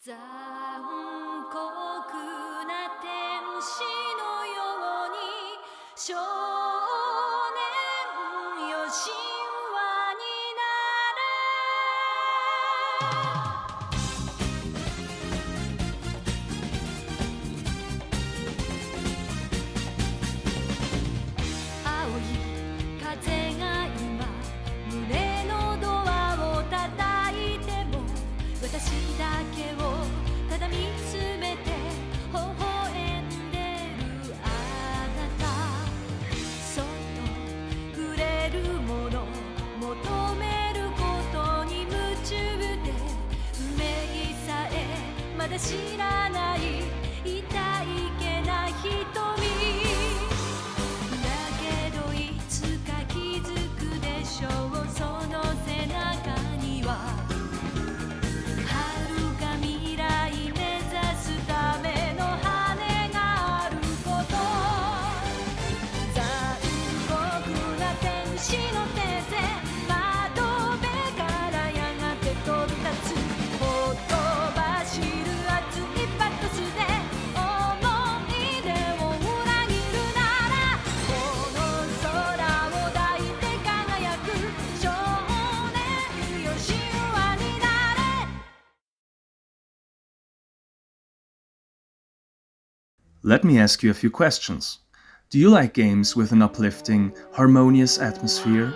残酷な天使のように少年よ神話になれ青い風が今胸のドアを叩いても私だけをただ見つめて微笑んでるあなたそっと触れるもの求めることに夢中で運命さえまだ知らない痛いけな瞳だけどいつか気づくでしょうその背中にはLet me ask you a few questions. Do you like games with an uplifting, harmonious atmosphere?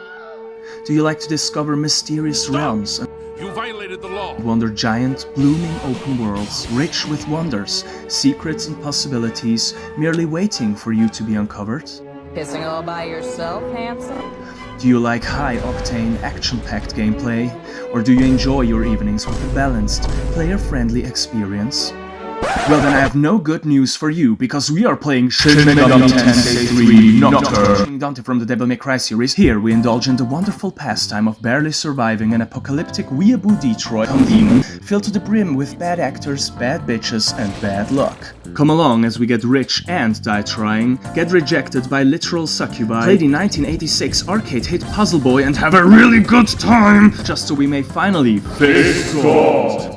Do you like to discover mysterious realms and You violated the law. wander giant, blooming open worlds, rich with wonders, secrets and possibilities, merely waiting for you to be uncovered? Pissing all by yourself, handsome? Do you like high-octane, action-packed gameplay? Or do you enjoy your evenings with a balanced, player-friendly experience? Well then I have no good news for you, because we are playing Shin Megami Tensei 3 Nocturne. Dante from the Devil May Cry series, here we indulge in the wonderful pastime of barely surviving an apocalyptic weeaboo Detroit demon filled to the brim with bad actors, bad bitches and bad luck. Come along as we get rich and die trying, get rejected by literal succubi, play the 1986 arcade hit Puzzle Boy and have a really good time, just so we may finally face God.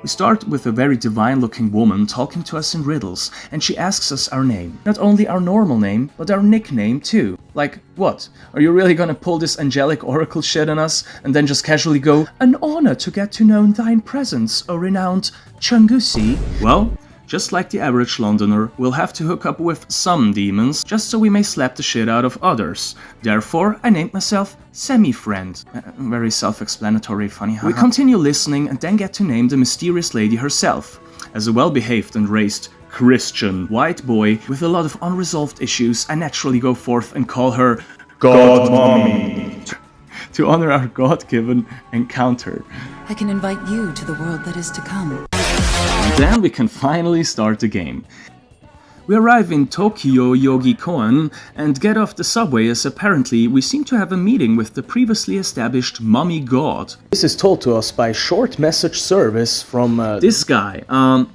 We start with a very divine-looking woman talking to us in riddles, and she asks us our name. Not only our normal name, but our nickname too. Like, what? Are you really gonna pull this angelic oracle shit on us, and then just casually go, "An honor to get to know thine presence, O renowned Chungusi"? Well, just like the average Londoner, we'll have to hook up with some demons, just so we may slap the shit out of others. Therefore, I named myself Semi-Friend. Very self-explanatory, funny, huh? We continue listening and then get to name the mysterious lady herself. As a well-behaved and raised Christian white boy with a lot of unresolved issues, I naturally go forth and call her God Mommy to honor our God-given encounter. I can invite you to the world that is to come. And then we can finally start the game. We arrive in Tokyo Yogi Koen and get off the subway as apparently we seem to have a meeting with the previously established mummy god. This is told to us by short message service from this guy.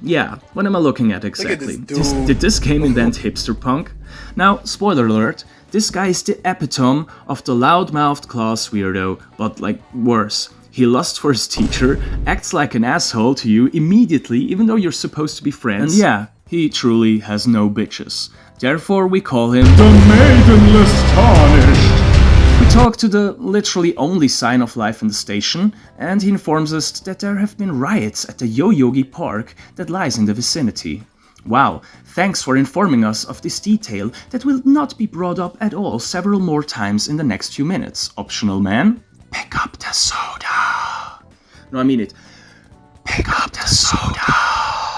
Yeah, what am I looking at exactly? Did this game invent hipster punk? Now, spoiler alert, this guy is the epitome of the loud-mouthed class weirdo, but like worse. He lusts for his teacher, acts like an asshole to you immediately even though you're supposed to be friends. And yeah, he truly has no bitches. Therefore we call him the Maidenless Tarnished. We talk to the literally only sign of life in the station, and he informs us that there have been riots at the Yoyogi Park that lies in the vicinity. Wow, thanks for informing us of this detail that will not be brought up at all several more times in the next few minutes. Optional, man? Pick up the soda. No, I mean it. Pick up the soda.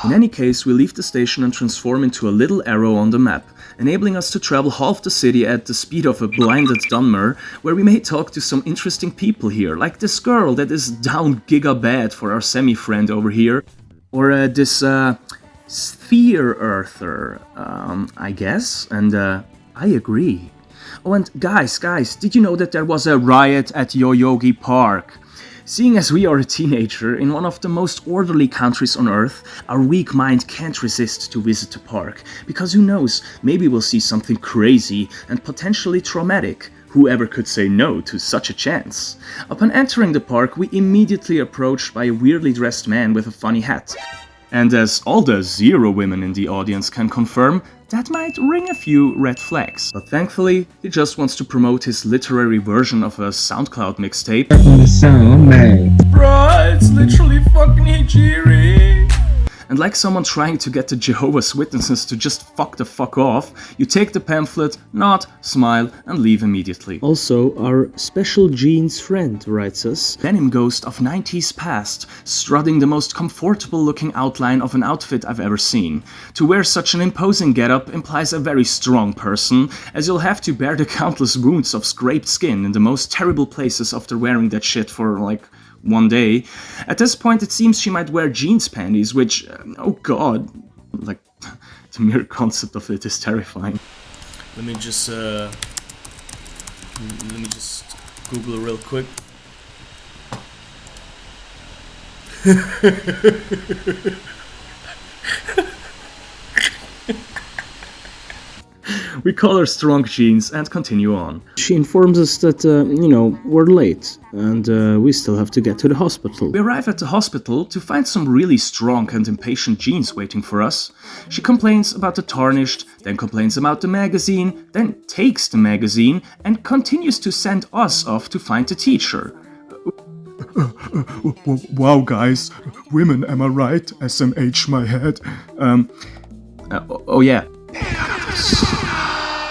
In any case, we leave the station and transform into a little arrow on the map, enabling us to travel half the city at the speed of a blinded Dunmer, where we may talk to some interesting people here, like this girl that is down giga bad for our semi-friend over here, or this sphere earther, I guess, and I agree. Oh, and guys, did you know that there was a riot at Yoyogi Park? Seeing as we are a teenager in one of the most orderly countries on Earth, our weak mind can't resist to visit the park, because who knows, maybe we'll see something crazy and potentially traumatic. Whoever could say no to such a chance? Upon entering the park, we immediately approached by a weirdly dressed man with a funny hat. And as all the 0 women in the audience can confirm, that might ring a few red flags. But thankfully, he just wants to promote his literary version of a SoundCloud mixtape. Bruh, it's literally fucking Hijiri! And like someone trying to get the Jehovah's Witnesses to just fuck the fuck off, you take the pamphlet, nod, smile, and leave immediately. Also, our special jeans friend writes us, Denim ghost of 90s past, strutting the most comfortable looking outline of an outfit I've ever seen. To wear such an imposing getup implies a very strong person, as you'll have to bear the countless wounds of scraped skin in the most terrible places after wearing that shit for like 1 day. At this point, it seems she might wear jeans panties, which, oh god, like, the mere concept of it is terrifying. Let me just Google real quick. We call her strong jeans and continue on. She informs us that, we're late and we still have to get to the hospital. We arrive at the hospital to find some really strong and impatient jeans waiting for us. She complains about the tarnished, then complains about the magazine, then takes the magazine and continues to send us off to find the teacher. Wow, guys. Women, am I right? SMH my head. Oh yeah.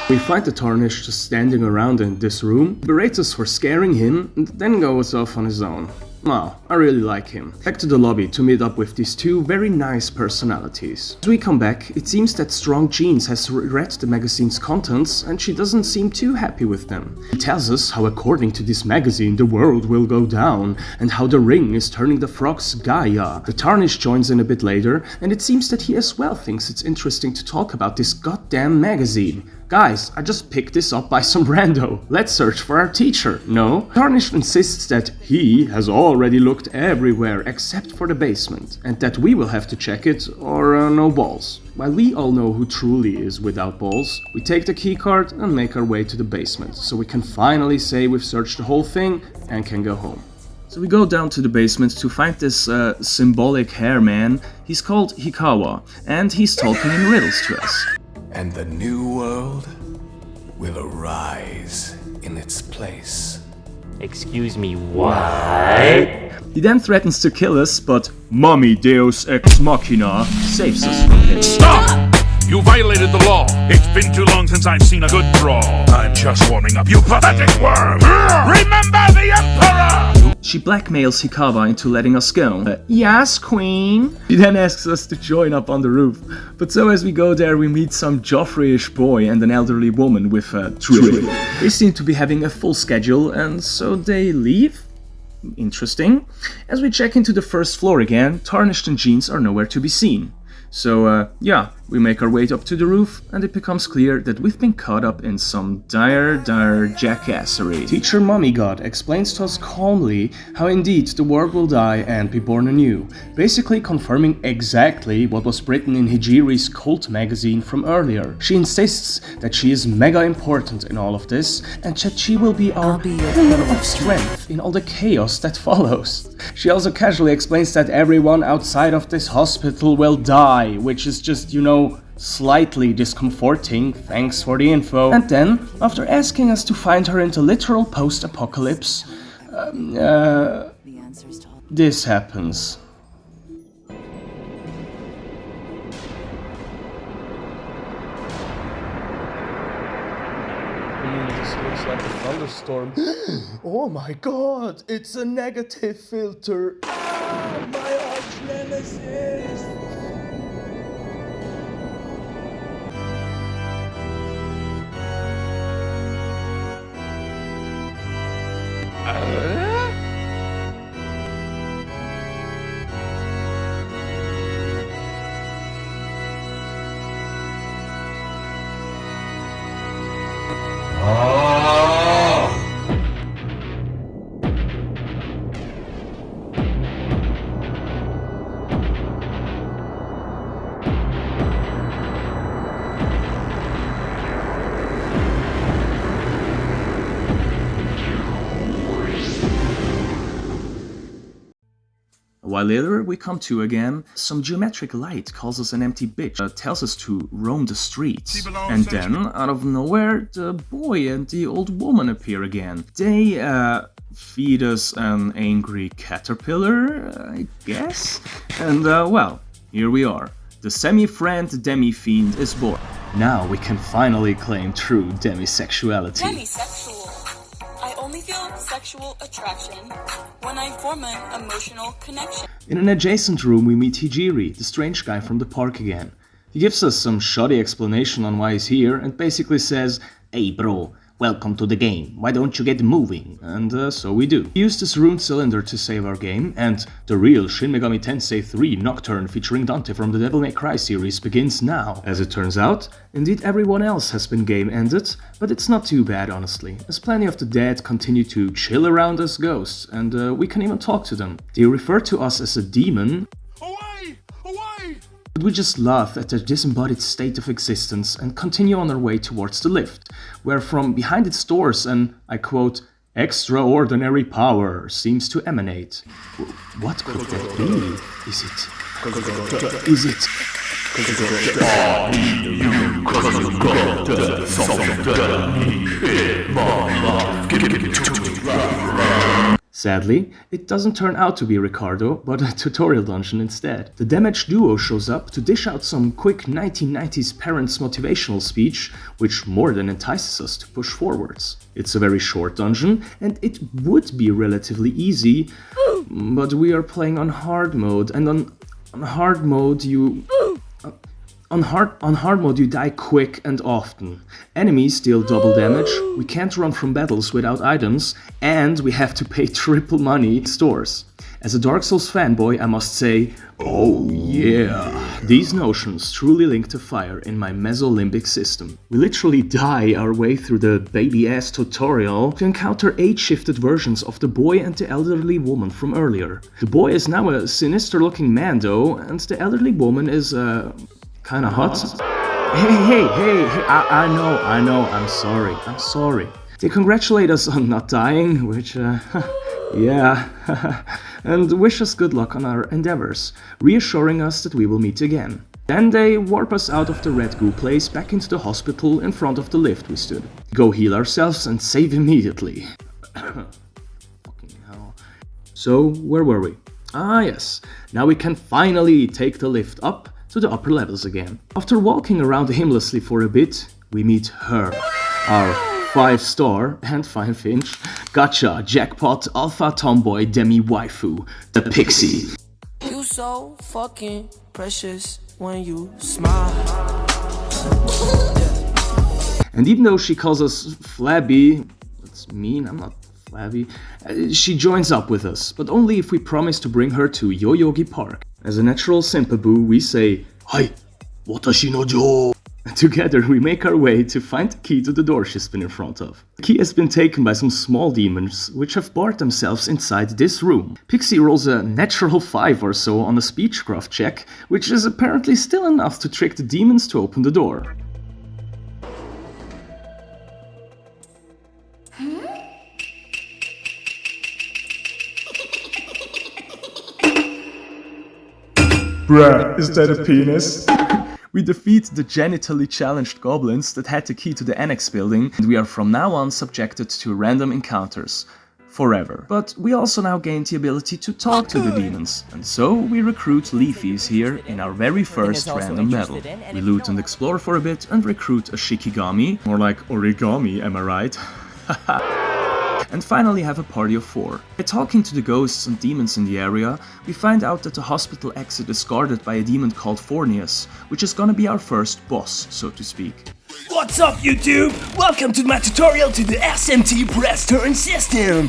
We find the tarnished just standing around in this room, berates us for scaring him, and then goes off on his own. Wow, I really like him. Back to the lobby to meet up with these 2 very nice personalities. As we come back, it seems that Strong Jeans has read the magazine's contents and she doesn't seem too happy with them. He tells us how according to this magazine the world will go down and how the ring is turning the frogs Gaia. The Tarnished joins in a bit later and it seems that he as well thinks it's interesting to talk about this goddamn magazine. Guys, I just picked this up by some rando. Let's search for our teacher. No? Tarnished insists that he has already looked everywhere except for the basement, and that we will have to check it or no balls. While we all know who truly is without balls, we take the keycard and make our way to the basement, so we can finally say we've searched the whole thing and can go home. So we go down to the basement to find this symbolic hair man. He's called Hikawa, and he's talking in riddles to us. And the new world will arise in its place. Excuse me, what? He then threatens to kill us, but Mommy Deus Ex Machina saves us from him. Stop! You violated the law. It's been too long since I've seen a good brawl. I'm just warming up, you pathetic worm! Remember the Emperor! She blackmails Hikawa into letting us go. Yes, queen! She then asks us to join up on the roof. But so as we go there, we meet some Joffrey-ish boy and an elderly woman with a tree. They seem to be having a full schedule, and so they leave? Interesting. As we check into the first floor again, Tarnished and Jeans are nowhere to be seen. So, we make our way up to the roof, and it becomes clear that we've been caught up in some dire jackassery. Teacher Mummy God explains to us calmly how indeed the world will die and be born anew, basically confirming exactly what was written in Hijiri's cult magazine from earlier. She insists that she is mega important in all of this, and that she will be our pillar of strength in all the chaos that follows. She also casually explains that everyone outside of this hospital will die, which is just, slightly discomforting, thanks for the info. And then, after asking us to find her in the literal post-apocalypse, this happens. This looks like a thunderstorm. Oh my god, it's a negative filter. My arch nemesis. while later, we come to again. Some geometric light calls us an empty bitch, tells us to roam the streets. And then, out of nowhere, the boy and the old woman appear again. They, feed us an angry caterpillar, I guess? And, well, here we are. The semi-friend demi-fiend is born. Now we can finally claim true demisexuality. Demisexual. I only feel sexual attraction when I form an emotional connection. In an adjacent room we meet Hijiri, the strange guy from the park again. He gives us some shoddy explanation on why he's here and basically says, "Hey bro, welcome to the game, why don't you get moving?" And so we do. We use this rune cylinder to save our game, and the real Shin Megami Tensei 3 Nocturne featuring Dante from the Devil May Cry series begins now. As it turns out, indeed everyone else has been game ended, but it's not too bad honestly, as plenty of the dead continue to chill around as ghosts, and we can even talk to them. They refer to us as a demon, but we just laugh at their disembodied state of existence and continue on our way towards the lift, where from behind its doors an, I quote, extraordinary power seems to emanate. What could that be? Is it... Sadly, it doesn't turn out to be Ricardo, but a tutorial dungeon instead. The damaged duo shows up to dish out some quick 1990s parents' motivational speech, which more than entices us to push forwards. It's a very short dungeon, and it would be relatively easy, but we are playing on hard mode, and on hard mode you... On hard mode you die quick and often. Enemies deal double damage, we can't run from battles without items, and we have to pay triple money in stores. As a Dark Souls fanboy, I must say, oh yeah. These notions truly link to fire in my mesolimbic system. We literally die our way through the baby-ass tutorial to encounter age-shifted versions of the boy and the elderly woman from earlier. The boy is now a sinister-looking man though, and the elderly woman is, kinda hot. Hey, I know, I'm sorry. They congratulate us on not dying, which, yeah, and wish us good luck on our endeavors, reassuring us that we will meet again. Then they warp us out of the red goo place back into the hospital in front of the lift we stood. Go heal ourselves and save immediately. Fucking hell. So, where were we? Ah yes, now we can finally take the lift up to the upper levels again. After walking around aimlessly for a bit, we meet her. Our 5-star and 5-inch gotcha jackpot alpha tomboy demi waifu, the Pixie. You so fucking precious when you smile. And even though she calls us flabby, that's mean, I'm not flabby, she joins up with us, but only if we promise to bring her to Yoyogi Park. As a natural simpaboo, we say, "Hi, watashi no jo." Together we make our way to find the key to the door she's been in front of. The key has been taken by some small demons, which have barred themselves inside this room. Pixie rolls a natural 5 or so on a speechcraft check, which is apparently still enough to trick the demons to open the door. Bruh, is that a penis? We defeat the genitally challenged goblins that had the key to the annex building, and we are from now on subjected to random encounters. Forever. But we also now gain the ability to talk to the demons, and so we recruit Leafies here in our very first random battle. We loot and explore for a bit and recruit a Shikigami, more like origami, am I right? And finally have a party of 4. By talking to the ghosts and demons in the area, we find out that the hospital exit is guarded by a demon called Fornius, which is gonna be our first boss, so to speak. What's up YouTube? Welcome to my tutorial to the SMT press turn system!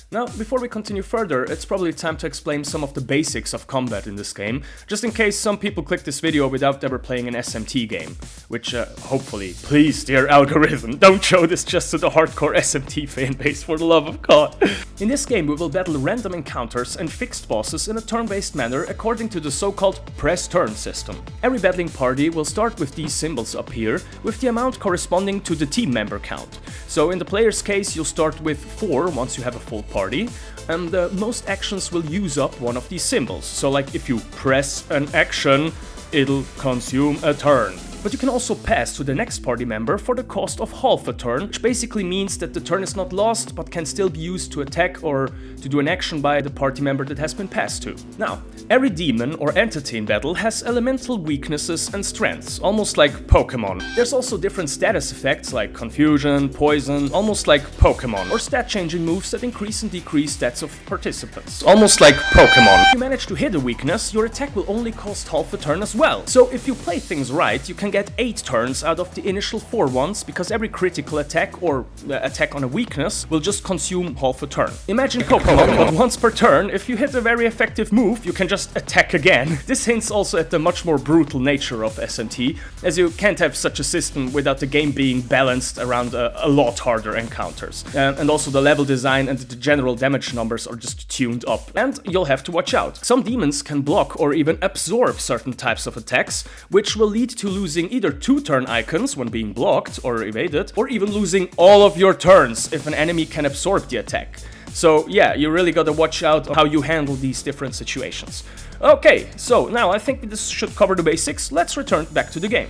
Now, before we continue further, it's probably time to explain some of the basics of combat in this game, just in case some people click this video without ever playing an SMT game. Which, hopefully, please dear algorithm, don't show this just to the hardcore SMT fanbase, for the love of God. In this game we will battle random encounters and fixed bosses in a turn-based manner according to the so-called press turn system. Every battling party will start with these symbols up here, with the amount corresponding to the team member count. So in the player's case you'll start with 4 once you have a full party, and most actions will use up one of these symbols. So like if you press an action, it'll consume a turn. But you can also pass to the next party member for the cost of half a turn, which basically means that the turn is not lost but can still be used to attack or to do an action by the party member that has been passed to. Now, every demon or entity in battle has elemental weaknesses and strengths, almost like Pokemon. There's also different status effects like confusion, poison, almost like Pokemon, or stat changing moves that increase and decrease stats of participants, almost like Pokemon. If you manage to hit a weakness, your attack will only cost half a turn as well. So if you play things right, you can get 8 turns out of the initial 4 ones, because every critical attack or attack on a weakness will just consume half a turn. Imagine Pokemon, but once per turn, if you hit a very effective move, you can just attack again. This hints also at the much more brutal nature of SMT, as you can't have such a system without the game being balanced around a lot harder encounters. And also the level design and the general damage numbers are just tuned up. And you'll have to watch out. Some demons can block or even absorb certain types of attacks, which will lead to losing either 2 turn icons when being blocked or evaded, or even losing all of your turns if an enemy can absorb the attack. So yeah, you really gotta watch out how you handle these different situations. Okay, so now I think this should cover the basics. Let's return back to the game.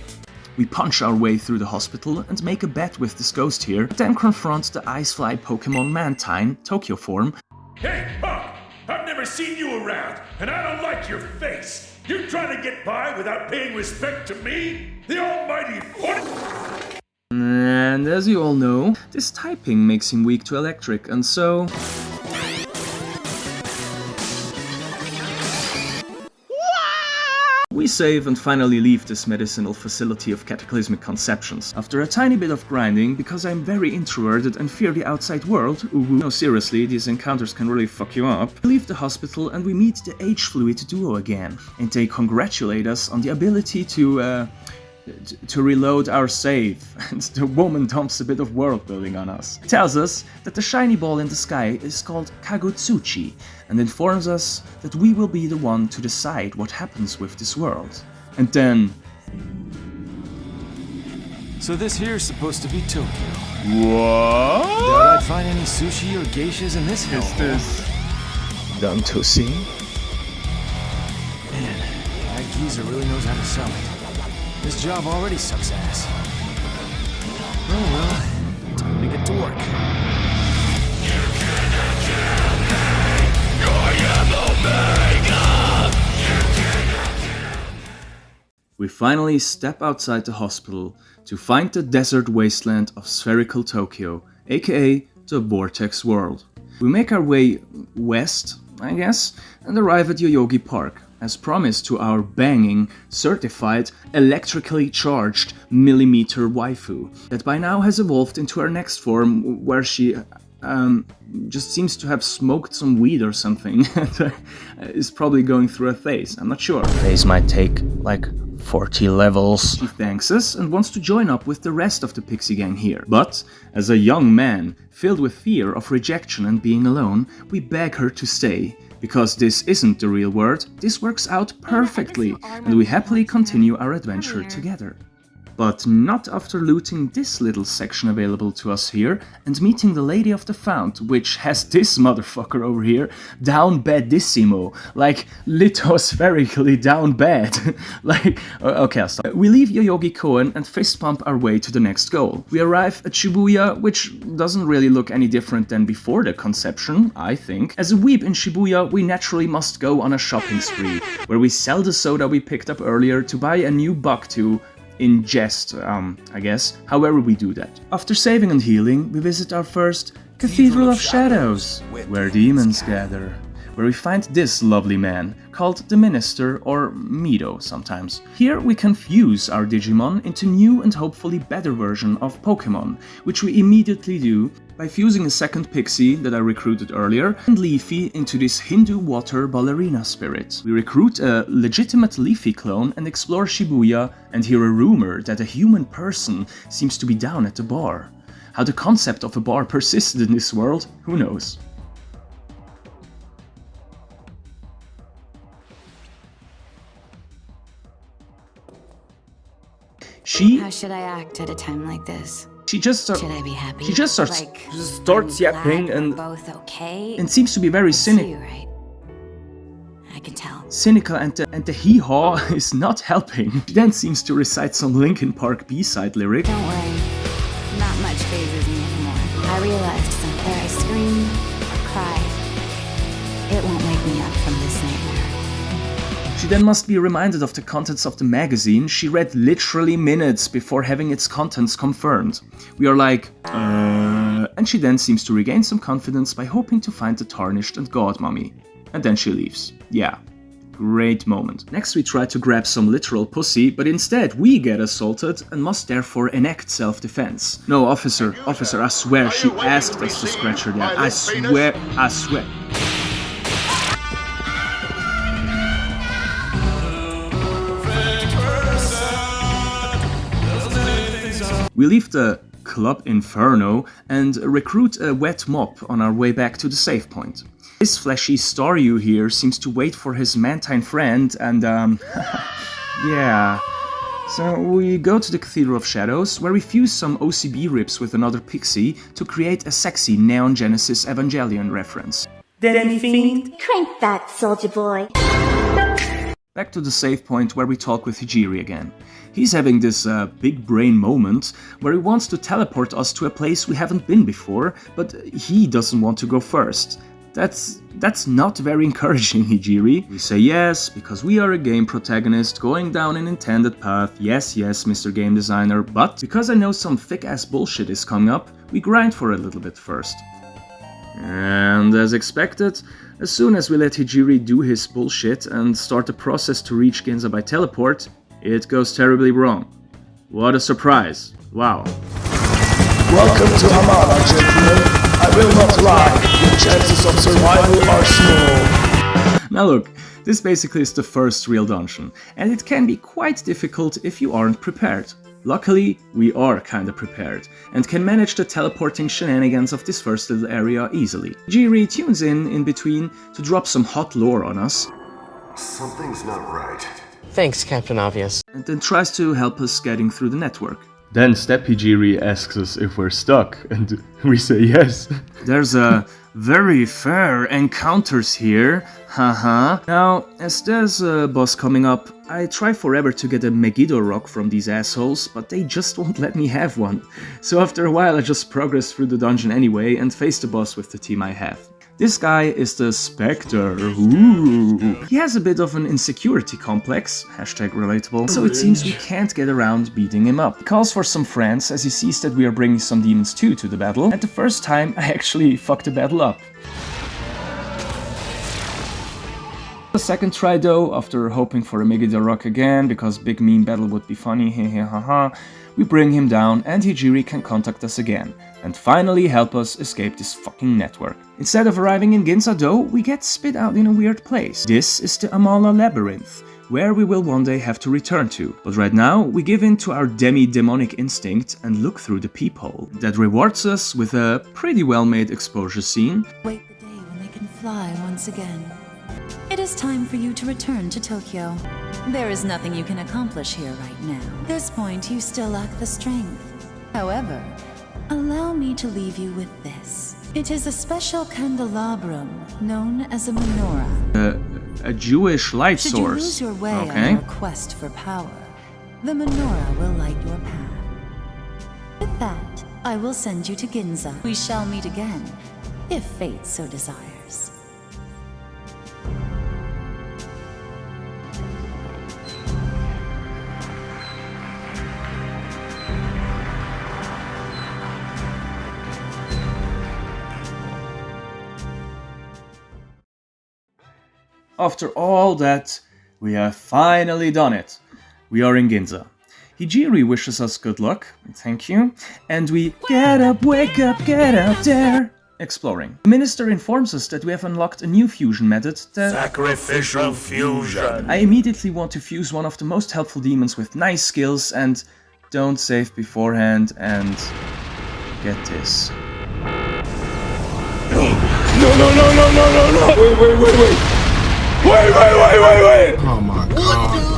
We punch our way through the hospital and make a bet with this ghost here, then confront the Icefly Pokemon Mantine, Tokyo form. Hey, Puck! I've never seen you around, and I don't like your face! You trying to get by without paying respect to me? The almighty And as you all know, this typing makes him weak to electric, and so... We save and finally leave this medicinal facility of cataclysmic conceptions. After a tiny bit of grinding, because I'm very introverted and fear the outside world, no seriously, these encounters can really fuck you up, we leave the hospital and we meet the H-Fluid duo again, and they congratulate us on the ability to reload our save, and the woman dumps a bit of world building on us. It tells us that the shiny ball in the sky is called Kagutsuchi, and informs us that we will be the one to decide what happens with this world. And then... So this here's supposed to be Tokyo. What? Doubt I'd find any sushi or geishas in this hell. Is this done to see? Man, that geezer really knows how to sell it. This job already sucks ass. Oh well, time to get to work. We finally step outside the hospital to find the desert wasteland of spherical Tokyo, aka the Vortex world. We make our way west, I guess, and arrive at Yoyogi Park, as promised to our banging, certified, electrically charged millimeter waifu, that by now has evolved into her next form, where she just seems to have smoked some weed or something, and is probably going through a phase. I'm not sure. Phase might take like 40 levels. She thanks us and wants to join up with the rest of the pixie gang here. But, as a young man, filled with fear of rejection and being alone, we beg her to stay. Because this isn't the real world, this works out perfectly, and we happily continue our adventure together. But not after looting this little section available to us here and meeting the Lady of the Fount, which has this motherfucker over here down badissimo, like lithospherically down bad. Like, okay, I'll stop. We leave Yoyogi Koen and fist pump our way to the next goal. We arrive at Shibuya, which doesn't really look any different than before the conception, I think. As a weeb in Shibuya, we naturally must go on a shopping spree, where we sell the soda we picked up earlier to buy a new buck to ingest, I guess, however we do that. After saving and healing, we visit our first Cathedral of Shadows, where demons gather, where we find this lovely man, called the Minister, or Mido sometimes. Here we can fuse our Digimon into new and hopefully better version of Pokemon, which we immediately do by fusing a second Pixie that I recruited earlier and Leafy into this Hindu water ballerina spirit. We recruit a legitimate Leafy clone and explore Shibuya and hear a rumor that a human person seems to be down at the bar. How the concept of a bar persisted in this world, who knows? How should I act at a time like this? She just Should I be happy? She just starts yapping and both okay. and seems to be very cynical. Right? I can tell. Cynical, and the hee-haw is not helping. She then seems to recite some Linkin Park B-side lyric. Don't worry, not much phases me anymore. I realized that whether I scream or cry, it won't wake me up from this nightmare. She then must be reminded of the contents of the magazine she read literally minutes before having its contents confirmed. We are like, and she then seems to regain some confidence by hoping to find the tarnished and god mummy. And then she leaves. Yeah, great moment. Next we try to grab some literal pussy, but instead we get assaulted and must therefore enact self-defense. No, officer, I swear she asked us to scratch her down. I swear. We leave the Club Inferno and recruit a wet mop on our way back to the save point. This fleshy Staryu here seems to wait for his mantine friend and yeah. So we go to the Cathedral of Shadows, where we fuse some OCB rips with another pixie to create a sexy Neon Genesis Evangelion reference. Danny Fiend? Crank that, soldier boy. Back to the save point where we talk with Hijiri again. He's having this big brain moment where he wants to teleport us to a place we haven't been before, but he doesn't want to go first. That's not very encouraging, Hijiri. We say yes, because we are a game protagonist going down an intended path. Yes, Mr. Game Designer, but because I know some thick-ass bullshit is coming up, we grind for a little bit first. And as expected, as soon as we let Hijiri do his bullshit and start the process to reach Ginza by teleport, it goes terribly wrong. What a surprise. Wow. Welcome to Hamada, gentlemen. I will not lie, your chances of survival are small. Now look, this basically is the first real dungeon, and it can be quite difficult if you aren't prepared. Luckily, we are kinda prepared, and can manage the teleporting shenanigans of this first little area easily. Hijiri tunes in between to drop some hot lore on us. Something's not right. Thanks, Captain Obvious. And then tries to help us getting through the network. Then Step Hijiri asks us if we're stuck, and we say yes. There's a very fair encounters here, haha. Now, as there's a boss coming up, I try forever to get a Megiddo rock from these assholes, but they just won't let me have one. So after a while I just progress through the dungeon anyway and face the boss with the team I have. This guy is the Spectre. Ooh. He has a bit of an insecurity complex, #relatable, so it seems we can't get around beating him up. He calls for some friends as he sees that we are bringing some demons too to the battle, and the first time I actually fucked the battle up. The second try though, after hoping for a Megiddo rock again, because big mean battle would be funny, hehehaha, we bring him down and Hijiri can contact us again, and finally help us escape this fucking network. Instead of arriving in Ginza though, we get spit out in a weird place. This is the Amala Labyrinth, where we will one day have to return to. But right now, we give in to our demi-demonic instinct and look through the peephole. That rewards us with a pretty well-made exposure scene. Wait the day when they can fly once again. It is time for you to return to Tokyo. There is nothing you can accomplish here right now. At this point, you still lack the strength. However, allow me to leave you with this. It is a special candelabrum known as a menorah. A Jewish light Should source. you lose your way Okay. on your quest for power, the menorah will light your path. With that, I will send you to Ginza. We shall meet again, if fate so desires. After all that, we have finally done it. We are in Ginza. Hijiri wishes us good luck, thank you, and we get up, wake up, get out there, exploring. The minister informs us that we have unlocked a new fusion method that... Sacrificial fusion. I immediately want to fuse one of the most helpful demons with nice skills and don't save beforehand and... get this. No! Wait! Wait! Oh my god.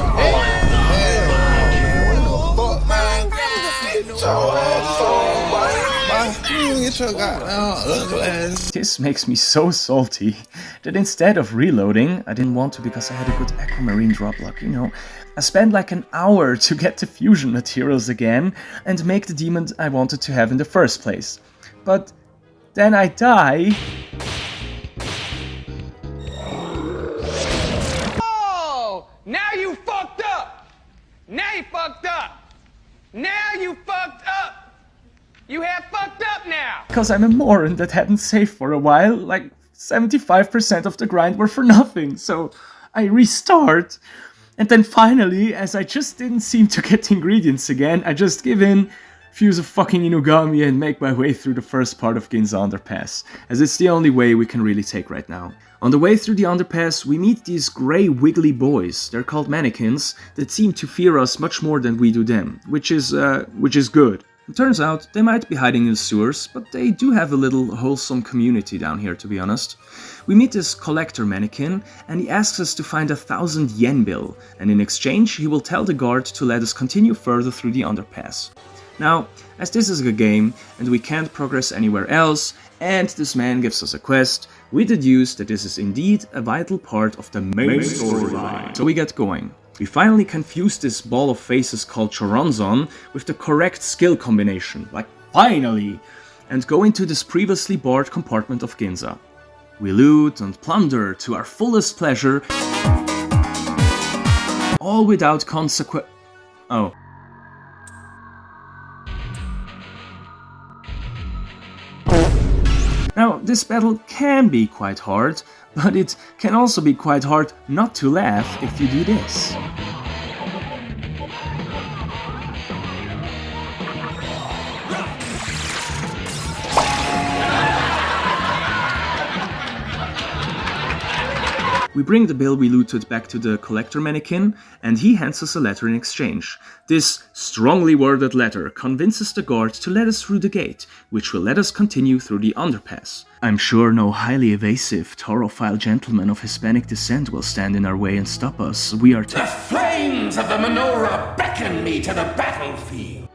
This makes me so salty that instead of reloading, I didn't want to because I had a good aquamarine drop luck, you know. I spent like an hour to get the fusion materials again and make the demon I wanted to have in the first place. But then I die. Oh! Now you fucked up! Now you fucked up! Now you fucked up! You have fucked up now! Because I'm a moron that hadn't saved for a while, like 75% of the grind were for nothing, so I restart. And then finally, as I just didn't seem to get the ingredients again, I just give in, fuse a fucking Inugami and make my way through the first part of Ginza Underpass, as it's the only way we can really take right now. On the way through the underpass, we meet these grey wiggly boys. They're called mannequins that seem to fear us much more than we do them, which is good. It turns out they might be hiding in the sewers, but they do have a little wholesome community down here, to be honest. We meet this collector mannequin, and he asks us to find a 1,000 yen bill, and in exchange he will tell the guard to let us continue further through the underpass. Now, as this is a game, and we can't progress anywhere else, and this man gives us a quest, we deduce that this is indeed a vital part of the main storyline. So we get going. We finally can fuse this ball of faces called Choronzon with the correct skill combination, like finally, and go into this previously barred compartment of Ginza. We loot and plunder to our fullest pleasure, all without consequence. Oh. Now, this battle can be quite hard, but it can also be quite hard not to laugh if you do this. We bring the bill we looted back to the collector mannequin, and he hands us a letter in exchange. This strongly worded letter convinces the guard to let us through the gate, which will let us continue through the underpass. I'm sure no highly evasive, taurophile gentleman of Hispanic descent will stand in our way and stop us. We are The flames of the menorah beckon me to the battlefield.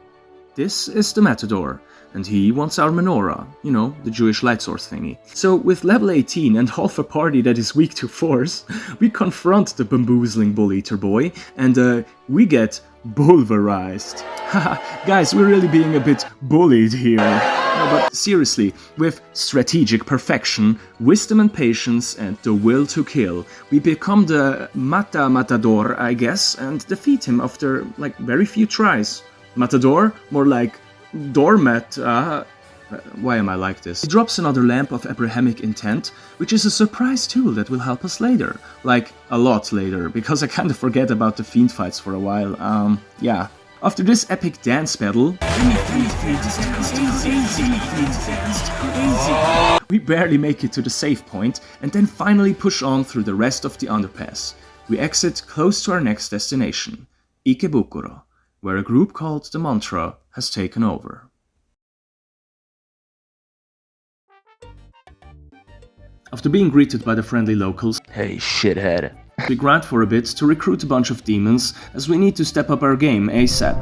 This is the matador, and he wants our menorah, you know, the Jewish light source thingy. So with level 18 and half a party that is weak to force, we confront the bamboozling bull-eater boy, and we get bulverized. Haha, guys, we're really being a bit bullied here. No, but seriously, with strategic perfection, wisdom and patience, and the will to kill, we become the matador, I guess, and defeat him after, like, very few tries. Matador? More like doormat. Why am I like this? He drops another lamp of Abrahamic intent, which is a surprise tool that will help us later. Like, a lot later, because I kinda forget about the fiend fights for a while. Yeah. After this epic dance battle, we barely make it to the save point, and then finally push on through the rest of the underpass. We exit close to our next destination, Ikebukuro, where a group called the Mantra has taken over. After being greeted by the friendly locals, "Hey shithead," we grind for a bit to recruit a bunch of demons, as we need to step up our game ASAP.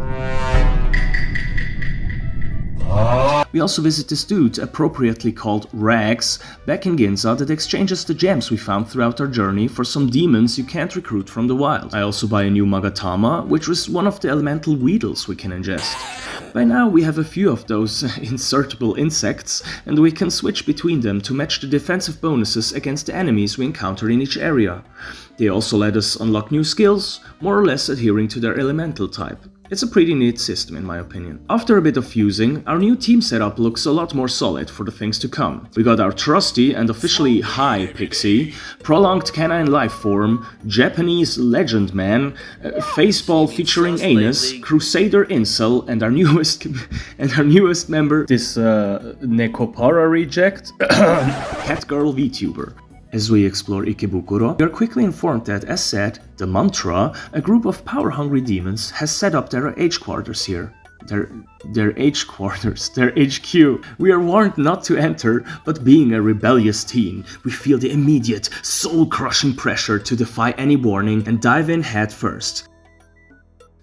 We also visit this dude, appropriately called Rags, back in Ginza, that exchanges the gems we found throughout our journey for some demons you can't recruit from the wild. I also buy a new Magatama, which was one of the elemental weedles we can ingest. By now we have a few of those insertable insects, and we can switch between them to match the defensive bonuses against the enemies we encounter in each area. They also let us unlock new skills, more or less adhering to their elemental type. It's a pretty neat system in my opinion. After a bit of fusing, our new team setup looks a lot more solid for the things to come. We got our trusty and officially high pixie, prolonged canine life form, Japanese legend man, faceball featuring anus, crusader incel, and our newest member, this Nekopara reject, catgirl VTuber. As we explore Ikebukuro, we are quickly informed that, as said, the Mantra, a group of power-hungry demons, has set up their H-quarters here. Their H-quarters, their HQ. We are warned not to enter, but being a rebellious teen, we feel the immediate, soul-crushing pressure to defy any warning and dive in head first.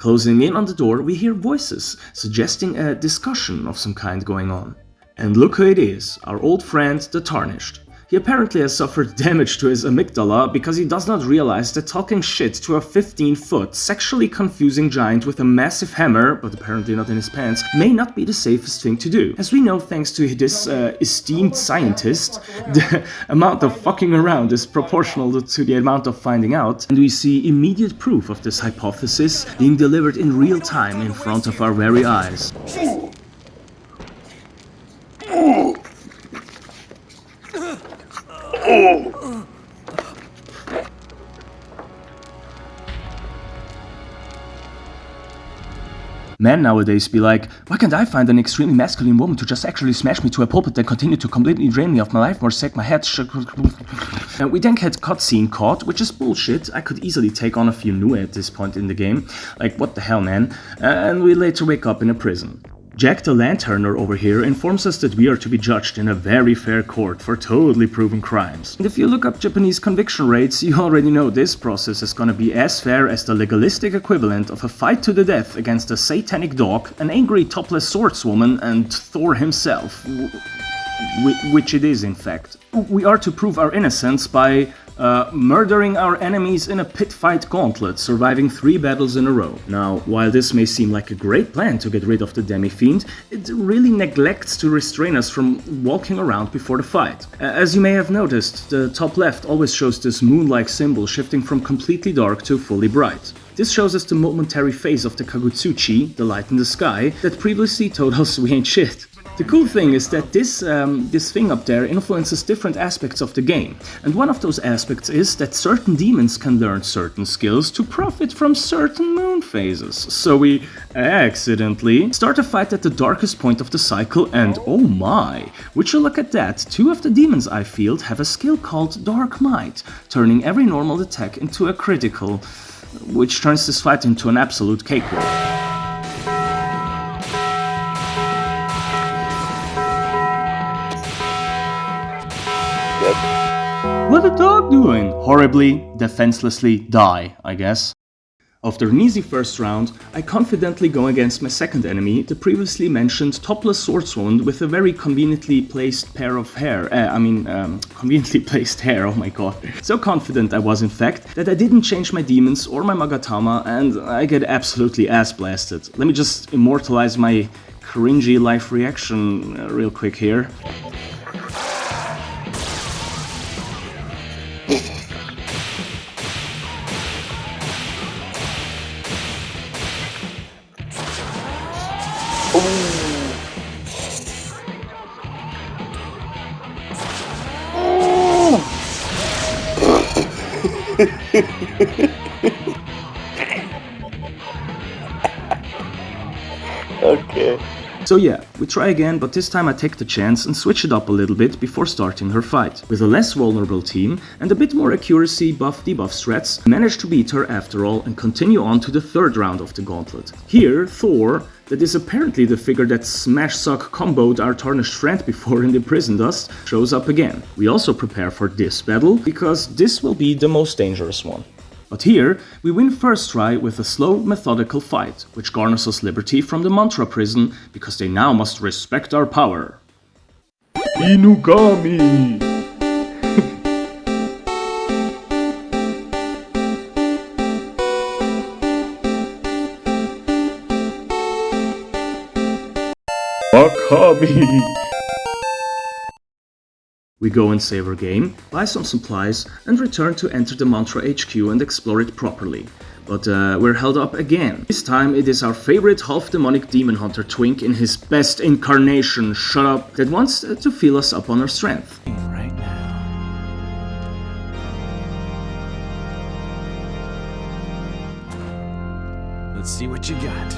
Closing in on the door, we hear voices, suggesting a discussion of some kind going on. And look who it is, our old friend, the Tarnished. He apparently has suffered damage to his amygdala because he does not realize that talking shit to a 15-foot, sexually confusing giant with a massive hammer, but apparently not in his pants, may not be the safest thing to do. As we know, thanks to this esteemed scientist, the amount of fucking around is proportional to the amount of finding out, and we see immediate proof of this hypothesis being delivered in real time in front of our very eyes. Men nowadays be like, why can't I find an extremely masculine woman to just actually smash me to a pulpit and continue to completely drain me of my life, more sake my head And we then get cutscene caught, which is bullshit. I could easily take on a few new at this point in the game. Like, what the hell, man? And we later wake up in a prison. Jack the Lanterner over here informs us that we are to be judged in a very fair court for totally proven crimes. And if you look up Japanese conviction rates, you already know this process is gonna be as fair as the legalistic equivalent of a fight to the death against a satanic dog, an angry topless swordswoman, and Thor himself. Which it is, in fact. We are to prove our innocence by murdering our enemies in a pit fight gauntlet, surviving 3 battles in a row. Now, while this may seem like a great plan to get rid of the demi-fiend, it really neglects to restrain us from walking around before the fight. As you may have noticed, the top left always shows this moon-like symbol shifting from completely dark to fully bright. This shows us the momentary phase of the Kagutsuchi, the light in the sky, that previously told us we ain't shit. The cool thing is that this thing up there influences different aspects of the game, and one of those aspects is that certain demons can learn certain skills to profit from certain moon phases. So we accidentally start a fight at the darkest point of the cycle, and oh my, would you look at that, 2 of the demons I field have a skill called Dark Might, turning every normal attack into a critical, which turns this fight into an absolute cakewalk. What the dog doing? Horribly, defenselessly die, I guess. After an easy first round, I confidently go against my second enemy, the previously mentioned topless swordswoman with a very conveniently placed pair of hair. Conveniently placed hair, oh my god. So confident I was in fact, that I didn't change my demons or my Magatama, and I get absolutely ass blasted. Let me just immortalize my cringy life reaction real quick here. Okay. So yeah, we try again, but this time I take the chance and switch it up a little bit before starting her fight. With a less vulnerable team and a bit more accuracy buff-debuff strats, I managed to beat her after all and continue on to the 3rd round of the gauntlet. Here, Thor, that is apparently the figure that smash-suck comboed our tarnished friend before and imprisoned us, shows up again. We also prepare for this battle, because this will be the most dangerous one. But here, we win first try with a slow, methodical fight, which garners us liberty from the mantra prison, because they now must respect our power. Inugami! Akami! We go and save our game, buy some supplies, and return to enter the Mantra HQ and explore it properly. But we're held up again. This time it is our favorite half-demonic demon hunter Twink in his best incarnation, shut up, that wants to fill us up on our strength. Right now. Let's see what you got.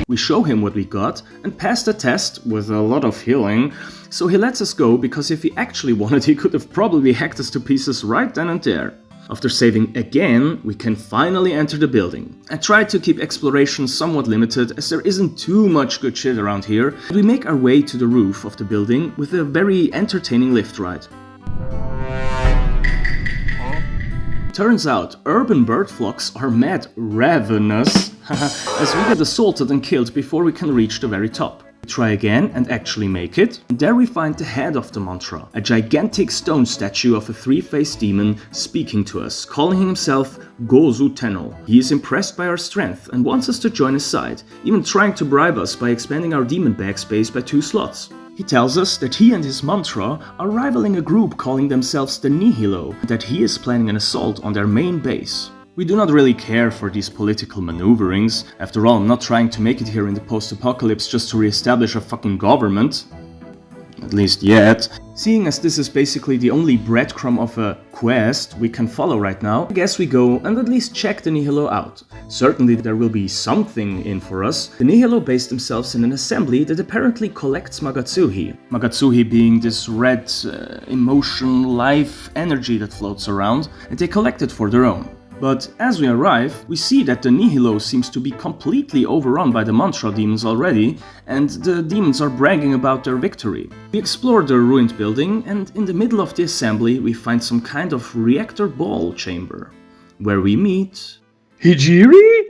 We show him what we got and pass the test with a lot of healing, so he lets us go because if he actually wanted he could have probably hacked us to pieces right then and there. After saving again, we can finally enter the building. I tried to keep exploration somewhat limited as there isn't too much good shit around here. We make our way to the roof of the building with a very entertaining lift ride. Turns out, urban bird flocks are mad ravenous, as we get assaulted and killed before we can reach the very top. We try again and actually make it, and there we find the head of the mantra, a gigantic stone statue of a three-faced demon speaking to us, calling himself Gozu Tenno. He is impressed by our strength and wants us to join his side, even trying to bribe us by expanding our demon bag space by 2 slots. He tells us that he and his mantra are rivaling a group calling themselves the Nihilo, and that he is planning an assault on their main base. We do not really care for these political maneuverings. After all, I'm not trying to make it here in the post-apocalypse just to re-establish a fucking government. At least yet. Seeing as this is basically the only breadcrumb of a quest we can follow right now, I guess we go and at least check the Nihilo out. Certainly there will be something in for us. The Nihilo base themselves in an assembly that apparently collects Magatsuhi. Magatsuhi being this red emotion, life, energy that floats around, and they collect it for their own. But as we arrive, we see that the Nihilo seems to be completely overrun by the mantra demons already, and the demons are bragging about their victory. We explore the ruined building, and in the middle of the assembly we find some kind of reactor ball chamber, where we meet... Hijiri?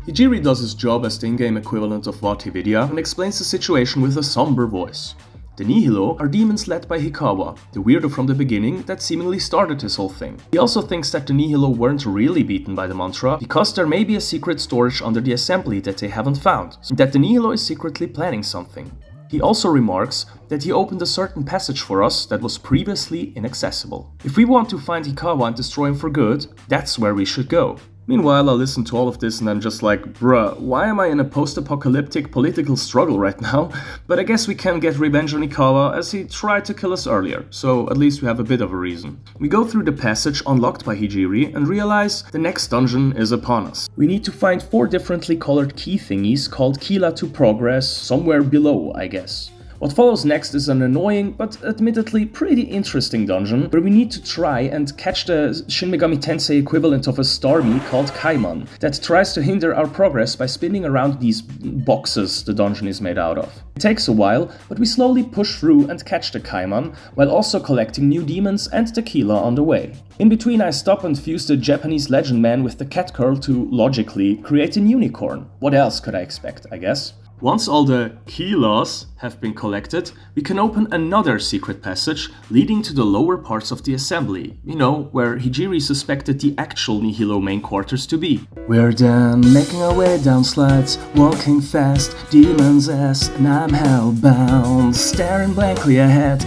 Hijiri does his job as the in-game equivalent of Vatividya and explains the situation with a somber voice. The Nihilo are demons led by Hikawa, the weirdo from the beginning that seemingly started this whole thing. He also thinks that the Nihilo weren't really beaten by the mantra because there may be a secret storage under the assembly that they haven't found, and that the Nihilo is secretly planning something. He also remarks that he opened a certain passage for us that was previously inaccessible. If we want to find Hikawa and destroy him for good, that's where we should go. Meanwhile, I listen to all of this and I'm just like, bruh, why am I in a post-apocalyptic political struggle right now? But I guess we can get revenge on Hikawa as he tried to kill us earlier, so at least we have a bit of a reason. We go through the passage unlocked by Hijiri and realize the next dungeon is upon us. We need to find 4 differently colored key thingies called Kila to progress, somewhere below, I guess. What follows next is an annoying, but admittedly pretty interesting dungeon, where we need to try and catch the Shin Megami Tensei equivalent of a Starmie called Kaiman, that tries to hinder our progress by spinning around these boxes the dungeon is made out of. It takes a while, but we slowly push through and catch the Kaiman, while also collecting new demons and tequila on the way. In between, I stop and fuse the Japanese legend man with the cat curl to, logically, create a unicorn. What else could I expect, I guess? Once all the Kilas have been collected, we can open another secret passage leading to the lower parts of the assembly, you know, where Hijiri suspected the actual Nihilo main quarters to be. We're done making our way down slides, walking fast, demons ass, and I'm hellbound, staring blankly ahead,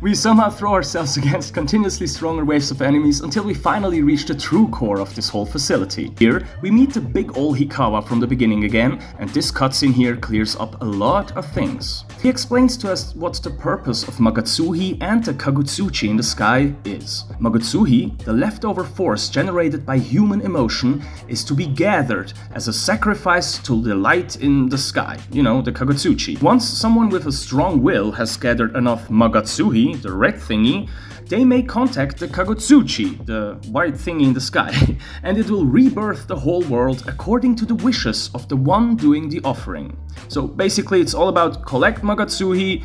we somehow throw ourselves against continuously stronger waves of enemies until we finally reach the true core of this whole facility. Here, we meet the big ol' Hikawa from the beginning again, and this cutscene here clears up a lot of things. He explains to us what the purpose of Magatsuhi and the Kagutsuchi in the sky is. Magatsuhi, the leftover force generated by human emotion, is to be gathered as a sacrifice to the light in the sky, you know, the Kagutsuchi. Once someone with a strong will has gathered enough Magatsuhi, the red thingy, they may contact the Kagutsuchi, the white thingy in the sky, and it will rebirth the whole world according to the wishes of the one doing the offering. So basically it's all about collect Magatsuhi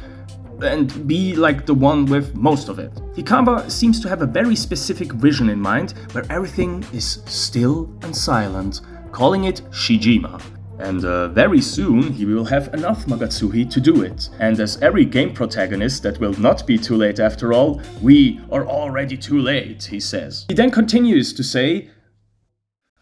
and be like the one with most of it. Hikawa seems to have a very specific vision in mind where everything is still and silent, calling it Shijima. And very soon he will have enough Magatsuhi to do it. And as every game protagonist that will not be too late after all, we are already too late, he says. He then continues to say,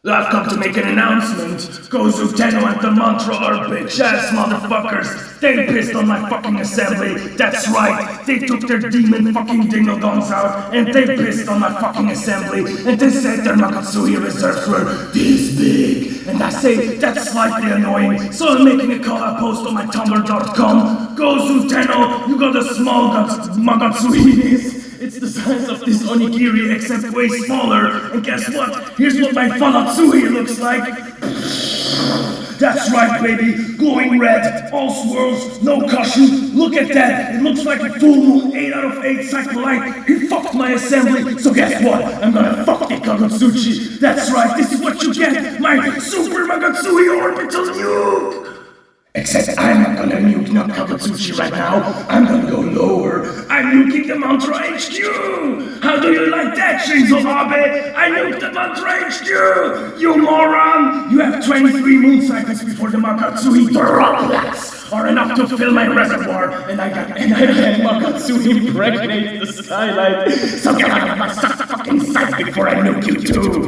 I've come to make an announcement. Gozu Tenno and the mantra are bitch-ass motherfuckers. They pissed on my fucking assembly. That's right. They took their demon fucking dingle-dongs out and they pissed on my fucking assembly. And they said their Magatsuhi reserves were this big. And I say that's slightly annoying. So I'm making a call-out post on my tumblr.com. Gozu Tenno, you got a small Magatsuhi. It's the size of this onigiri except way smaller. And guess what? Here's what my Fanatsui looks like. That's right, baby. Glowing red, all swirls, no caution. Look at that. It looks like a full moon, 8 out of 8 cycle light. He fucked my assembly, so guess what? I'm gonna fuck the Kagutsuchi. That's right, this is what you get. My Super Magatsui Orbital Nuke. Except I'm not gonna nuke not Kagutsuchi right now. I'm gonna go lower. I'm nuking the Mantra HQ! How do you like that, Shinzo Abe? I nuked the Mantra HQ! You moron! You have 23 moon cycles before the Magatsui droplets are enough to fill my reservoir, and I can Magatsui impregnate the skylight. So get out of my fucking sight before I nuke you too!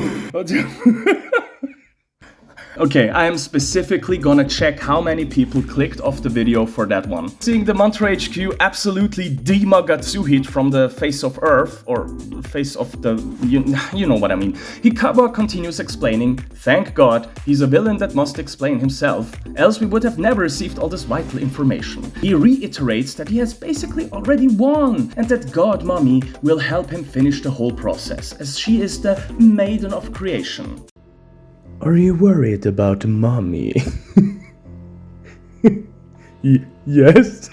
Okay, I am specifically gonna check how many people clicked off the video for that one. Seeing the Mantra HQ absolutely demagatsuhit from the face of Earth, or face of the... you know what I mean. Hikawa continues explaining, thank God, he's a villain that must explain himself, else we would have never received all this vital information. He reiterates that he has basically already won, and that God Mommy will help him finish the whole process, as she is the maiden of creation. Are you worried about Mommy? Yes?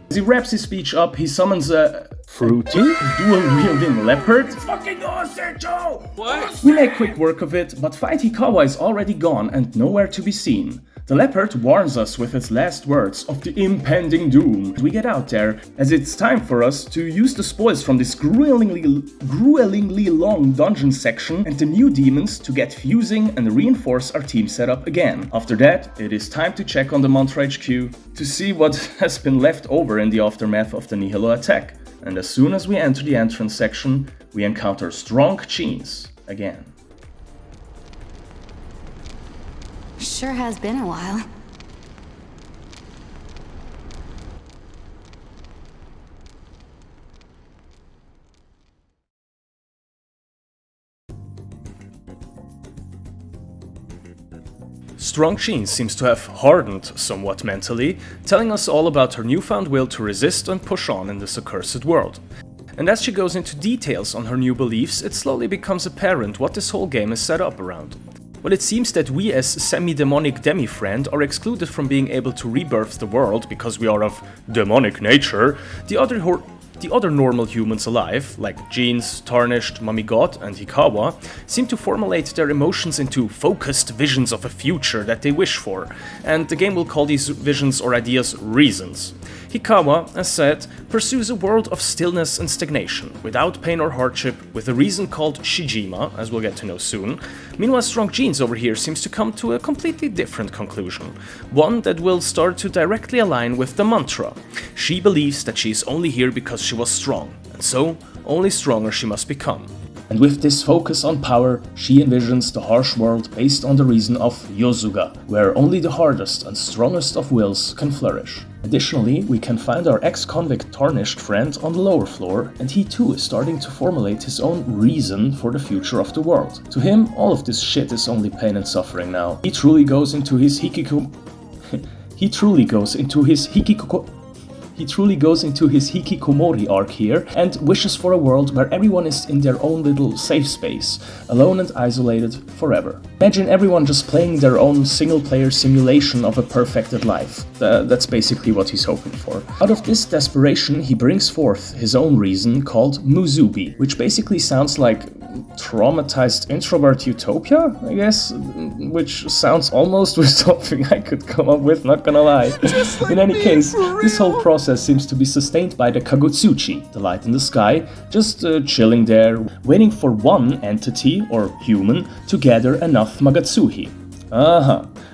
As he wraps his speech up, he summons a... fruity? Dual-wielding leopard? Fucking awesome, Joe! What? We make quick work of it, but Fight Hikawa is already gone and nowhere to be seen. The leopard warns us with its last words of the impending doom. We get out there, as it's time for us to use the spoils from this gruelingly long dungeon section and the new demons to get fusing and reinforce our team setup again. After that, it is time to check on the Mantra HQ to see what has been left over in the aftermath of the Nihilo attack. And as soon as we enter the entrance section, we encounter strong Cheens again. Sure has been a while. Strong Sheen seems to have hardened somewhat mentally, telling us all about her newfound will to resist and push on in this accursed world. And as she goes into details on her new beliefs, it slowly becomes apparent what this whole game is set up around. Well, it seems that we as semi-demonic demi-friend are excluded from being able to rebirth the world because we are of demonic nature. The other normal humans alive, like Jeans, Tarnished, Mummy God, and Hikawa, seem to formulate their emotions into focused visions of a future that they wish for, and the game will call these visions or ideas reasons. Hikawa, as said, pursues a world of stillness and stagnation, without pain or hardship, with a reason called Shijima, as we'll get to know soon. Meanwhile, Strong Jeans over here seems to come to a completely different conclusion, one that will start to directly align with the mantra. She believes that she is only here because she was strong, and so, only stronger she must become. And with this focus on power, she envisions the harsh world based on the reason of Yosuga, where only the hardest and strongest of wills can flourish. Additionally, we can find our ex-convict Tarnished friend on the lower floor, and he too is starting to formulate his own reason for the future of the world. To him, all of this shit is only pain and suffering now. He truly goes into his hikikomori arc here and wishes for a world where everyone is in their own little safe space, alone and isolated forever. Imagine everyone just playing their own single-player simulation of a perfected life. That's basically what he's hoping for. Out of this desperation, he brings forth his own reason called Muzubi, which basically sounds like traumatized introvert utopia, I guess, which sounds almost with something I could come up with, not gonna lie. In any case, this whole process seems to be sustained by the Kagutsuchi, the light in the sky, just chilling there, waiting for one entity, or human, to gather enough Magatsuhi.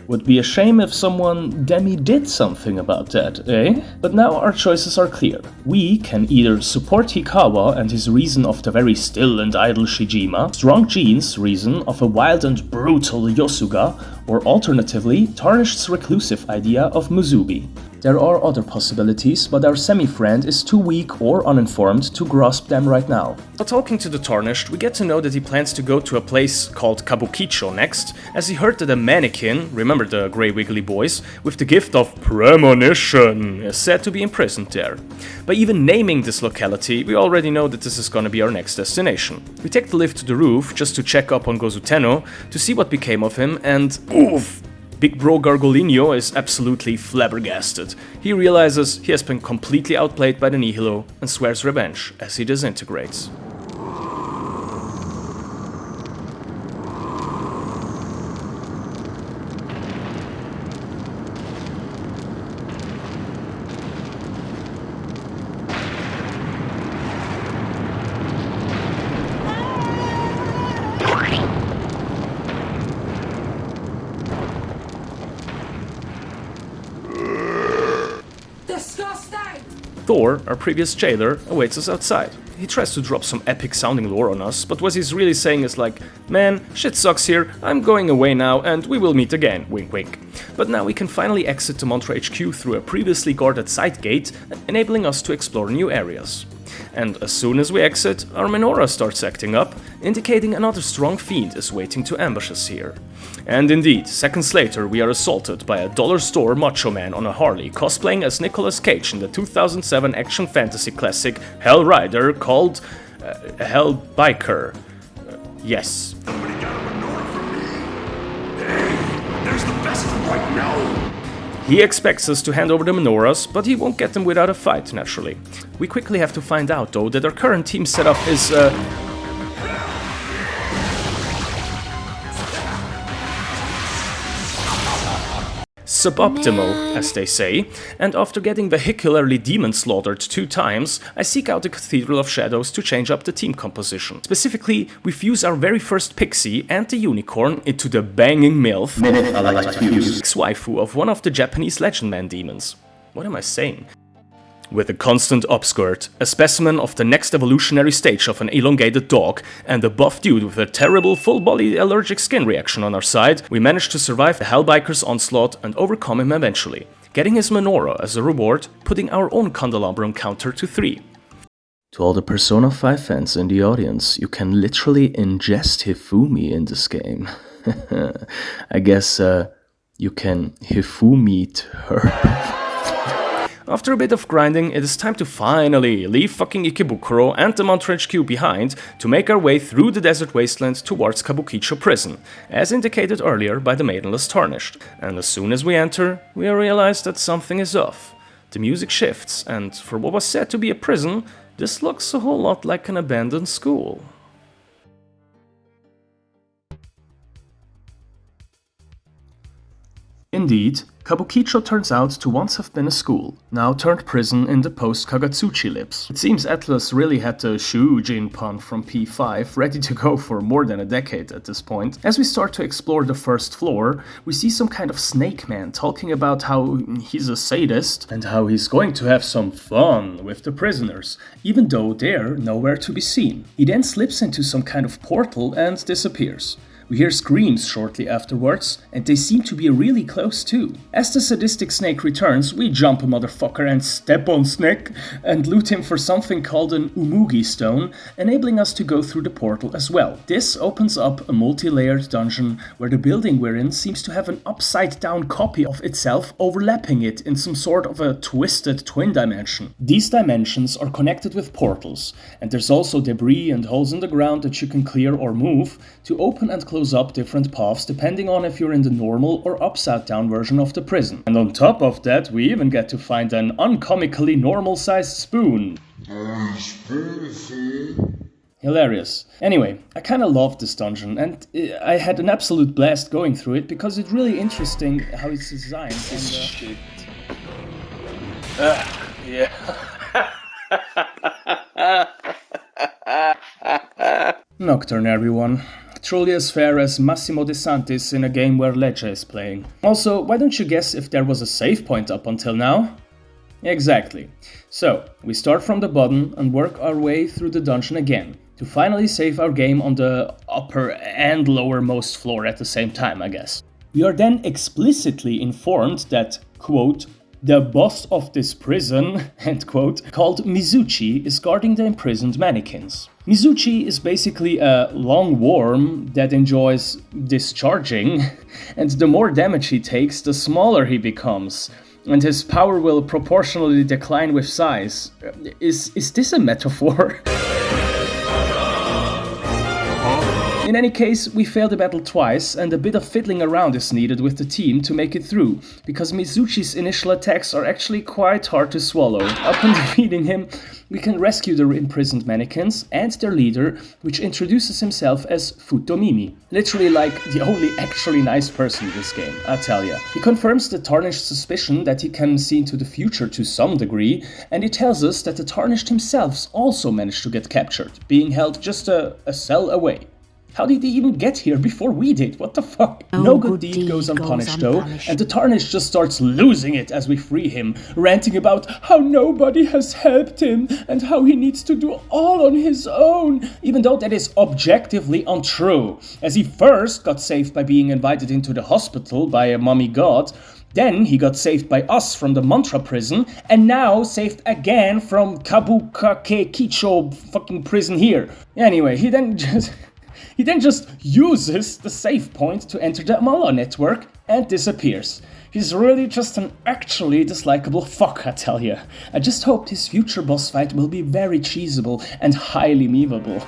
Would be a shame if someone did something about that, eh? But now our choices are clear. We can either support Hikawa and his reason of the very still and idle Shijima, Strong Jean's reason of a wild and brutal Yosuga, or alternatively, Tarnished's reclusive idea of Muzubi. There are other possibilities, but our semi-friend is too weak or uninformed to grasp them right now. While talking to the Tarnished, we get to know that he plans to go to a place called Kabukakkekicho next, as he heard that a mannequin, remember the grey wiggly boys, with the gift of premonition, is said to be imprisoned there. By even naming this locality, we already know that this is gonna be our next destination. We take the lift to the roof just to check up on Gozuteno, to see what became of him, and oof! Big bro Gargolino is absolutely flabbergasted. He realizes he has been completely outplayed by the Nihilo and swears revenge as he disintegrates. Thor, our previous jailer, awaits us outside. He tries to drop some epic sounding lore on us, but what he's really saying is like, man, shit sucks here, I'm going away now and we will meet again, wink wink. But now we can finally exit the Mantra HQ through a previously guarded side gate, enabling us to explore new areas. And as soon as we exit, our menorah starts acting up, indicating another strong fiend is waiting to ambush us here. And indeed, seconds later we are assaulted by a dollar store macho man on a Harley cosplaying as Nicolas Cage in the 2007 action fantasy classic Hell Rider called Hell Biker. Yes. Somebody got a menorah for me. Hey, there's the best right now. He expects us to hand over the menorahs, but he won't get them without a fight, naturally. We quickly have to find out, though, that our current team setup is, suboptimal, as they say, and after getting vehicularly demon slaughtered 2 times, I seek out the Cathedral of Shadows to change up the team composition. Specifically, we fuse our very first pixie and the unicorn into the banging MILF, ex-waifu of one of the Japanese Legend Man demons. What am I saying? With a constant upskirt, a specimen of the next evolutionary stage of an elongated dog, and a buff dude with a terrible full-body allergic skin reaction on our side, we manage to survive the Hellbiker's onslaught and overcome him eventually, getting his menorah as a reward, putting our own candelabrum counter to 3. To all the Persona 5 fans in the audience, you can literally ingest Hifumi in this game. I guess you can Hifumeet her. After a bit of grinding, it is time to finally leave fucking Ikebukuro and the Mantra HQ behind to make our way through the desert wasteland towards Kabukakkekicho prison, as indicated earlier by the Maidenless Tarnished. And as soon as we enter, we realize that something is off. The music shifts, and for what was said to be a prison, this looks a whole lot like an abandoned school. Indeed, Kabukakkekicho turns out to once have been a school, now turned prison in the post-Kagatsuchi lips. It seems Atlas really had the Shuujin pun from P5 ready to go for more than a decade at this point. As we start to explore the first floor, we see some kind of snake man talking about how he's a sadist and how he's going to have some fun with the prisoners, even though they're nowhere to be seen. He then slips into some kind of portal and disappears. We hear screams shortly afterwards, and they seem to be really close too. As the sadistic snake returns, we jump a motherfucker and step on Snake and loot him for something called an Umugi stone, enabling us to go through the portal as well. This opens up a multi-layered dungeon where the building we're in seems to have an upside-down copy of itself overlapping it in some sort of a twisted twin dimension. These dimensions are connected with portals, and there's also debris and holes in the ground that you can clear or move to open and close up different paths depending on if you're in the normal or upside down version of the prison. And on top of that, we even get to find an uncomically normal sized spoon. Hilarious. Anyway, I kinda loved this dungeon, and I had an absolute blast going through it because it's really interesting how it's designed. And, yeah. Nocturne, everyone. Truly as fair as Massimo De Santis in a game where Lecce is playing. Also, why don't you guess if there was a save point up until now? Exactly. So, we start from the bottom and work our way through the dungeon again, to finally save our game on the upper and lowermost floor at the same time, I guess. We are then explicitly informed that, quote, The boss of this prison, end quote, called Mizuchi, is guarding the imprisoned mannequins. Mizuchi is basically a long worm that enjoys discharging, and the more damage he takes, the smaller he becomes, and his power will proportionally decline with size. Is this a metaphor? In any case, we failed the battle twice, and a bit of fiddling around is needed with the team to make it through, because Mizuchi's initial attacks are actually quite hard to swallow. Upon defeating him, we can rescue the imprisoned mannequins and their leader, which introduces himself as Futomimi. Literally like the only actually nice person in this game, I tell ya. He confirms the Tarnished suspicion that he can see into the future to some degree, and he tells us that the Tarnished himself also managed to get captured, being held just a cell away. How did he even get here before we did? What the fuck? No good deed goes unpunished though, and the Tarnished just starts losing it as we free him, ranting about how nobody has helped him and how he needs to do all on his own, even though that is objectively untrue, as he first got saved by being invited into the hospital by a mummy god, then he got saved by us from the mantra prison, and now saved again from Kabukakkekicho fucking prison here. Anyway, he then just uses the save point to enter the Amala network and disappears. He's really just an actually dislikable fuck, I tell ya. I just hope his future boss fight will be very cheesable and highly memeable.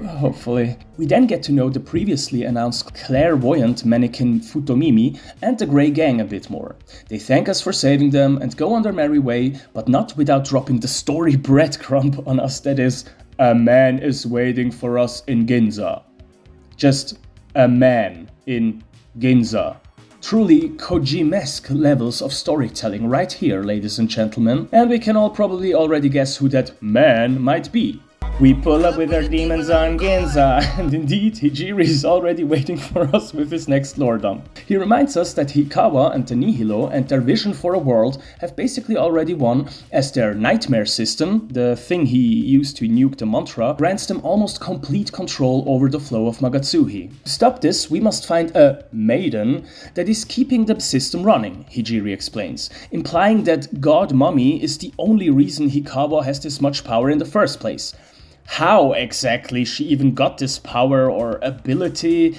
Hopefully. We then get to know the previously announced clairvoyant mannequin Futomimi and the Grey Gang a bit more. They thank us for saving them and go on their merry way, but not without dropping the story breadcrumb on us that is, a man is waiting for us in Ginza. Just a man in Ginza. Truly Kojimesque levels of storytelling right here, ladies and gentlemen, and we can all probably already guess who that man might be. We pull up with our demons on Ginza, and indeed, Hijiri is already waiting for us with his next lore dump. He reminds us that Hikawa and the Nihilo and their vision for a world have basically already won, as their nightmare system, the thing he used to nuke the mantra, grants them almost complete control over the flow of Magatsuhi. To stop this, we must find a maiden that is keeping the system running, Hijiri explains, implying that God Mummy is the only reason Hikawa has this much power in the first place. How exactly she even got this power or ability?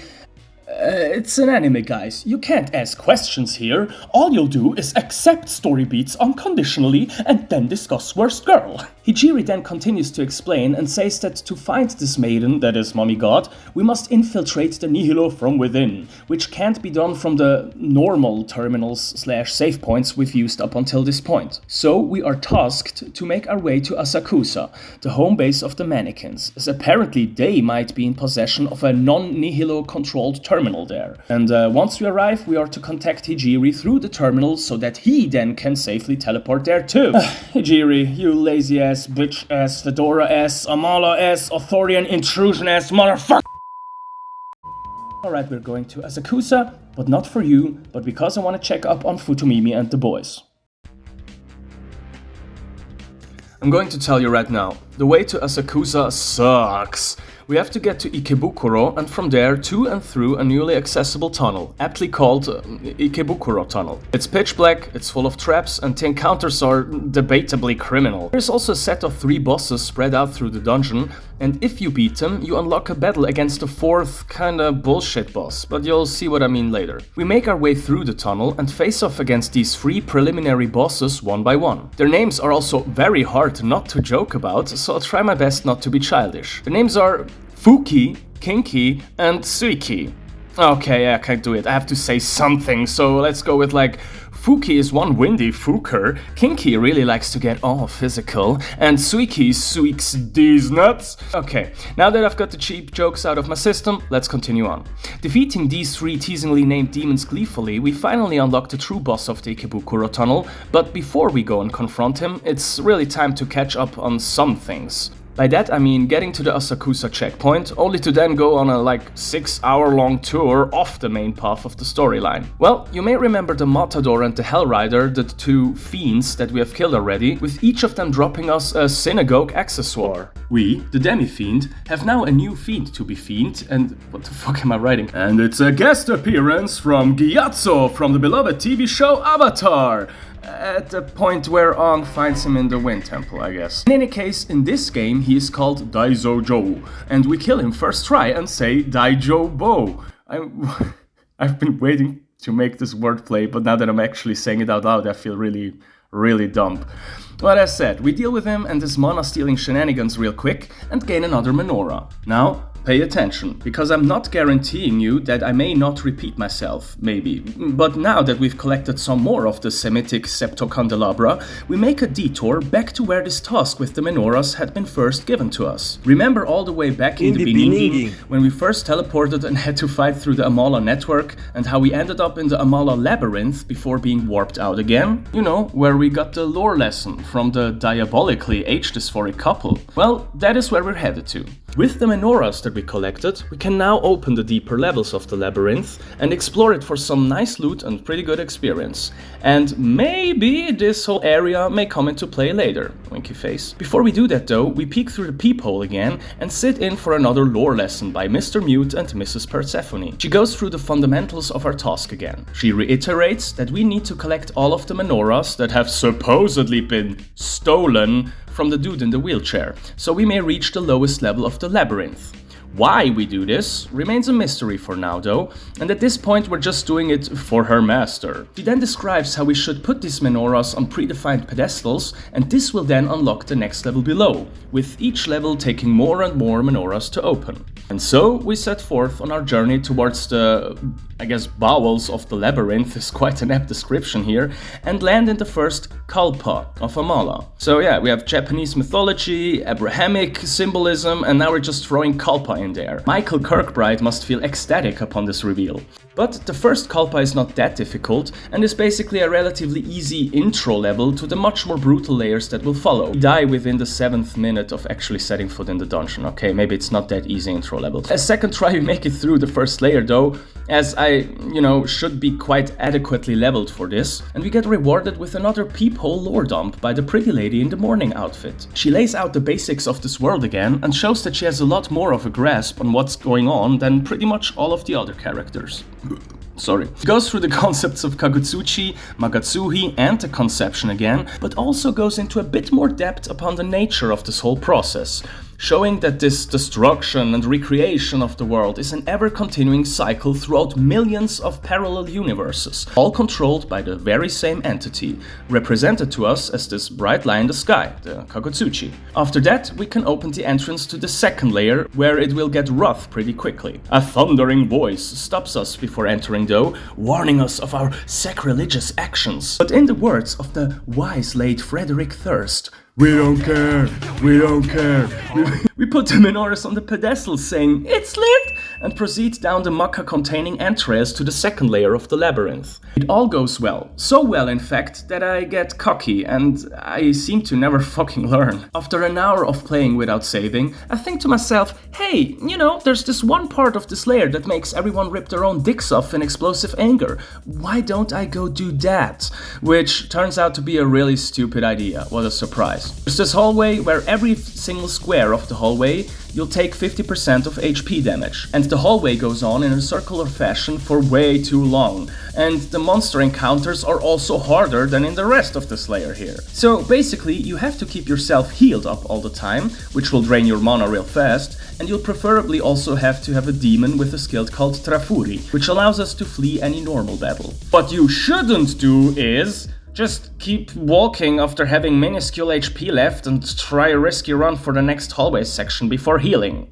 It's an anime, guys. You can't ask questions here. All you'll do is accept story beats unconditionally and then discuss worst girl. Hijiri then continues to explain and says that to find this maiden, that is Mummy God, we must infiltrate the Nihilo from within, which can't be done from the normal terminals/save points we've used up until this point. So we are tasked to make our way to Asakusa, the home base of the mannequins, as apparently they might be in possession of a non-Nihilo controlled terminal there. And once we arrive, we are to contact Hijiri through the terminal so that he then can safely teleport there too. Hijiri, you lazy ass, bitch ass, fedora ass, Amala ass, authorian intrusion ass motherfucker! Alright, we're going to Asakusa, but not for you, but because I want to check up on Futomimi and the boys. I'm going to tell you right now, the way to Asakusa sucks. We have to get to Ikebukuro and from there to and through a newly accessible tunnel, aptly called Ikebukuro Tunnel. It's pitch black, it's full of traps, and the encounters are debatably criminal. There's also a set of 3 bosses spread out through the dungeon, and if you beat them, you unlock a battle against the 4th kinda bullshit boss, but you'll see what I mean later. We make our way through the tunnel and face off against these 3 preliminary bosses one by one. Their names are also very hard not to joke about, so I'll try my best not to be childish. The names are Fuki, Kinky, and Suiki. Okay, I can't do it. I have to say something, so let's go with like Fuki is one windy fuker, Kinky really likes to get all physical, and Suiki suiks these nuts. Okay, now that I've got the cheap jokes out of my system, let's continue on. Defeating these 3 teasingly named demons gleefully, we finally unlock the true boss of the Ikebukuro tunnel, but before we go and confront him, it's really time to catch up on some things. By that I mean getting to the Asakusa checkpoint, only to then go on a like 6-hour-long tour off the main path of the storyline. Well, you may remember the Matador and the Hellrider, the two fiends that we have killed already, with each of them dropping us a synagogue accessoire. We, the Demi-Fiend, have now a new fiend to be fiend, and what the fuck am I writing? And it's a guest appearance from Gyatso from the beloved TV show Avatar! At the point where Aang finds him in the Wind Temple, I guess. In any case, in this game he is called Daizojo, and we kill him first try and say Daijobo. I've been waiting to make this wordplay, but now that I'm actually saying it out loud, I feel really dumb. But as said, we deal with him and his mana-stealing shenanigans real quick and gain another menorah. Now, pay attention, because I'm not guaranteeing you that I may not repeat myself, maybe. But now that we've collected some more of the Semitic septocandelabra, we make a detour back to where this task with the menorahs had been first given to us. Remember all the way back in the beginning, when we first teleported and had to fight through the Amala network, and how we ended up in the Amala labyrinth before being warped out again? You know, where we got the lore lesson from the diabolically age-dysphoric couple. Well, that is where we're headed to. With the menorahs that we collected, we can now open the deeper levels of the labyrinth and explore it for some nice loot and pretty good experience. And maybe this whole area may come into play later. Winky face. Before we do that though, we peek through the peephole again and sit in for another lore lesson by Mr. Mute and Mrs. Persephone. She goes through the fundamentals of our task again. She reiterates that we need to collect all of the menorahs that have supposedly been stolen from the dude in the wheelchair, so we may reach the lowest level of the labyrinth. Why we do this remains a mystery for now though, and at this point we're just doing it for her master. She then describes how we should put these menorahs on predefined pedestals, and this will then unlock the next level below, with each level taking more and more menorahs to open. And so we set forth on our journey towards the, I guess, bowels of the labyrinth is quite an apt description here, and land in the first Kalpa of Amala. So yeah, we have Japanese mythology, Abrahamic symbolism, and now we're just throwing Kalpa in there. Michael Kirkbride must feel ecstatic upon this reveal. But the first Kalpa is not that difficult, and is basically a relatively easy intro level to the much more brutal layers that will follow. We die within the 7th minute of actually setting foot in the dungeon. Okay, maybe it's not that easy intro level. A second try we make it through the first layer though, as I, should be quite adequately leveled for this, and we get rewarded with another peephole lore dump by the pretty lady in the morning outfit. She lays out the basics of this world again, and shows that she has a lot more of a grasp on what's going on than pretty much all of the other characters. Sorry. It goes through the concepts of Kagutsuchi, Magatsuhi, and the conception again, but also goes into a bit more depth upon the nature of this whole process, showing that this destruction and recreation of the world is an ever-continuing cycle throughout millions of parallel universes, all controlled by the very same entity, represented to us as this bright line in the sky, the Kagutsuchi. After that, we can open the entrance to the second layer, where it will get rough pretty quickly. A thundering voice stops us before entering though, warning us of our sacrilegious actions. But in the words of the wise late Frederick Thirst, "We don't care, we don't care." We put the menorahs on the pedestals saying, "It's lit!" and proceed down the maca-containing entrails to the second layer of the labyrinth. It all goes well. So well, in fact, that I get cocky and I seem to never fucking learn. After an hour of playing without saving, I think to myself, hey, there's this one part of this layer that makes everyone rip their own dicks off in explosive anger. Why don't I go do that? Which turns out to be a really stupid idea. What a surprise. There's this hallway where every single square of the hallway you'll take 50% of HP damage, and the hallway goes on in a circular fashion for way too long, and the monster encounters are also harder than in the rest of this layer here. So basically you have to keep yourself healed up all the time, which will drain your mana real fast, and you'll preferably also have to have a demon with a skill called Trafuri, which allows us to flee any normal battle. What you shouldn't do is just keep walking after having minuscule HP left and try a risky run for the next hallway section before healing.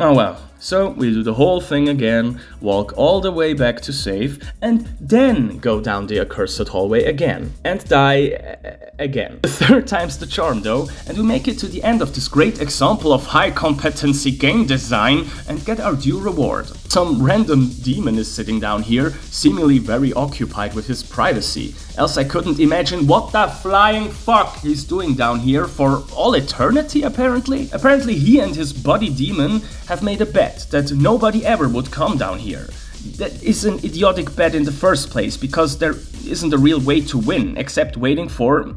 Oh well. So we do the whole thing again, walk all the way back to save, and then go down the accursed hallway again, and die again. The third time's the charm though, and we make it to the end of this great example of high competency game design and get our due reward. Some random demon is sitting down here, seemingly very occupied with his privacy, else I couldn't imagine what the flying fuck he's doing down here for all eternity apparently. Apparently he and his body demon have made a bet that nobody ever would come down here. That is an idiotic bet in the first place, because there isn't a real way to win, except waiting for,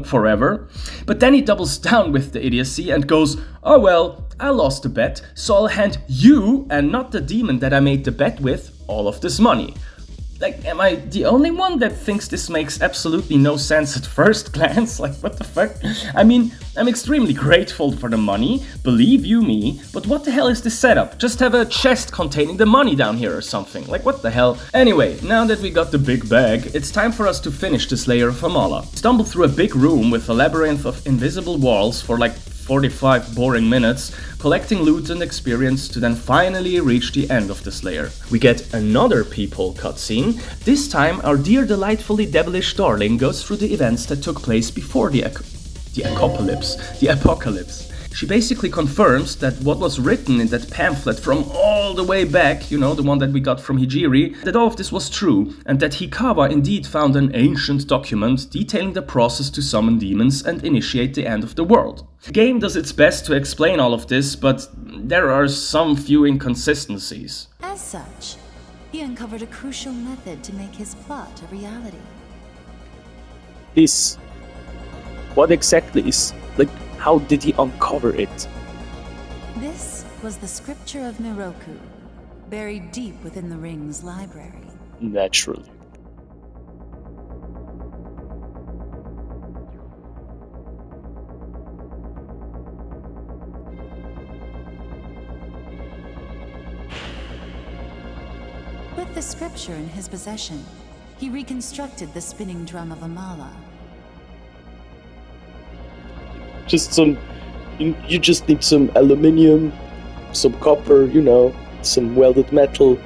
forever. But then he doubles down with the idiocy and goes, oh well, I lost the bet, so I'll hand you, and not the demon that I made the bet with, all of this money. Like, am I the only one that thinks this makes absolutely no sense at first glance? Like, what the fuck? I mean, I'm extremely grateful for the money, believe you me, but what the hell is this setup? Just have a chest containing the money down here or something. Like, what the hell? Anyway, now that we got the big bag, it's time for us to finish this layer of Amala. Stumble through a big room with a labyrinth of invisible walls for like 45 boring minutes, collecting loot and experience to then finally reach the end of this layer. We get another peephole cutscene. This time our dear delightfully devilish darling goes through the events that took place before the apocalypse. She basically confirms that what was written in that pamphlet from all the way back, the one that we got from Hijiri, that all of this was true, and that Hikawa indeed found an ancient document detailing the process to summon demons and initiate the end of the world. The game does its best to explain all of this, but there are some few inconsistencies. As such, he uncovered a crucial method to make his plot a reality. What exactly is, how did he uncover it? This was the scripture of Miroku, buried deep within the ring's library. Naturally. With the scripture in his possession, he reconstructed the spinning drum of Amala. You just need some aluminium, some copper, some welded metal.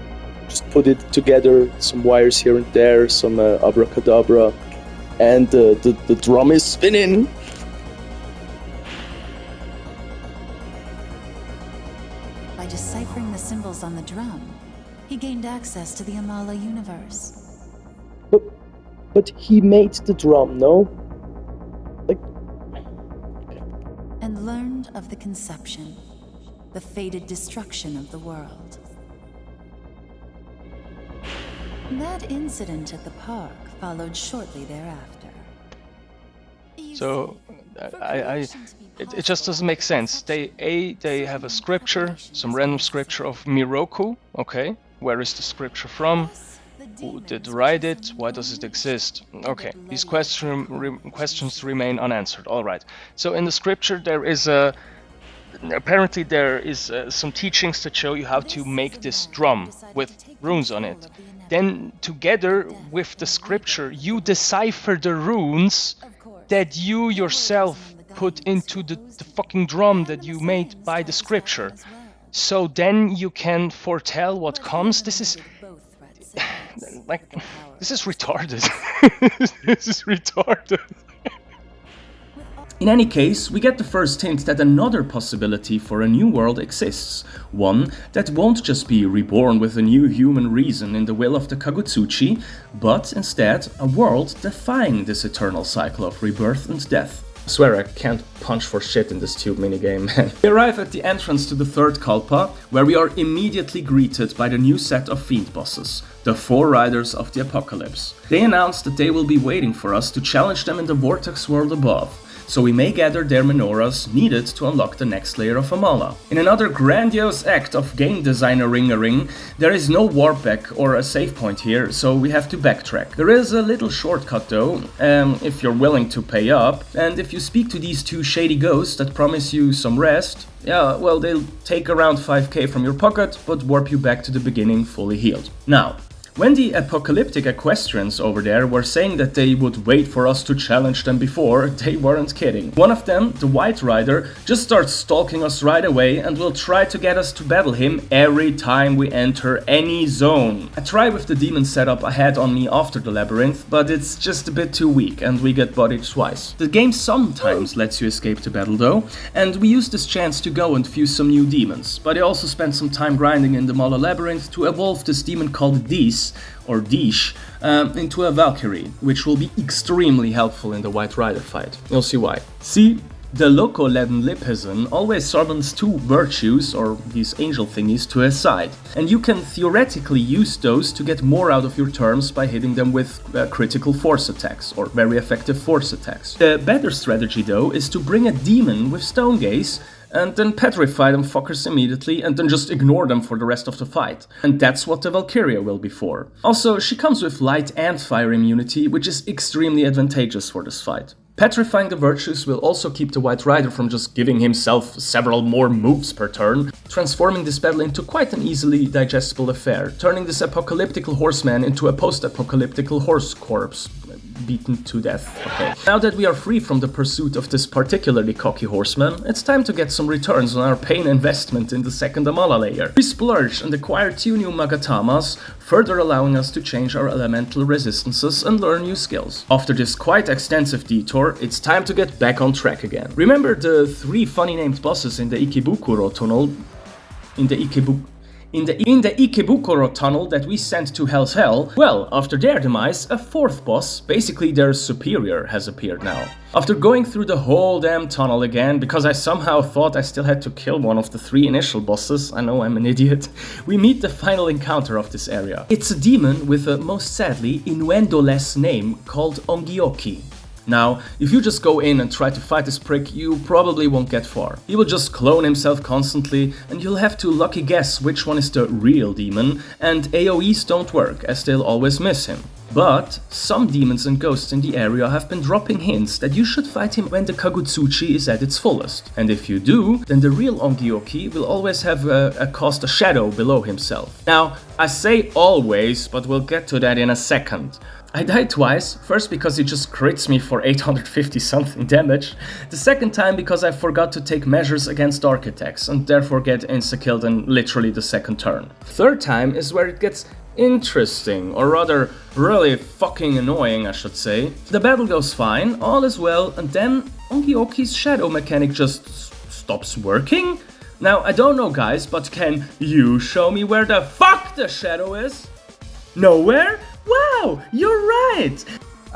Just put it together, some wires here and there, some abracadabra, and the drum is spinning. By deciphering the symbols on the drum, he gained access to the Amala universe. But he made the drum, no? And learned of the conception, the fated destruction of the world. That incident at the park followed shortly thereafter. So, it just doesn't make sense. They have a scripture, some random scripture of Miroku, okay? Where is the scripture from? Who did write it? Why does it exist? Okay, these questions remain unanswered. All right. So in the scripture there is apparently there is some teachings that show you how to make this drum with runes on it. Then together with the scripture you decipher the runes that you yourself put into the fucking drum that you made by the scripture. So then you can foretell what comes. This is retarded. This is retarded. In any case, we get the first hint that another possibility for a new world exists. One that won't just be reborn with a new human reason in the will of the Kagutsuchi, but instead a world defying this eternal cycle of rebirth and death. I swear I can't punch for shit in this tube minigame, man. We arrive at the entrance to the third Kalpa, where we are immediately greeted by the new set of fiend bosses, the 4 riders of the apocalypse. They announce that they will be waiting for us to challenge them in the vortex world above, so we may gather their menorahs needed to unlock the next layer of Amala. In another grandiose act of game designer ring-a-ring, there is no warp back or a save point here, so we have to backtrack. There is a little shortcut though, if you're willing to pay up, and if you speak to these 2 shady ghosts that promise you some rest, yeah, well, they'll take around 5k from your pocket, but warp you back to the beginning fully healed. Now, When the apocalyptic equestrians over there were saying that they would wait for us to challenge them before, they weren't kidding. One of them, the White Rider, just starts stalking us right away and will try to get us to battle him every time we enter any zone. I try with the demon setup I had on me after the labyrinth, but it's just a bit too weak and we get bodied twice. The game sometimes lets you escape to battle though, and we use this chance to go and fuse some new demons, but I also spent some time grinding in the Mala labyrinth to evolve this demon called Dis, or Dish, into a Valkyrie, which will be extremely helpful in the White Rider fight. You'll see why. See, the Loco-Leden Liphison always summons two virtues, or these angel thingies, to his side, and you can theoretically use those to get more out of your turns by hitting them with critical force attacks, or very effective force attacks. The better strategy though is to bring a demon with Stone Gaze and then petrify them fuckers immediately and then just ignore them for the rest of the fight. And that's what the Valkyria will be for. Also, she comes with light and fire immunity, which is extremely advantageous for this fight. Petrifying the virtues will also keep the White Rider from just giving himself several more moves per turn, transforming this battle into quite an easily digestible affair, turning this apocalyptical horseman into a post-apocalyptical horse corpse. Beaten to death. Okay. Now that we are free from the pursuit of this particularly cocky horseman, it's time to get some returns on our pain investment in the second Amala layer. We splurge and acquire 2 new Magatamas, further allowing us to change our elemental resistances and learn new skills. After this quite extensive detour, it's time to get back on track again. Remember the 3 funny named bosses in the Ikebukuro tunnel? In the Ikebukuro tunnel that we sent to Hell's Hell? Well, after their demise, a 4th boss, basically their superior, has appeared now. After going through the whole damn tunnel again, because I somehow thought I still had to kill one of the 3 initial bosses, I know I'm an idiot, we meet the final encounter of this area. It's a demon with a, most sadly, innuendo-less name called Ongyoki. Now, if you just go in and try to fight this prick, you probably won't get far. He will just clone himself constantly, and you'll have to lucky guess which one is the real demon, and AoEs don't work, as they'll always miss him. But some demons and ghosts in the area have been dropping hints that you should fight him when the Kagutsuchi is at its fullest. And if you do, then the real Ongyoki will always have cast a shadow below himself. Now, I say always, but we'll get to that in a second. I died twice, first because he just crits me for 850 something damage, the second time because I forgot to take measures against dark attacks and therefore get insta-killed in literally the second turn. Third time is where it gets interesting, or rather really fucking annoying I should say. The battle goes fine, all is well, and then Ongyoki's shadow mechanic just stops working? Now I don't know guys, but can you show me where the fuck the shadow is? Nowhere? Wow, you're right!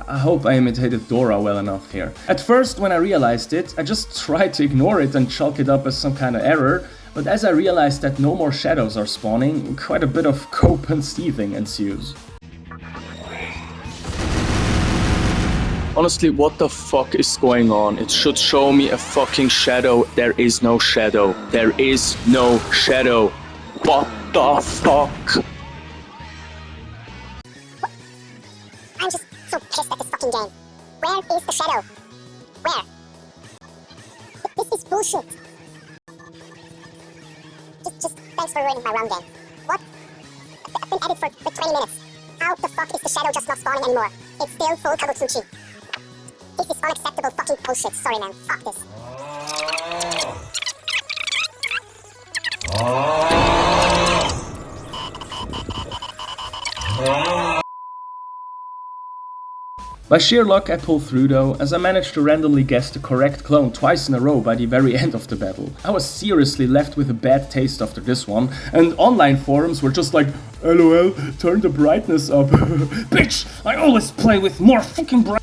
I hope I imitated Dora well enough here. At first, when I realized it, I just tried to ignore it and chalk it up as some kind of error, but as I realized that no more shadows are spawning, quite a bit of cope and seething ensues. Honestly, what the fuck is going on? It should show me a fucking shadow. There is no shadow. There is no shadow. What the fuck? I'm just so pissed at this fucking game. Where is the shadow? Where? This is bullshit. Just thanks for ruining my round game. What? I've been at it for 20 minutes. How the fuck is the shadow just not spawning anymore? It's still full Kagutsuchi. This is unacceptable fucking bullshit. Sorry man, fuck this. By sheer luck I pulled through though, as I managed to randomly guess the correct clone twice in a row by the very end of the battle. I was seriously left with a bad taste after this one, and online forums were just like, LOL, turn the brightness up. Bitch, I always play with more fucking bright.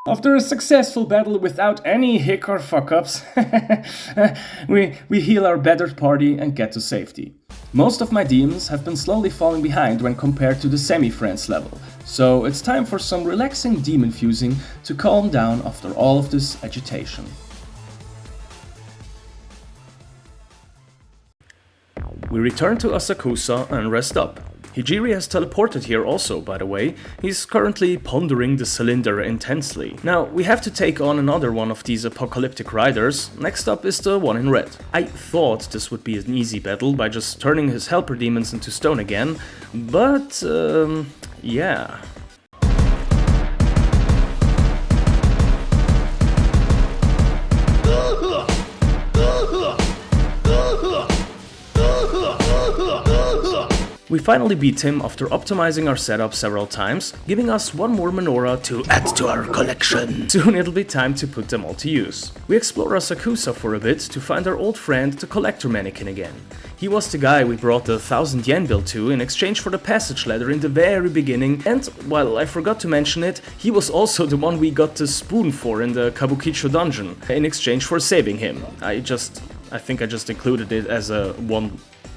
After a successful battle without any hic or fuck-ups, we heal our battered party and get to safety. Most of my demons have been slowly falling behind when compared to the semi-friends level, so it's time for some relaxing demon fusing to calm down after all of this agitation. We return to Asakusa and rest up. Hijiri has teleported here also, by the way. He's currently pondering the cylinder intensely. Now, we have to take on another one of these apocalyptic riders. Next up is the one in red. I thought this would be an easy battle by just turning his helper demons into stone again, but yeah. We finally beat him after optimizing our setup several times, giving us one more menorah to add to our collection. Soon it'll be time to put them all to use. We explore Asakusa for a bit to find our old friend, the collector mannequin again. He was the guy we brought the 1000 yen bill to in exchange for the passage ladder in the very beginning, and, well, I forgot to mention it, he was also the one we got the spoon for in the Kabukakkekicho dungeon, in exchange for saving him. I think I just included it as a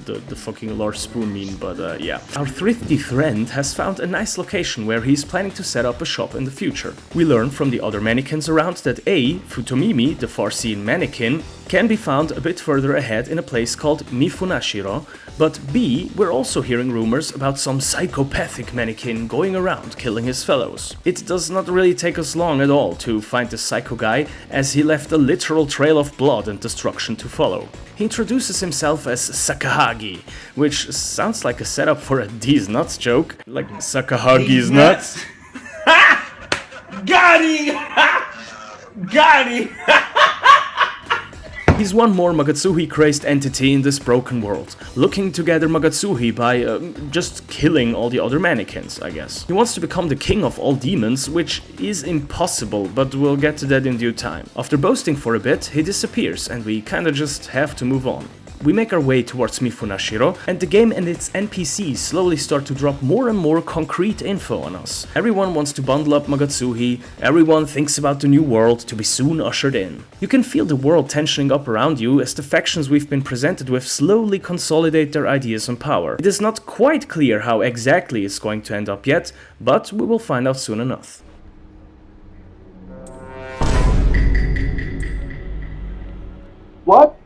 the fucking large spoon meme, but yeah. Our thrifty friend has found a nice location where he's planning to set up a shop in the future. We learn from the other mannequins around that A, Futomimi, the far-seen mannequin, can be found a bit further ahead in a place called Mifunashiro, but B, we're also hearing rumors about some psychopathic mannequin going around killing his fellows. It does not really take us long at all to find this psycho guy, as he left a literal trail of blood and destruction to follow. He introduces himself as Sakahagi, which sounds like a setup for a D's nuts joke, like Sakahagi's nuts. Got him! Got him! He's one more Magatsuhi-crazed entity in this broken world, looking to gather Magatsuhi by just killing all the other mannequins, I guess. He wants to become the king of all demons, which is impossible, but we'll get to that in due time. After boasting for a bit, he disappears, and we kinda just have to move on. We make our way towards Mifunashiro, and the game and its NPCs slowly start to drop more and more concrete info on us. Everyone wants to bundle up Magatsuhi, everyone thinks about the new world to be soon ushered in. You can feel the world tensioning up around you as the factions we've been presented with slowly consolidate their ideas and power. It is not quite clear how exactly it's going to end up yet, but we will find out soon enough. What?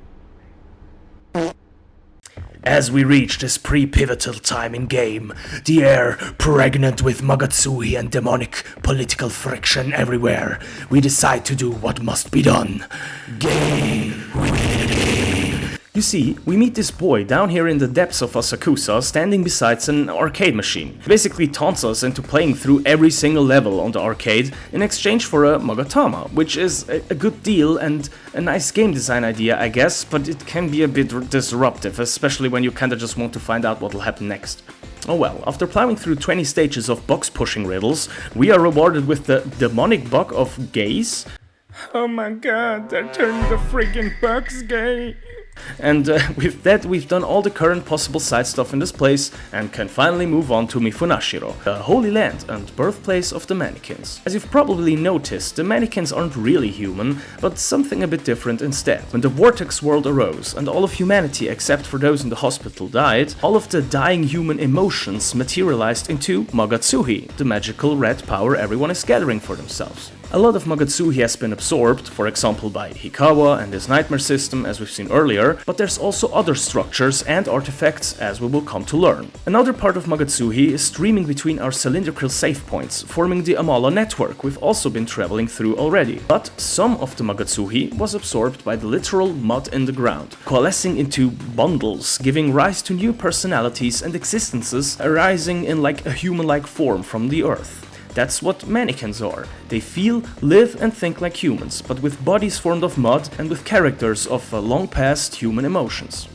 As we reach this pre-pivotal time in game, the air pregnant with Magatsuhi and demonic political friction everywhere, we decide to do what must be done. Game. You see, we meet this boy down here in the depths of Asakusa standing beside an arcade machine. He basically taunts us into playing through every single level on the arcade in exchange for a Magatama, which is a good deal and a nice game design idea, I guess, but it can be a bit disruptive, especially when you kinda just want to find out what'll happen next. Oh well, after plowing through 20 stages of box-pushing riddles, we are rewarded with the demonic bug of gays. Oh my god, they're turning the friggin' bugs gay. And with that, we've done all the current possible side stuff in this place and can finally move on to Mifunashiro, the holy land and birthplace of the mannequins. As you've probably noticed, the mannequins aren't really human, but something a bit different instead. When the Vortex world arose and all of humanity except for those in the hospital died, all of the dying human emotions materialized into Magatsuhi, the magical red power everyone is gathering for themselves. A lot of Magatsuhi has been absorbed, for example by Hikawa and his nightmare system as we've seen earlier, but there's also other structures and artifacts as we will come to learn. Another part of Magatsuhi is streaming between our cylindrical save points, forming the Amala network we've also been traveling through already. But some of the Magatsuhi was absorbed by the literal mud in the ground, coalescing into bundles, giving rise to new personalities and existences arising in like a human-like form from the earth. That's what mannequins are. They feel, live and think like humans, but with bodies formed of mud and with characters of long past human emotions.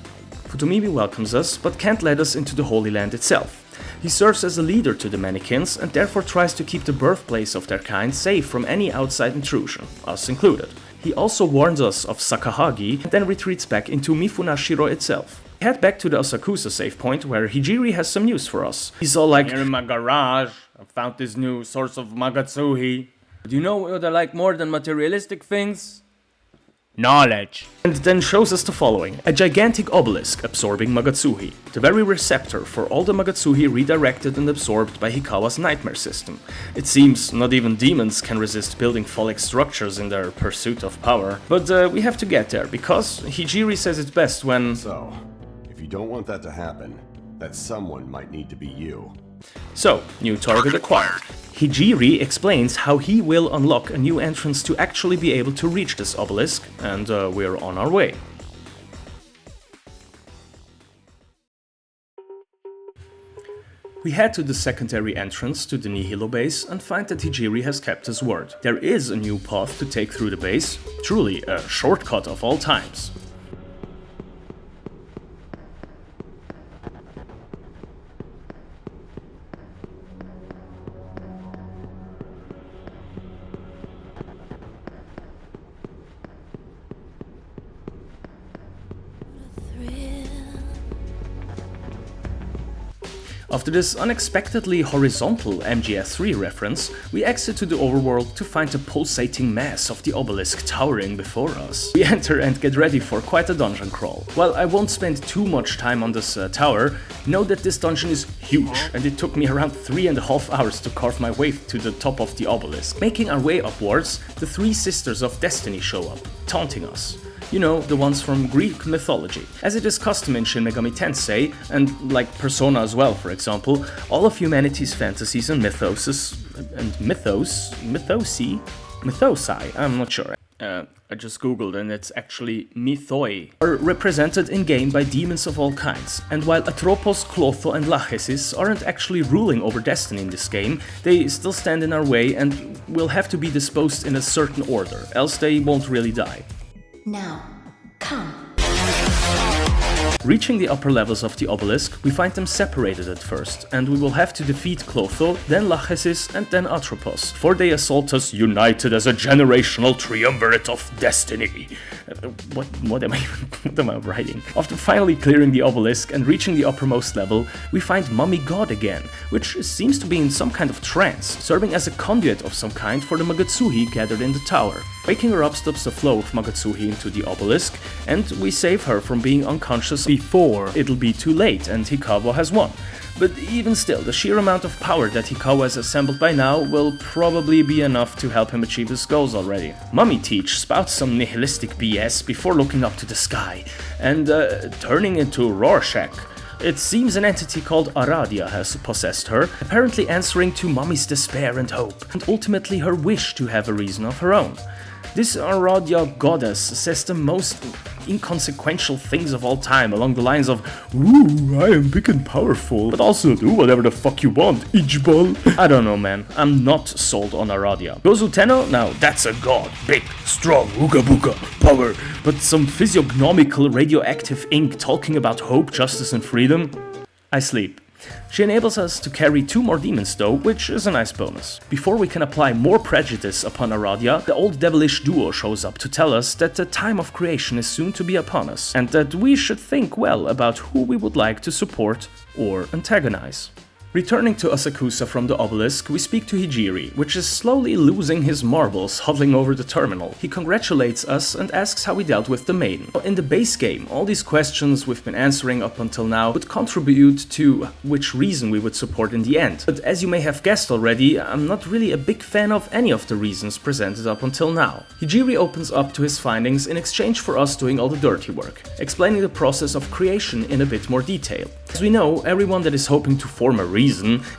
Futomimi welcomes us, but can't let us into the Holy Land itself. He serves as a leader to the mannequins and therefore tries to keep the birthplace of their kind safe from any outside intrusion, us included. He also warns us of Sakahagi and then retreats back into Mifunashiro itself. We head back to the Asakusa save point where Hijiri has some news for us. He's all like, "Here in my garage, I found this new source of Magatsuhi. Do you know what I like more than materialistic things? Knowledge." And then shows us the following: a gigantic obelisk absorbing Magatsuhi, the very receptor for all the Magatsuhi redirected and absorbed by Hikawa's nightmare system. It seems not even demons can resist building phallic structures in their pursuit of power, but we have to get there, because Hijiri says it best when... So, if you don't want that to happen, That someone might need to be you. So, new target acquired. Hijiri explains how he will unlock a new entrance to actually be able to reach this obelisk, and we're on our way. We head to the secondary entrance to the Nihilo base and find that Hijiri has kept his word. There is a new path to take through the base, truly a shortcut of all times. After this unexpectedly horizontal MGS3 reference, we exit to the overworld to find the pulsating mass of the obelisk towering before us. We enter and get ready for quite a dungeon crawl. While I won't spend too much time on this tower, know that this dungeon is huge and it took me around 3.5 hours to carve my way to the top of the obelisk. Making our way upwards, the three sisters of destiny show up, taunting us. You know, the ones from Greek mythology. As it is custom in Shin Megami Tensei, and like Persona as well, for example, all of humanity's fantasies and mythoses, mythosi, I'm not sure. I just googled and it's actually mythoi, are represented in-game by demons of all kinds. And while Atropos, Clotho and Lachesis aren't actually ruling over destiny in this game, they still stand in our way and will have to be disposed in a certain order, else they won't really die. Now, come. Reaching the upper levels of the obelisk, we find them separated at first, and we will have to defeat Clotho, then Lachesis, and then Atropos, for they assault us united as a generational triumvirate of destiny. What am I writing? After finally clearing the obelisk and reaching the uppermost level, we find Mummy God again, which seems to be in some kind of trance, serving as a conduit of some kind for the Magatsuhi gathered in the tower. Waking her up stops the flow of Magatsuhi into the obelisk, and we save her from being unconscious before it'll be too late and Hikawa has won. But even still, the sheer amount of power that Hikawa has assembled by now will probably be enough to help him achieve his goals already. Mummy Teach spouts some nihilistic BS before looking up to the sky and turning into Rorschach. It seems an entity called Aradia has possessed her, apparently answering to Mummy's despair and hope, and ultimately her wish to have a reason of her own. This Aradia goddess says the most inconsequential things of all time, along the lines of, "Ooh, I am big and powerful, but also do whatever the fuck you want, Ichbal." I don't know, man. I'm not sold on Aradia. Gozu Tenno? Now that's a god. Big, strong, ooga booga, power. But some physiognomical radioactive ink talking about hope, justice and freedom? I sleep. She enables us to carry 2 more demons though, which is a nice bonus. Before we can apply more prejudice upon Aradia, the old devilish duo shows up to tell us that the time of creation is soon to be upon us, and that we should think well about who we would like to support or antagonize. Returning to Asakusa from the obelisk, we speak to Hijiri, which is slowly losing his marbles huddling over the terminal. He congratulates us and asks how we dealt with the maiden. In the base game, all these questions we've been answering up until now would contribute to which reason we would support in the end. But as you may have guessed already, I'm not really a big fan of any of the reasons presented up until now. Hijiri opens up to his findings in exchange for us doing all the dirty work, explaining the process of creation in a bit more detail. As we know, everyone that is hoping to form a reason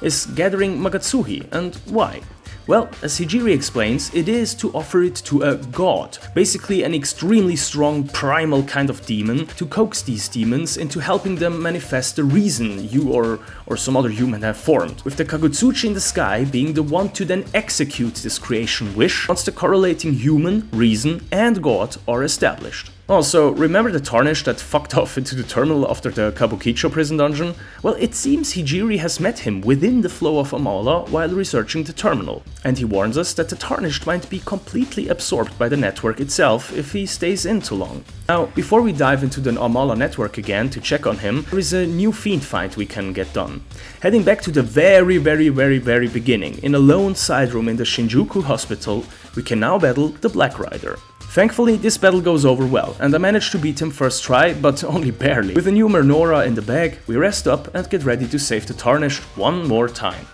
is gathering Magatsuhi, and why? Well, as Hijiri explains, it is to offer it to a god, basically an extremely strong primal kind of demon, to coax these demons into helping them manifest the reason you or some other human have formed, with the Kagutsuchi in the sky being the one to then execute this creation wish once the correlating human, reason and god are established. Also, remember the Tarnish that fucked off into the terminal after the Kabukakkekicho prison dungeon? Well, it seems Hijiri has met him within the flow of Amala while researching the terminal, and he warns us that the Tarnished might be completely absorbed by the network itself if he stays in too long. Now, before we dive into the Amala network again to check on him, there is a new fiend fight we can get done. Heading back to the very beginning, in a lone side room in the Shinjuku hospital, we can now battle the Black Rider. Thankfully, this battle goes over well, and I managed to beat him first try, but only barely. With a new Mernora in the bag, we rest up and get ready to save the Tarnished one more time.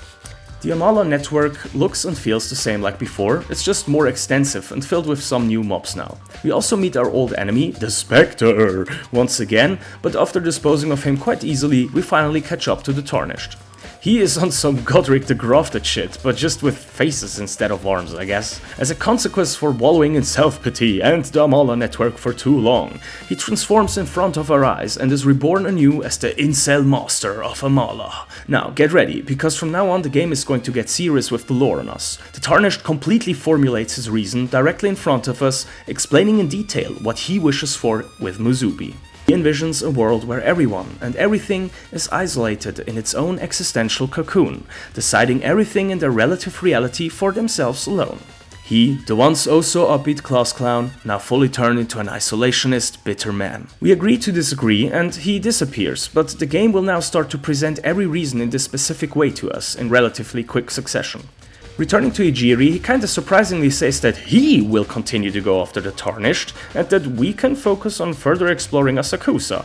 The Amala network looks and feels the same like before, it's just more extensive and filled with some new mobs now. We also meet our old enemy, the Spectre, once again, but after disposing of him quite easily, we finally catch up to the Tarnished. He is on some Godric the Grafted shit, but just with faces instead of arms, I guess. As a consequence for wallowing in self-pity and the Amala network for too long, he transforms in front of our eyes and is reborn anew as the Incel Master of Amala. Now, get ready, because from now on the game is going to get serious with the lore on us. The Tarnished completely formulates his reason directly in front of us, explaining in detail what he wishes for with Muzubi. He envisions a world where everyone and everything is isolated in its own existential cocoon, deciding everything in their relative reality for themselves alone. He, the once oh so upbeat class clown, now fully turned into an isolationist, bitter man. We agree to disagree and he disappears, but the game will now start to present every reason in this specific way to us in relatively quick succession. Returning to Hijiri, he kinda surprisingly says that he will continue to go after the Tarnished, and that we can focus on further exploring Asakusa.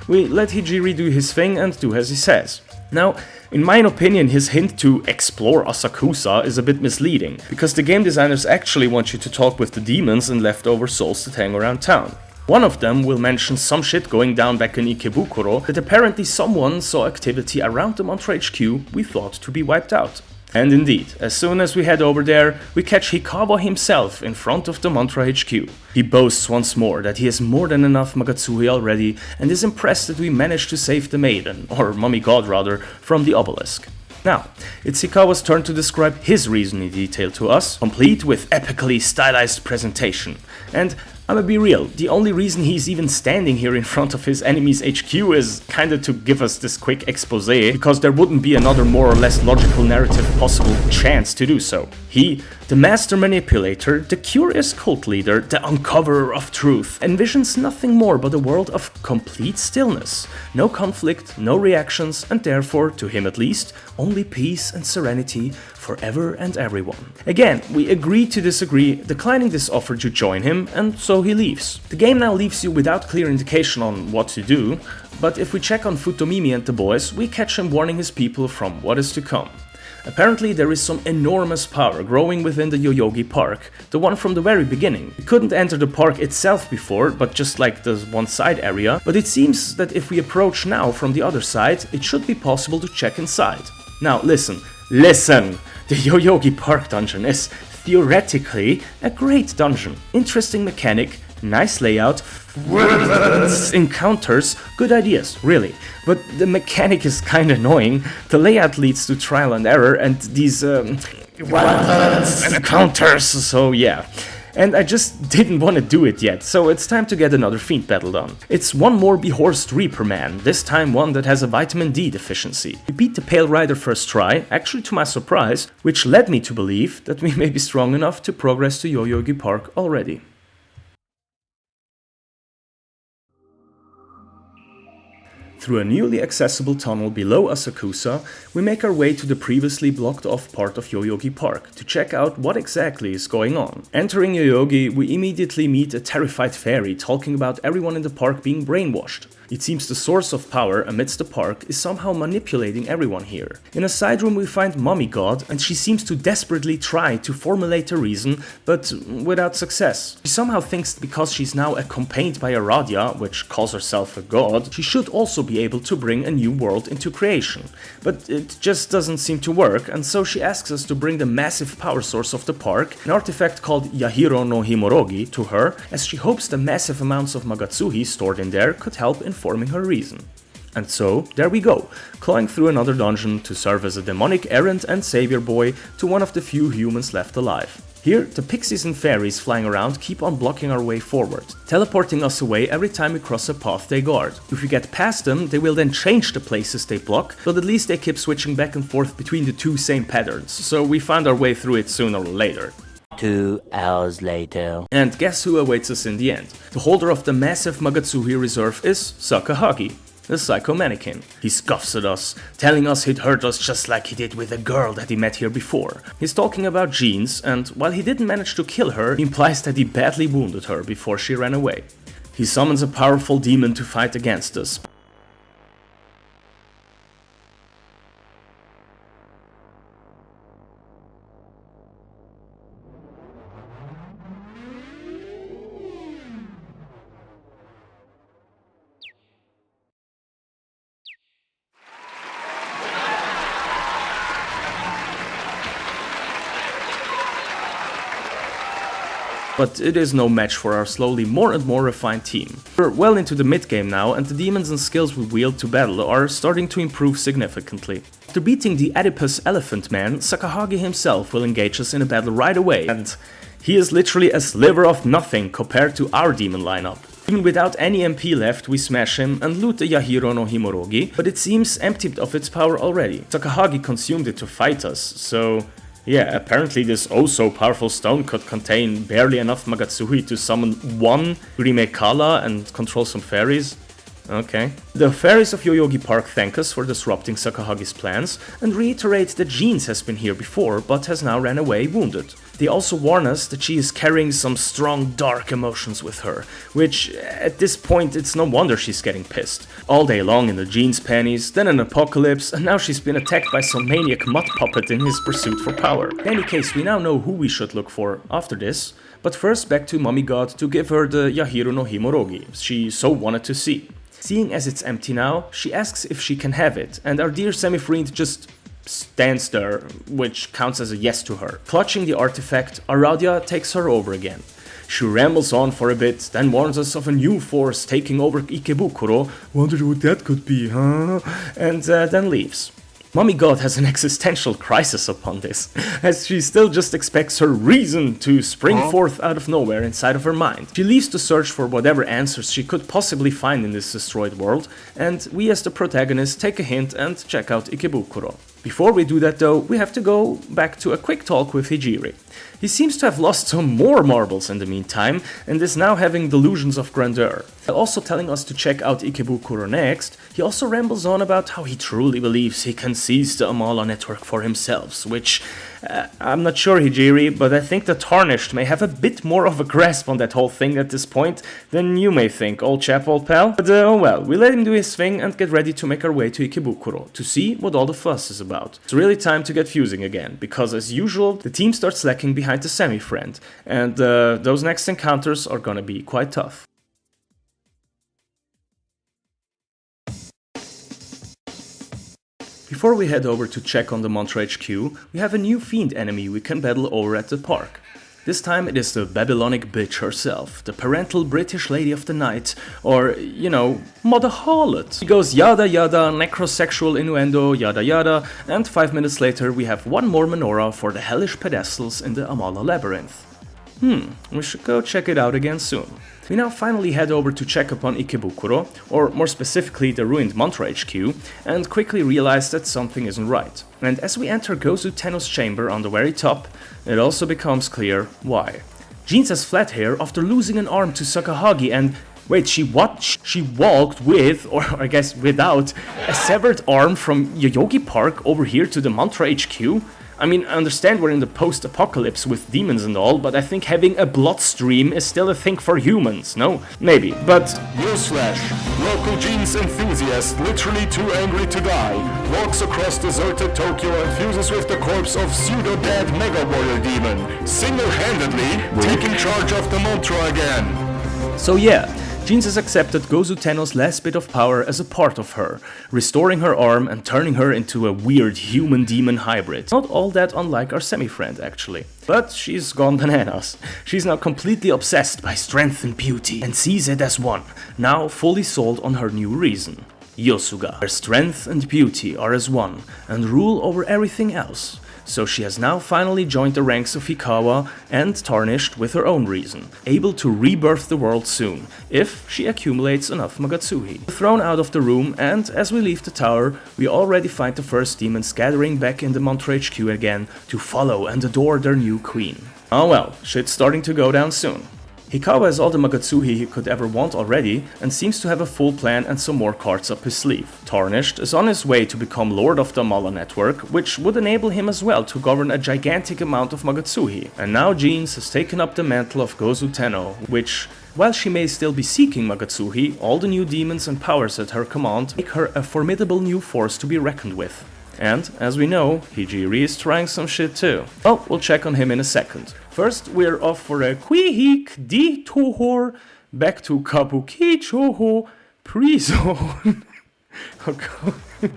We let Hijiri do his thing and do as he says. Now, in my opinion, his hint to explore Asakusa is a bit misleading, because the game designers actually want you to talk with the demons and leftover souls that hang around town. One of them will mention some shit going down back in Ikebukuro, that apparently someone saw activity around the Mantra HQ we thought to be wiped out. And indeed, as soon as we head over there, we catch Hikawa himself in front of the Mantra HQ. He boasts once more that he has more than enough Magatsuhi already and is impressed that we managed to save the maiden, or mummy god rather, from the Obelisk. Now, it's Hikawa's turn to describe his reason in detail to us, complete with epically stylized presentation. And I'ma be real, the only reason he's even standing here in front of his enemy's HQ is kinda to give us this quick exposé, because there wouldn't be another more or less logical narrative possible chance to do so. He, the master manipulator, the curious cult leader, the uncoverer of truth, envisions nothing more but a world of complete stillness. No conflict, no reactions, and therefore, to him at least, only peace and serenity for ever and everyone. Again, we agree to disagree, declining this offer to join him, and so he leaves. The game now leaves you without clear indication on what to do, but if we check on Futomimi and the boys, we catch him warning his people from what is to come. Apparently there is some enormous power growing within the Yoyogi Park, the one from the very beginning. We couldn't enter the park itself before, but just like the one side area, but it seems that if we approach now from the other side, it should be possible to check inside. Now listen! The Yoyogi Park dungeon is theoretically a great dungeon. Interesting mechanic, nice layout, encounters, good ideas, really. But the mechanic is kinda annoying. The layout leads to trial and error and these encounters, so yeah. And I just didn't want to do it yet, so it's time to get another Fiend battle done. It's one more Behorsed Reaper man, this time one that has a vitamin D deficiency. We beat the Pale Rider first try, actually to my surprise, which led me to believe that we may be strong enough to progress to Yoyogi Park already. Through a newly accessible tunnel below Asakusa, we make our way to the previously blocked off part of Yoyogi Park to check out what exactly is going on. Entering Yoyogi, we immediately meet a terrified fairy talking about everyone in the park being brainwashed. It seems the source of power amidst the park is somehow manipulating everyone here. In a side room we find Mummy God, and she seems to desperately try to formulate a reason, but without success. She somehow thinks because she's now accompanied by a Radya, which calls herself a god, she should also be able to bring a new world into creation. But it just doesn't seem to work, and so she asks us to bring the massive power source of the park, an artifact called Yahiro no Himorogi, to her, as she hopes the massive amounts of Magatsuhi stored in there could help in forming her reason. And so, there we go, clawing through another dungeon to serve as a demonic errant and savior boy to one of the few humans left alive. Here, the pixies and fairies flying around keep on blocking our way forward, teleporting us away every time we cross a path they guard. If we get past them, they will then change the places they block, but at least they keep switching back and forth between the two same patterns, so we find our way through it sooner or later. 2 hours later. And guess who awaits us in the end? The holder of the massive Magatsuhi reserve is Sakahagi, the psycho mannequin. He scoffs at us, telling us he'd hurt us just like he did with a girl that he met here before. He's talking about Jeans, and while he didn't manage to kill her, he implies that he badly wounded her before she ran away. He summons a powerful demon to fight against us. but it is no match for our slowly more and more refined team. We're well into the mid-game now, and the demons and skills we wield to battle are starting to improve significantly. After beating the Oedipus Elephant Man, Sakahagi himself will engage us in a battle right away, and he is literally a sliver of nothing compared to our demon lineup. Even without any MP left, we smash him and loot the Yahiro no Himorogi, but it seems emptied of its power already. Sakahagi consumed it to fight us, so yeah, apparently this oh-so-powerful stone could contain barely enough Magatsuhi to summon one Rimekala and control some fairies. Okay. The fairies of Yoyogi Park thank us for disrupting Sakahagi's plans and reiterate that Jeans has been here before but has now ran away wounded. They also warn us that she is carrying some strong dark emotions with her, which at this point it's no wonder she's getting pissed. All day long in the Jeans panties, then an apocalypse, and now she's been attacked by some maniac mud puppet in his pursuit for power. In any case, we now know who we should look for after this, but first back to Mummy God to give her the Yahiro no Himorogi she so wanted to see. Seeing as it's empty now, she asks if she can have it, and our dear semi-friend just stands there, which counts as a yes to her. Clutching the artifact, Aradia takes her over again. She rambles on for a bit, then warns us of a new force taking over Ikebukuro, wonder what that could be, huh? And then leaves. Mummy God has an existential crisis upon this, as she still just expects her reason to spring forth out of nowhere inside of her mind. She leaves to search for whatever answers she could possibly find in this destroyed world, and we as the protagonist take a hint and check out Ikebukuro. Before we do that though, we have to go back to a quick talk with Hijiri. He seems to have lost some more marbles in the meantime, and is now having delusions of grandeur. While also telling us to check out Ikebukuro next, he also rambles on about how he truly believes he can seize the Amala network for himself, which I'm not sure, Hijiri, but I think the Tarnished may have a bit more of a grasp on that whole thing at this point than you may think, old chap, old pal. But oh well, we let him do his thing and get ready to make our way to Ikebukuro, to see what all the fuss is about. It's really time to get fusing again, because as usual, the team starts slacking behind the semi-friend, and those next encounters are gonna be quite tough. Before we head over to check on the Mantra HQ, we have a new fiend enemy we can battle over at the park. This time it is the Babylonic bitch herself, the parental British lady of the night, or, you know, Mother Harlot. She goes yada yada, necrosexual innuendo, yada yada, and 5 minutes later we have one more menorah for the hellish pedestals in the Amala Labyrinth. We should go check it out again soon. We now finally head over to check upon Ikebukuro, or more specifically the ruined Mantra HQ, and quickly realize that something isn't right. And as we enter Gozu Tenno's chamber on the very top, it also becomes clear why. Jeans has fled here after losing an arm to Sakahagi and... Wait, she what? She walked with, or I guess without, a severed arm from Yoyogi Park over here to the Mantra HQ? I mean, I understand we're in the post-apocalypse with demons and all, but I think having a bloodstream is still a thing for humans, no? Maybe, but... Newsflash! Local Jeans enthusiast, literally too angry to die, walks across deserted Tokyo and fuses with the corpse of pseudo-dead Mega Warrior Demon, single-handedly taking charge of the Mantra again. So yeah, Jeans has accepted Gozu Tenno's last bit of power as a part of her, restoring her arm and turning her into a weird human-demon hybrid. Not all that unlike our semi-friend, actually. But she's gone bananas. She's now completely obsessed by strength and beauty, and sees it as one, now fully sold on her new reason. Yosuga, where strength and beauty are as one, and rule over everything else. So she has now finally joined the ranks of Hikawa and Tarnished with her own reason, able to rebirth the world soon, if she accumulates enough Magatsuhi. We're thrown out of the room, and as we leave the tower, we already find the first demons gathering back in the Mantra HQ again to follow and adore their new queen. Oh well, shit's starting to go down soon. Hikawa has all the Magatsuhi he could ever want already, and seems to have a full plan and some more cards up his sleeve. Tarnished is on his way to become Lord of the Amala Network, which would enable him as well to govern a gigantic amount of Magatsuhi. And now Jeans has taken up the mantle of Gozu Tenno, which, while she may still be seeking Magatsuhi, all the new demons and powers at her command make her a formidable new force to be reckoned with. And, as we know, Hijiri is trying some shit too. Well, we'll check on him in a second. First, we're off for a quick detour back to Kabukakkekicho pre-zone. Oh god.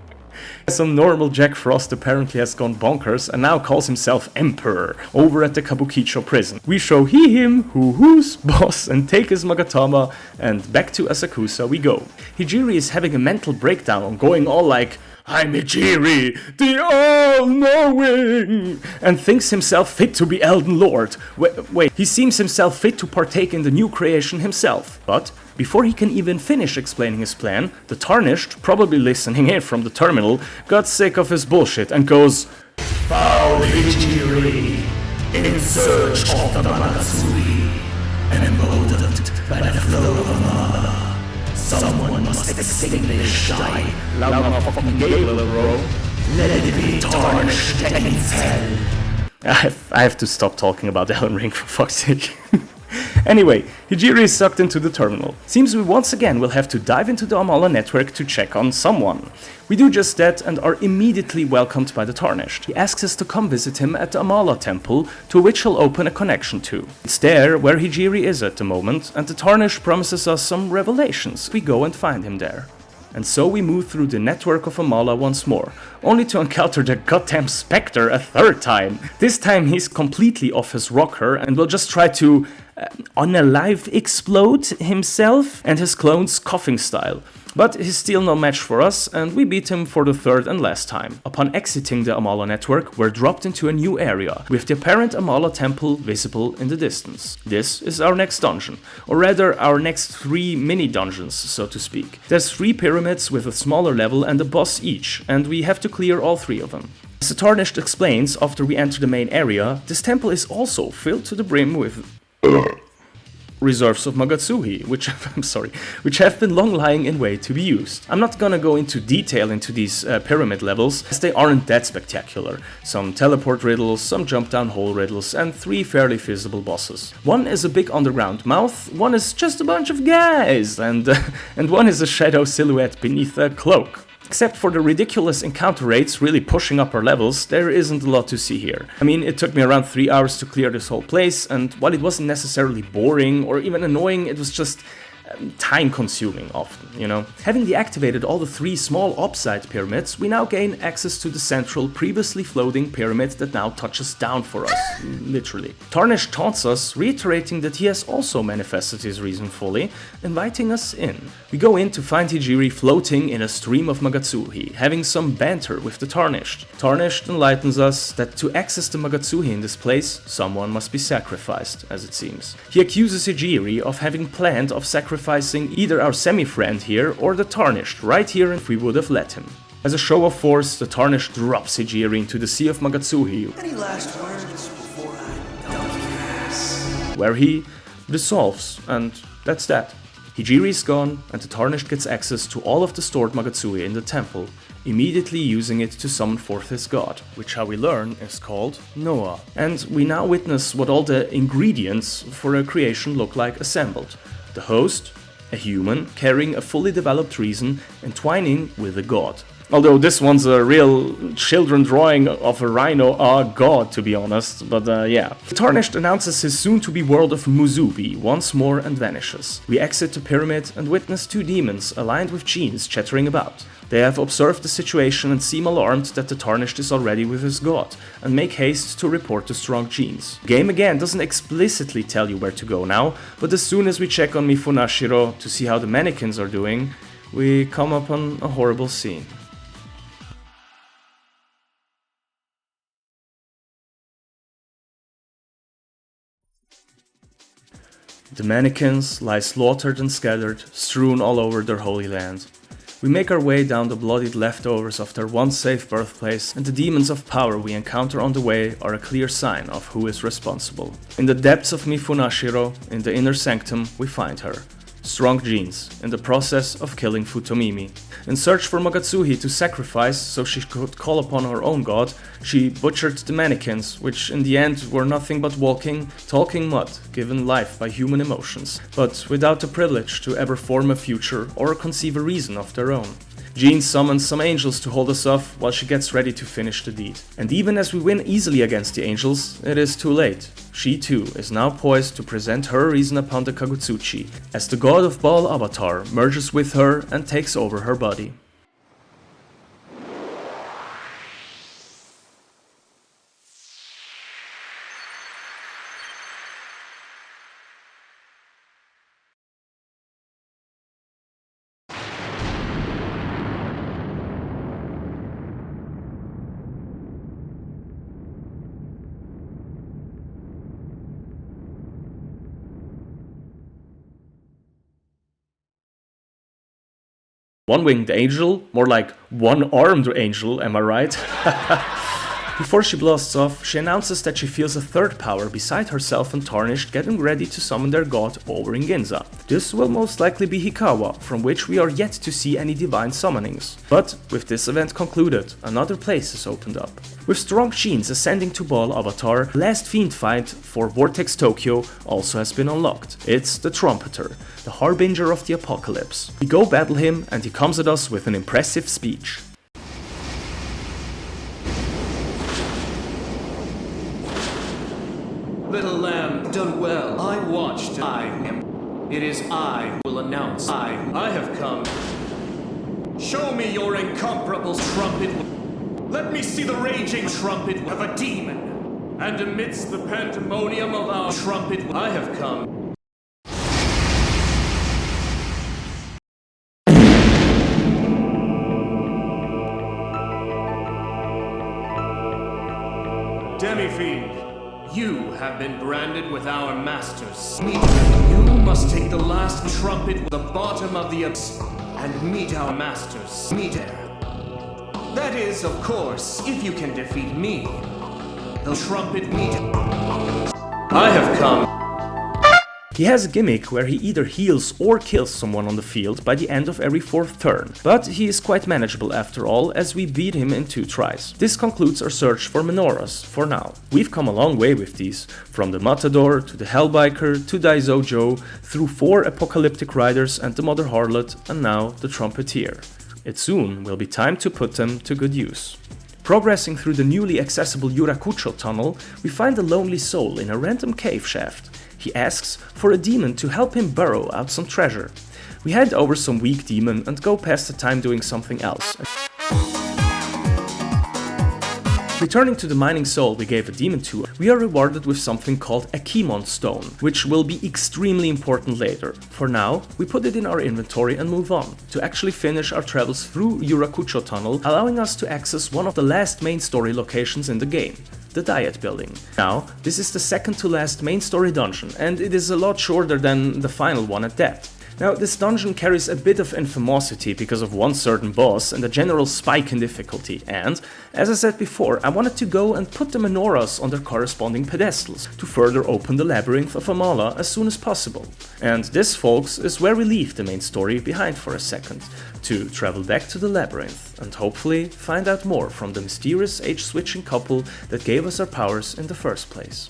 Some normal Jack Frost apparently has gone bonkers and now calls himself Emperor over at the Kabukakkekicho prison. We show he, him, who's boss and take his Magatama, and back to Asakusa we go. Hijiri is having a mental breakdown, going all like, I'm Hijiri, the all-knowing, and thinks himself fit to be Elden Lord. Wait, he seems himself fit to partake in the new creation himself. But before he can even finish explaining his plan, the Tarnished, probably listening in from the terminal, got sick of his bullshit and goes, Foul Hijiri, in search of the Matsui, and emboldened by the flow of mana. Someone must extinguish thy loud fucking gable, bro. Let it be tarnished against hell. I have to stop talking about Elden Ring for fuck's sake. Anyway, Hijiri is sucked into the terminal. Seems we once again will have to dive into the Amala network to check on someone. We do just that and are immediately welcomed by the Tarnished. He asks us to come visit him at the Amala temple, to which he'll open a connection to. It's there where Hijiri is at the moment, and the Tarnished promises us some revelations. We go and find him there. And so we move through the network of Amala once more, only to encounter the goddamn Spectre a third time. This time he's completely off his rocker and will just try to unalive explode himself and his clone's coughing style. But he's still no match for us, and we beat him for the third and last time. Upon exiting the Amala network, we're dropped into a new area, with the apparent Amala temple visible in the distance. This is our next dungeon, or rather our next 3 mini-dungeons, so to speak. There's 3 pyramids with a smaller level and a boss each, and we have to clear all 3 of them. As the Tarnished explains, after we enter the main area, this temple is also filled to the brim with reserves of Magatsuhi, which have been long lying in wait to be used. I'm not gonna go into detail into these pyramid levels, as they aren't that spectacular. Some teleport riddles, some jump down hole riddles, and 3 fairly feasible bosses. One is a big underground mouth, one is just a bunch of guys, and one is a shadow silhouette beneath a cloak. Except for the ridiculous encounter rates really pushing up our levels, there isn't a lot to see here. I mean, it took me around 3 hours to clear this whole place, and while it wasn't necessarily boring or even annoying, it was just time-consuming often, you know. Having deactivated all the 3 small upside pyramids, we now gain access to the central, previously floating pyramid that now touches down for us, literally. Tarnished taunts us, reiterating that he has also manifested his reason fully, inviting us in. We go in to find Hijiri floating in a stream of Magatsuhi, having some banter with the Tarnished. Tarnished enlightens us that to access the Magatsuhi in this place, someone must be sacrificed, as it seems. He accuses Hijiri of having planned of sacrificing either our semi-friend here or the Tarnished right here if we would have let him. As a show of force, the Tarnished drops Hijiri into the sea of Magatsuhi. Any last words before I dump your ass? Where he dissolves, and that's that. Hijiri is gone, and the Tarnished gets access to all of the stored Magatsuhi in the temple, immediately using it to summon forth his god, which how we learn is called Noah. And we now witness what all the ingredients for a creation look like assembled. The host, a human, carrying a fully developed reason, entwining with a god. Although this one's a real children drawing of a rhino, god to be honest, but yeah. The Tarnished announces his soon-to-be world of Muzubi once more and vanishes. We exit the pyramid and witness 2 demons aligned with genes chattering about. They have observed the situation and seem alarmed that the Tarnished is already with his god, and make haste to report the strong genes. The game again doesn't explicitly tell you where to go now, but as soon as we check on Mifunashiro to see how the mannequins are doing, we come upon a horrible scene. The mannequins lie slaughtered and scattered, strewn all over their holy land. We make our way down the bloodied leftovers of their once safe birthplace, and the demons of power we encounter on the way are a clear sign of who is responsible. In the depths of Mifunashiro, in the inner sanctum, we find her. Strong genes, in the process of killing Futomimi. In search for Magatsuhi to sacrifice so she could call upon her own god, she butchered the mannequins, which in the end were nothing but walking, talking mud, given life by human emotions, but without the privilege to ever form a future or conceive a reason of their own. Jean summons some angels to hold us off while she gets ready to finish the deed. And even as we win easily against the angels, it is too late. She too is now poised to present her reason upon the Kagutsuchi, as the god of Baal Avatar merges with her and takes over her body. One-winged angel, more like one-armed angel, am I right? Before she blasts off, she announces that she feels a third power beside herself and Tarnished getting ready to summon their god over in Ginza. This will most likely be Hikawa, from which we are yet to see any divine summonings. But with this event concluded, another place is opened up. With strong Shins ascending to Ball Avatar, the last fiend fight for Vortex Tokyo also has been unlocked. It's the Trumpeter, the harbinger of the apocalypse. We go battle him and he comes at us with an impressive speech. Little lamb, done well. I watched. I am. It is I who will announce. I have come. Show me your incomparable trumpet. Let me see the raging trumpet of a demon. And amidst the pandemonium of our trumpet, I have come. Demi-fiend. You have been branded with our masters. You must take the last trumpet with the bottom of the abyss and meet our masters. Meet there. That is, of course, if you can defeat me. The trumpet meet. I have come. He has a gimmick where he either heals or kills someone on the field by the end of every 4th turn, but he is quite manageable after all, as we beat him in 2 tries. This concludes our search for menorahs, for now. We've come a long way with these, from the Matador to the Hellbiker to Daizojo, through 4 apocalyptic riders and the Mother Harlot, and now the Trumpeter. It soon will be time to put them to good use. Progressing through the newly accessible Yurakucho tunnel, we find a lonely soul in a random cave shaft. He asks for a demon to help him burrow out some treasure. We hand over some weak demon and go past the time doing something else. Returning to the mining soul we gave a demon to, we are rewarded with something called a Kimon stone, which will be extremely important later. For now, we put it in our inventory and move on, to actually finish our travels through Yurakucho tunnel, allowing us to access one of the last main story locations in the game. The Diet Building. Now, this is the second to last main story dungeon, and it is a lot shorter than the final one at that. Now, this dungeon carries a bit of infamosity because of one certain boss and a general spike in difficulty, and, as I said before, I wanted to go and put the menorahs on their corresponding pedestals to further open the labyrinth of Amala as soon as possible. And this, folks, is where we leave the main story behind for a second, to travel back to the labyrinth and hopefully find out more from the mysterious age-switching couple that gave us our powers in the first place.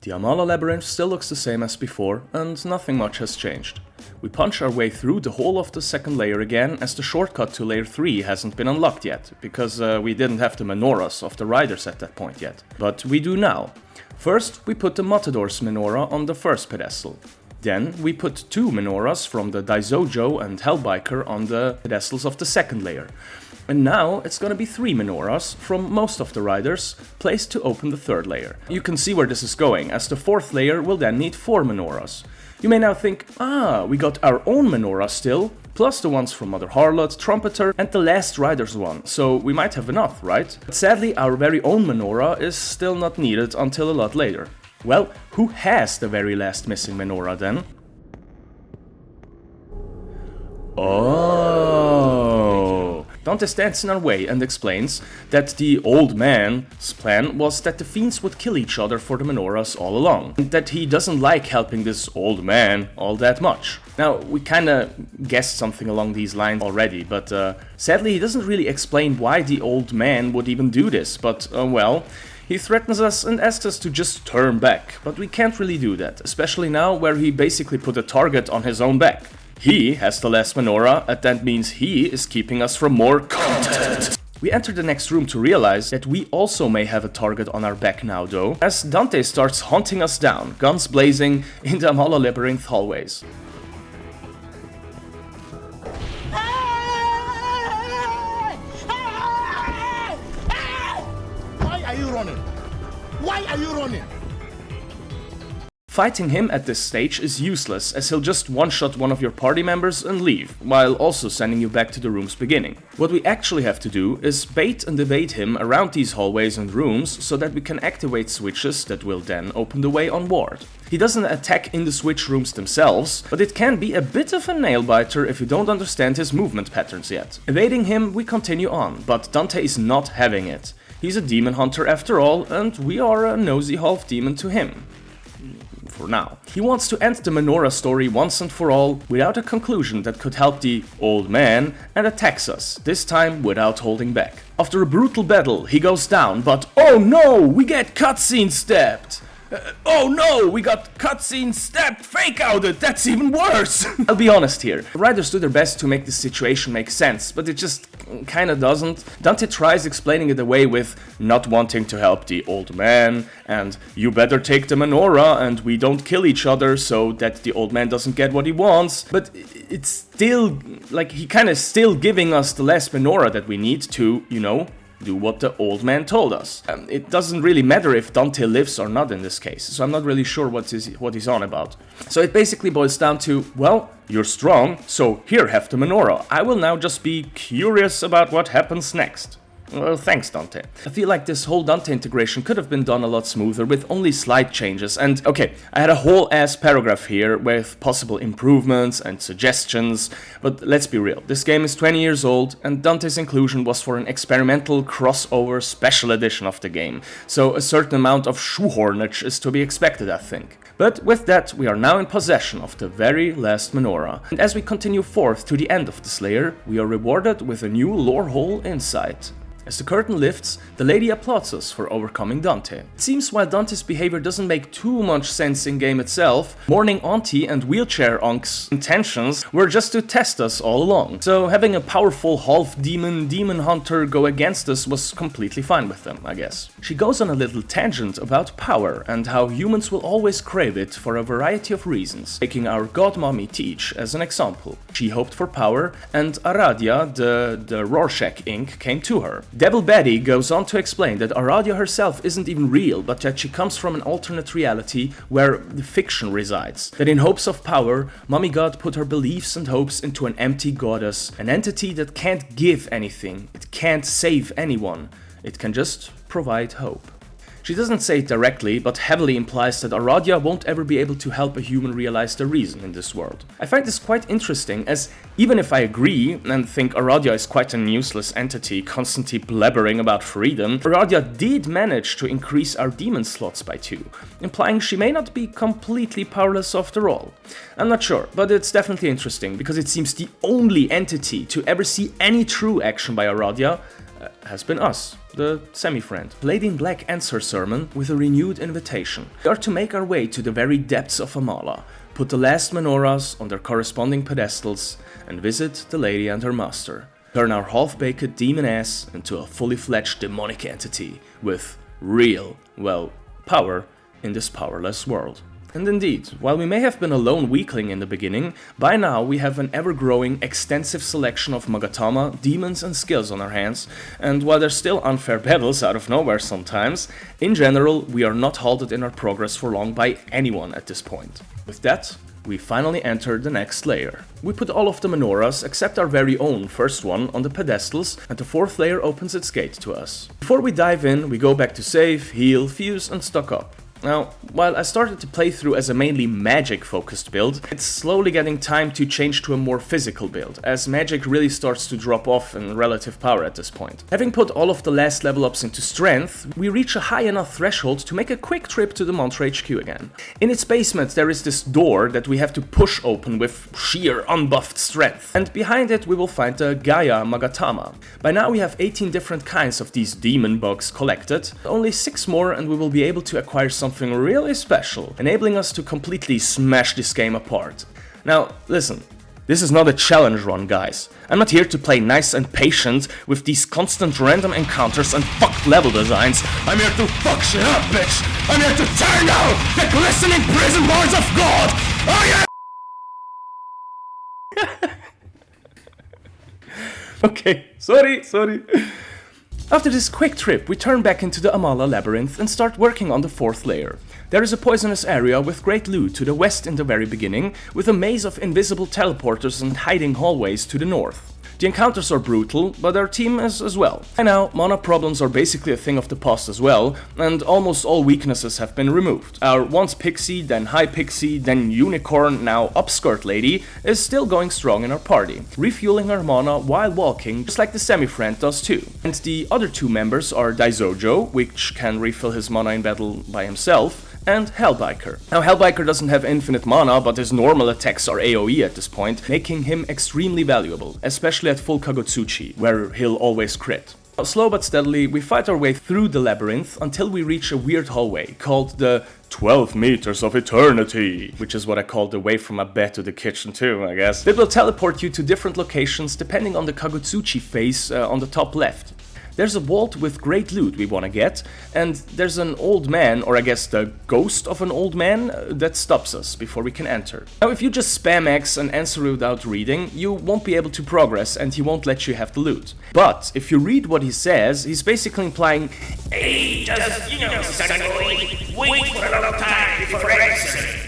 The Amala labyrinth still looks the same as before, and nothing much has changed. We punch our way through the whole of the second layer again, as the shortcut to layer 3 hasn't been unlocked yet, because we didn't have the menorahs of the riders at that point yet. But we do now. First, we put the Matador's menorah on the first pedestal. Then, we put 2 menorahs from the Daizojo and Hellbiker on the pedestals of the second layer. And now it's gonna be 3 menorahs from most of the riders placed to open the third layer. You can see where this is going, as the 4th layer will then need 4 menorahs. You may now think, we got our own menorah still, plus the ones from Mother Harlot, Trumpeter and the last rider's one, so we might have enough, right? But sadly, our very own menorah is still not needed until a lot later. Well, who has the very last missing menorah then? Oh! Dante stands in our way and explains that the old man's plan was that the fiends would kill each other for the menorahs all along, and that he doesn't like helping this old man all that much. Now, we kinda guessed something along these lines already, but sadly he doesn't really explain why the old man would even do this, but well, he threatens us and asks us to just turn back, but we can't really do that, especially now where he basically put a target on his own back. He has the last menorah, and that means he is keeping us from more content. We enter the next room to realize that we also may have a target on our back now though, as Dante starts hunting us down, guns blazing, in the Amala labyrinth hallways. Why are you running? Why are you running? Fighting him at this stage is useless, as he'll just one-shot one of your party members and leave, while also sending you back to the room's beginning. What we actually have to do is bait and evade him around these hallways and rooms so that we can activate switches that will then open the way onward. He doesn't attack in the switch rooms themselves, but it can be a bit of a nail-biter if you don't understand his movement patterns yet. Evading him, we continue on, but Dante is not having it. He's a demon hunter after all, and we are a nosy half-demon to him. For now. He wants to end the menorah story once and for all without a conclusion that could help the old man and attacks us, this time without holding back. After a brutal battle, he goes down, but oh no, we get cutscene stepped! Oh no, we got cutscene stepped, fake outed, that's even worse! I'll be honest here, the writers do their best to make this situation make sense, but it just kinda doesn't. Dante tries explaining it away with not wanting to help the old man, and you better take the menorah and we don't kill each other so that the old man doesn't get what he wants, but it's still, like, he kinda still giving us the last menorah that we need to, you know, do what the old man told us. It doesn't really matter if Dante lives or not in this case, so I'm not really sure what he's on about. So it basically boils down to, well, you're strong, so here, have the menorah. I will now just be curious about what happens next. Well, thanks, Dante. I feel like this whole Dante integration could have been done a lot smoother with only slight changes, and okay, I had a whole ass paragraph here with possible improvements and suggestions, but let's be real, this game is 20 years old, and Dante's inclusion was for an experimental crossover special edition of the game, so a certain amount of shoehornage is to be expected, I think. But with that, we are now in possession of the very last menorah, and as we continue forth to the end of this layer, we are rewarded with a new lore hole insight. As the curtain lifts, the lady applauds us for overcoming Dante. It seems while Dante's behavior doesn't make too much sense in-game itself, mourning auntie and wheelchair unc's intentions were just to test us all along. So having a powerful half-demon demon hunter go against us was completely fine with them, I guess. She goes on a little tangent about power and how humans will always crave it for a variety of reasons, taking our godmommy Teach as an example. She hoped for power, and Aradia, the Rorschach ink, came to her. Devil Betty goes on to explain that Aradia herself isn't even real, but that she comes from an alternate reality where the fiction resides. That in hopes of power, Mommy God put her beliefs and hopes into an empty goddess, an entity that can't give anything, it can't save anyone, it can just provide hope. She doesn't say it directly, but heavily implies that Aradia won't ever be able to help a human realize their reason in this world. I find this quite interesting, as even if I agree and think Aradia is quite an useless entity constantly blabbering about freedom, Aradia did manage to increase our demon slots by 2, implying she may not be completely powerless after all. I'm not sure, but it's definitely interesting, because it seems the only entity to ever see any true action by Aradia has been us, the semi-friend. Lady in Black ends her sermon with a renewed invitation. We are to make our way to the very depths of Amala, put the last menorahs on their corresponding pedestals, and visit the lady and her master. Turn our half-baked demon ass into a fully fledged demonic entity with real, well, power in this powerless world. And indeed, while we may have been a lone weakling in the beginning, by now we have an ever-growing, extensive selection of Magatama, demons and skills on our hands, and while there's still unfair battles out of nowhere sometimes, in general we are not halted in our progress for long by anyone at this point. With that, we finally enter the next layer. We put all of the menorahs, except our very own first one, on the pedestals, and the fourth layer opens its gate to us. Before we dive in, we go back to save, heal, fuse and stock up. Now, while I started to play through as a mainly magic-focused build, it's slowly getting time to change to a more physical build, as magic really starts to drop off in relative power at this point. Having put all of the last level ups into strength, we reach a high enough threshold to make a quick trip to the Mantra HQ again. In its basement there is this door that we have to push open with sheer unbuffed strength, and behind it we will find the Gaia Magatama. By now we have 18 different kinds of these demon bugs collected, only 6 more and we will be able to acquire something really special, enabling us to completely smash this game apart. Now, listen, this is not a challenge run, guys. I'm not here to play nice and patient with these constant random encounters and fucked level designs. I'm here to fuck shit up, bitch! I'm here to tear down the glistening prison bars of God! Oh yeah! Okay, sorry. After this quick trip, we turn back into the Amala labyrinth and start working on the fourth layer. There is a poisonous area with great loot to the west in the very beginning, with a maze of invisible teleporters and hiding hallways to the north. The encounters are brutal, but our team is as well. By now, mana problems are basically a thing of the past as well, and almost all weaknesses have been removed. Our once pixie, then high pixie, then unicorn, now upskirt lady is still going strong in our party, refueling her mana while walking, just like the semi-friend does too. And the other two members are Daizojo, which can refill his mana in battle by himself, and Hellbiker. Now Hellbiker doesn't have infinite mana, but his normal attacks are AoE at this point, making him extremely valuable, especially at full Kagutsuchi, where he'll always crit. Slow but steadily, we fight our way through the labyrinth until we reach a weird hallway called the 12 meters of eternity, which is what I call the way from my bed to the kitchen too, I guess. It will teleport you to different locations depending on the Kagutsuchi face on the top left. There's a vault with great loot we wanna get, and there's an old man, or I guess the ghost of an old man, that stops us before we can enter. Now if you just spam X and answer without reading, you won't be able to progress and he won't let you have the loot. But if you read what he says, he's basically implying, "Hey, just, Sakurai, wait for a long time before answering."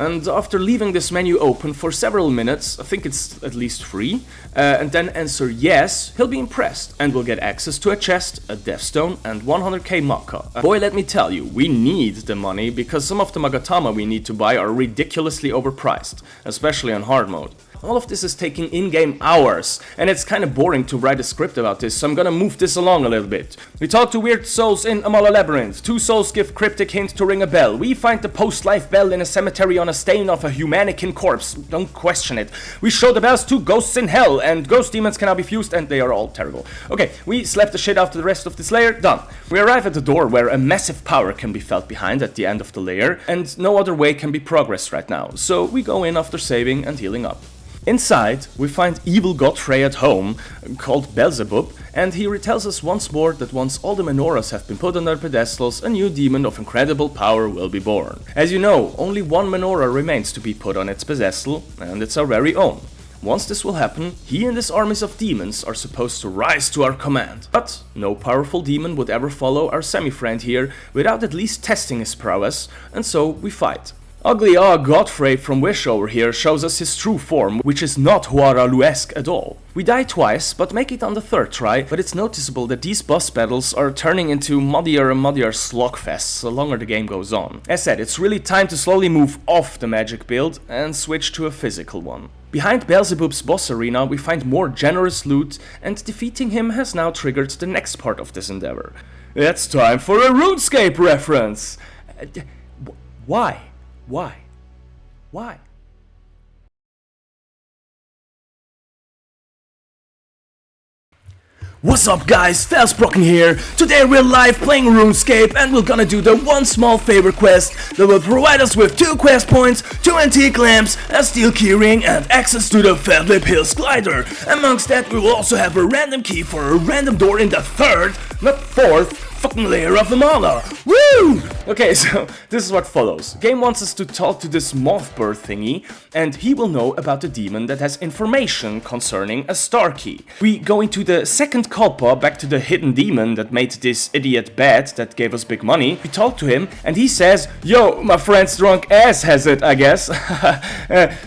And after leaving this menu open for several minutes, I think it's at least 3, and then answer yes, he'll be impressed and will get access to a chest, a death stone, and 100k Maka. Boy, let me tell you, we need the money because some of the Magatama we need to buy are ridiculously overpriced, especially on hard mode. All of this is taking in-game hours, and it's kinda boring to write a script about this, so I'm gonna move this along a little bit. We talk to weird souls in Amala Labyrinth. 2 souls give cryptic hint to ring a bell. We find the post-life bell in a cemetery on a stain of a humanican corpse. Don't question it. We show the bells to ghosts in hell, and ghost demons can now be fused, and they are all terrible. Okay, we slap the shit out of the rest of this layer, done. We arrive at the door where a massive power can be felt behind at the end of the layer, and no other way can be progressed right now, so we go in after saving and healing up. Inside, we find evil Godfrey at home, called Beelzebub, and he retells us once more that once all the menorahs have been put on their pedestals, a new demon of incredible power will be born. As you know, only one menorah remains to be put on its pedestal, and it's our very own. Once this will happen, he and his armies of demons are supposed to rise to our command. But no powerful demon would ever follow our semi-friend here without at least testing his prowess, and so we fight. Ugly Godfrey from Wish over here shows us his true form, which is not Huaraluesque at all. We die twice, but make it on the 3rd try, but it's noticeable that these boss battles are turning into muddier and muddier slogfests the longer the game goes on. As said, it's really time to slowly move off the magic build and switch to a physical one. Behind Beelzebub's boss arena, we find more generous loot, and defeating him has now triggered the next part of this endeavor. It's time for a RuneScape reference! Why? Why? What's up guys, Felsbrocken here. Today we're live playing RuneScape and we're gonna do the one small favor quest that will provide us with 2 quest points, 2 antique lamps, a steel keyring and access to the Fadlip Hills glider. Amongst that we will also have a random key for a random door in the 3rd, not 4th, fucking layer of the Mala. Woo! Okay, so this is what follows. Game wants us to talk to this mothbird thingy, and he will know about the demon that has information concerning a star key. We go into the 2nd Kalpa, back to the hidden demon that made this idiot bet that gave us big money. We talk to him, and he says, "Yo, my friend's drunk ass has it, I guess."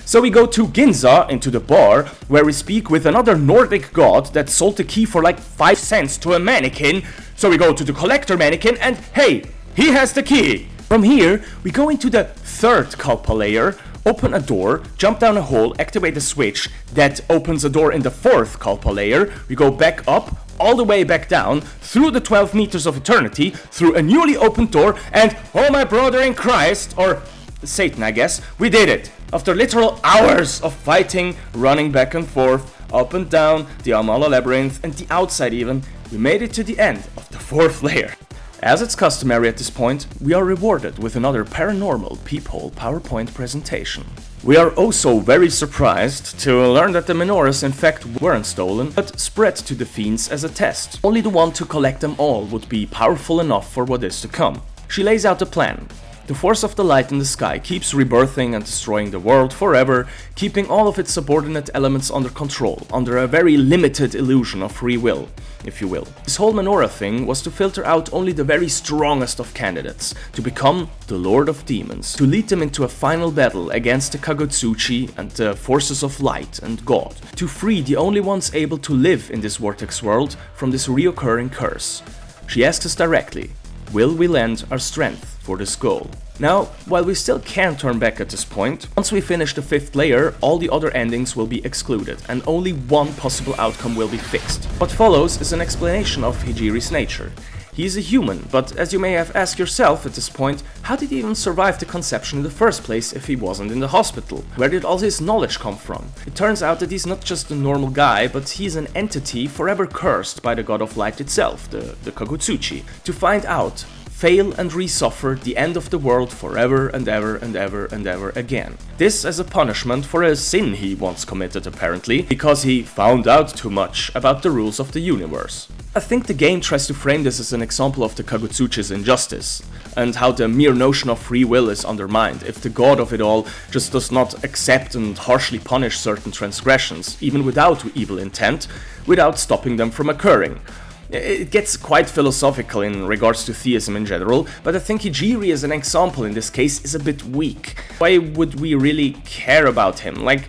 So we go to Ginza, into the bar, where we speak with another Nordic god that sold the key for like 5 cents to a mannequin. So we go to the collector mannequin and hey, he has the key! From here, we go into the 3rd Kalpa layer, open a door, jump down a hole, activate a switch that opens a door in the 4th Kalpa layer. We go back up, all the way back down, through the 12 meters of eternity, through a newly opened door, and oh my brother in Christ, or Satan I guess, we did it! After literal hours of fighting, running back and forth, up and down, the Amala Labyrinth, and the outside even, we made it to the end of the 4th layer. As it's customary at this point, we are rewarded with another paranormal peephole PowerPoint presentation. We are also very surprised to learn that the menorahs in fact weren't stolen, but spread to the fiends as a test. Only the one to collect them all would be powerful enough for what is to come. She lays out a plan. The force of the light in the sky keeps rebirthing and destroying the world forever, keeping all of its subordinate elements under control, under a very limited illusion of free will, if you will. This whole menorah thing was to filter out only the very strongest of candidates, to become the Lord of Demons, to lead them into a final battle against the Kagutsuchi and the forces of light and God, to free the only ones able to live in this vortex world from this reoccurring curse. She asks us directly, will we lend our strength for this goal? Now, while we still can't turn back at this point, once we finish the 5th layer, all the other endings will be excluded, and only one possible outcome will be fixed. What follows is an explanation of Hijiri's nature. He is a human, but as you may have asked yourself at this point, how did he even survive the conception in the first place if he wasn't in the hospital? Where did all his knowledge come from? It turns out that he's not just a normal guy, but he's an entity forever cursed by the god of light itself, the Kagutsuchi. To find out, fail and re-suffer the end of the world forever and ever and ever and ever again. This as a punishment for a sin he once committed apparently, because he found out too much about the rules of the universe. I think the game tries to frame this as an example of the Kagutsuchi's injustice, and how the mere notion of free will is undermined if the god of it all just does not accept and harshly punish certain transgressions, even without evil intent, without stopping them from occurring. It gets quite philosophical in regards to theism in general, but I think Hijiri as an example in this case is a bit weak. Why would we really care about him? Like,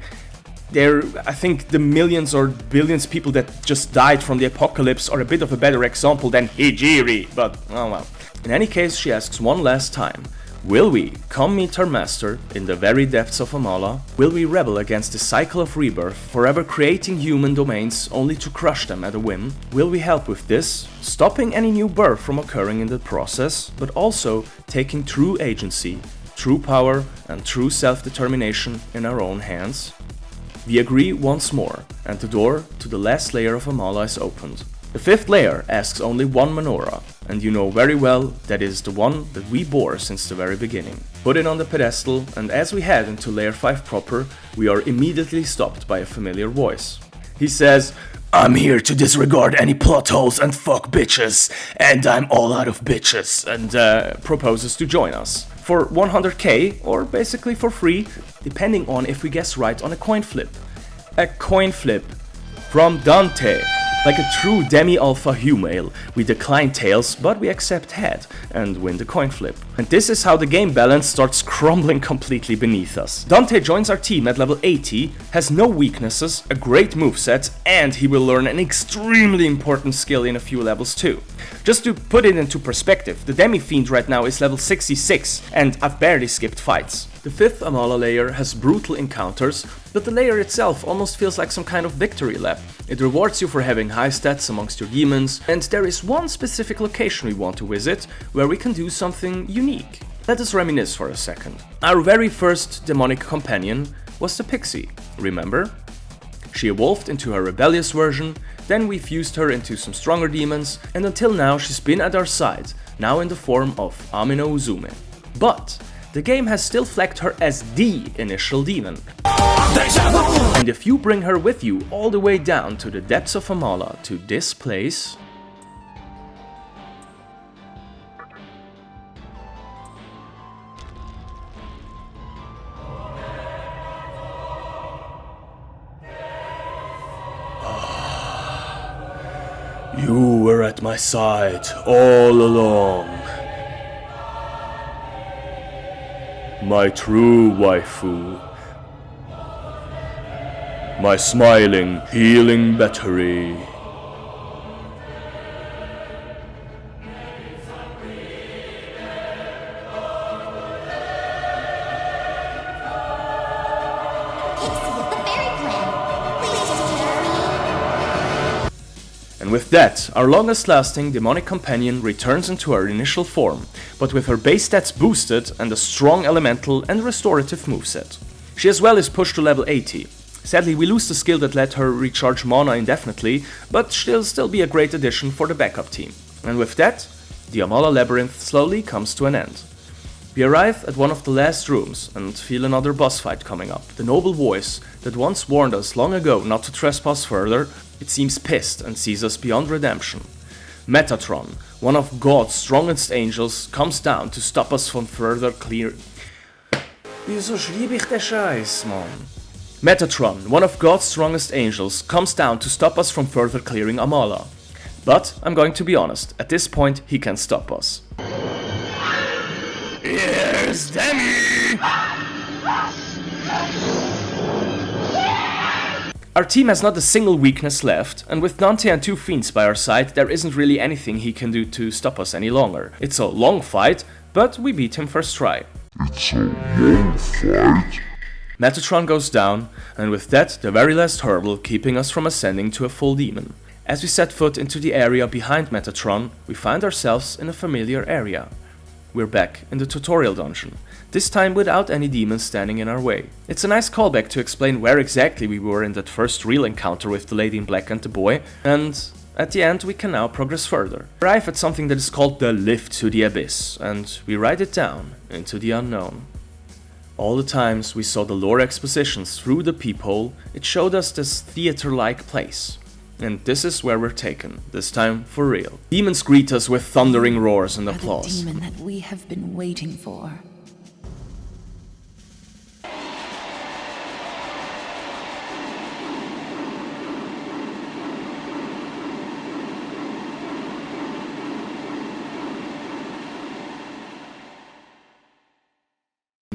I think the millions or billions of people that just died from the apocalypse are a bit of a better example than Hijiri, but oh well. In any case, she asks one last time, will we come meet our master in the very depths of Amala? Will we rebel against the cycle of rebirth, forever creating human domains only to crush them at a whim? Will we help with this, stopping any new birth from occurring in the process, but also taking true agency, true power and true self-determination in our own hands? We agree once more, and the door to the last layer of Amala is opened. The 5th layer asks only one menorah, and you know very well that is the one that we bore since the very beginning. Put it on the pedestal, and as we head into layer 5 proper, we are immediately stopped by a familiar voice. He says, I'm here to disregard any plot holes and fuck bitches, and I'm all out of bitches, and proposes to join us. For 100k, or basically for free, depending on if we guess right on a coin flip. A coin flip from Dante. Like a true demi-alpha humale, we decline tails, but we accept head, and win the coin flip. And this is how the game balance starts crumbling completely beneath us. Dante joins our team at level 80, has no weaknesses, a great moveset, and he will learn an extremely important skill in a few levels too. Just to put it into perspective, the Demi-Fiend right now is level 66, and I've barely skipped fights. The 5th Amala layer has brutal encounters, but the layer itself almost feels like some kind of victory lap. It rewards you for having high stats amongst your demons, and there is one specific location we want to visit where we can do something unique. Let us reminisce for a second. Our very first demonic companion was the Pixie, remember? She evolved into her rebellious version, then we fused her into some stronger demons, and until now she's been at our side, now in the form of Amino Uzume. But the game has still flagged her as the initial demon. And if you bring her with you all the way down to the depths of Amala, to this place, you were at my side all along. My true waifu. My smiling, healing battery. And with that, our longest lasting demonic companion returns into her initial form, but with her base stats boosted and a strong elemental and restorative moveset. She as well is pushed to level 80. Sadly, we lose the skill that let her recharge mana indefinitely, but she'll still be a great addition for the backup team. And with that, the Amala Labyrinth slowly comes to an end. We arrive at one of the last rooms and feel another boss fight coming up. The noble voice that once warned us long ago not to trespass further, it seems pissed and sees us beyond redemption. Metatron, one of God's strongest angels, comes down to stop us from further clear... Wieso schreibe ich den Scheiß, Mann? Metatron, one of God's strongest angels, comes down to stop us from further clearing Amala. But, I'm going to be honest, at this point he can stop us. Here's Demi! Our team has not a single weakness left, and with Dante and 2 fiends by our side, there isn't really anything he can do to stop us any longer. It's a long fight, but we beat him first try. It's a long fight. Metatron goes down, and with that, the very last hurdle keeping us from ascending to a full demon. As we set foot into the area behind Metatron, we find ourselves in a familiar area. We're back in the tutorial dungeon, this time without any demons standing in our way. It's a nice callback to explain where exactly we were in that first real encounter with the lady in black and the boy, and at the end we can now progress further. We arrive at something that is called the lift to the abyss, and we ride it down into the unknown. All the times we saw the lore expositions through the peephole, it showed us this theater-like place. And this is where we're taken, this time for real. Demons greet us with thundering roars and applause. The demon that we have been waiting for.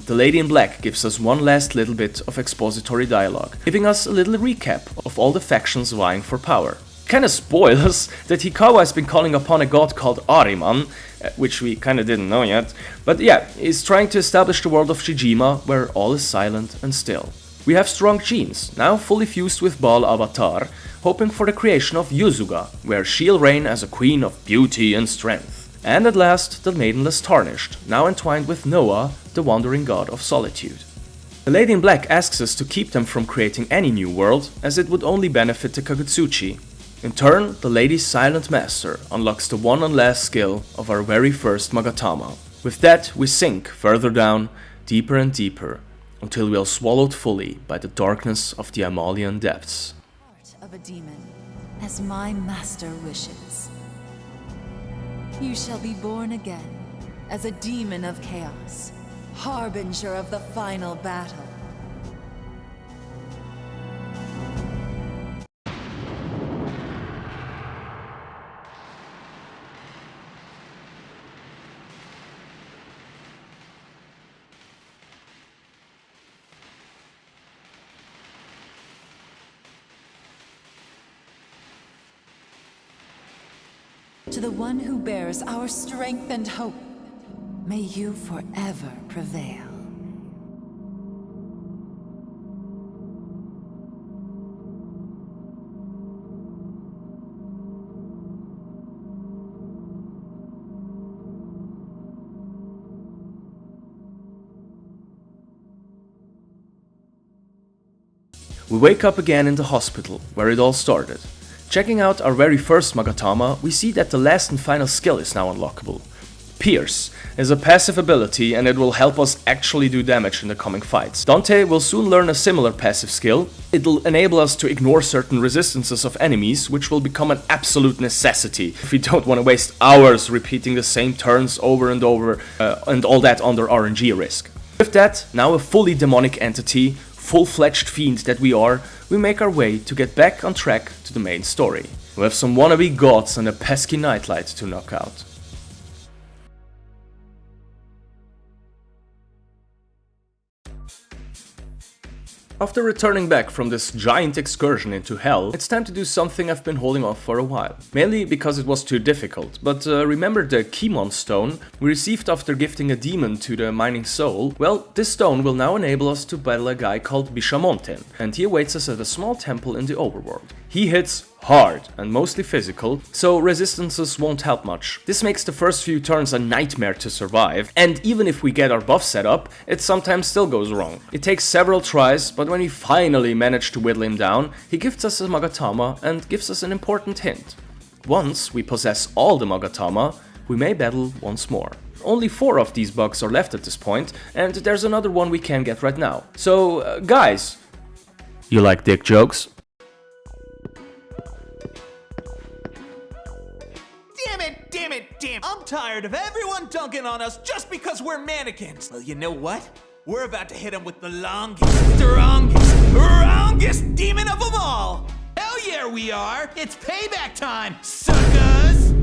The Lady in Black gives us one last little bit of expository dialogue, giving us a little recap of all the factions vying for power. Kinda spoils that Hikawa has been calling upon a god called Ahriman, which we kinda didn't know yet, but yeah, he's trying to establish the world of Shijima, where all is silent and still. We have strong genes, now fully fused with Baal Avatar, hoping for the creation of Yuzuga, where she'll reign as a queen of beauty and strength. And at last, the Maidenless Tarnished, now entwined with Noah, the wandering god of solitude. The Lady in Black asks us to keep them from creating any new world, as it would only benefit the Kagutsuchi. In turn, the Lady's Silent Master unlocks the one and last skill of our very first Magatama. With that, we sink further down, deeper and deeper, until we are swallowed fully by the darkness of the Amalian depths. Heart of a demon, as my master wishes. You shall be born again, as a demon of chaos, harbinger of the final battle. To the one who bears our strength and hope, may you forever prevail. We wake up again in the hospital, where it all started. Checking out our very first Magatama, we see that the last and final skill is now unlockable. Pierce is a passive ability and it will help us actually do damage in the coming fights. Dante will soon learn a similar passive skill. It'll enable us to ignore certain resistances of enemies, which will become an absolute necessity if we don't want to waste hours repeating the same turns over and over and all that under RNG risk. With that, now a fully demonic entity, full-fledged fiend that we are, we make our way to get back on track to the main story. We have some wannabe gods and a pesky nightlight to knock out. After returning back from this giant excursion into hell, it's time to do something I've been holding off for a while. Mainly because it was too difficult, but remember the Kimon stone we received after gifting a demon to the mining soul? Well, this stone will now enable us to battle a guy called Bishamonten, and he awaits us at a small temple in the overworld. He hits hard and mostly physical, so resistances won't help much. This makes the first few turns a nightmare to survive, and even if we get our buff set up, it sometimes still goes wrong. It takes several tries, but when we finally manage to whittle him down, he gifts us a Magatama and gives us an important hint. Once we possess all the Magatama, we may battle once more. Only 4 of these bugs are left at this point, and there's another one we can get right now. So, guys, you like dick jokes? tired of everyone dunking on us just because we're mannequins. Well, you know what? We're about to hit them with the longest, strongest demon of them all. Hell yeah, we are! It's payback time, suckers!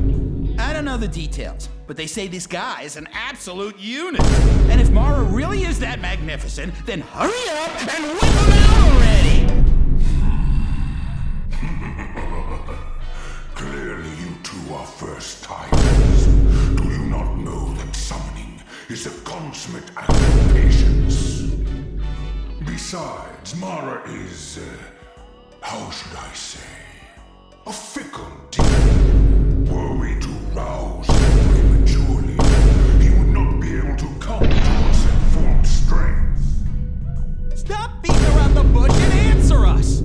I don't know the details, but they say this guy is an absolute unit. And if Mara really is that magnificent, then hurry up and whip him out already! Clearly you two are first-timers. Do you not know that summoning is a consummate act of patience? Besides, Mara is, how should I say, a fickle demon. Were we to rouse him prematurely, he would not be able to come to us at full strength. Stop beating around the bush and answer us!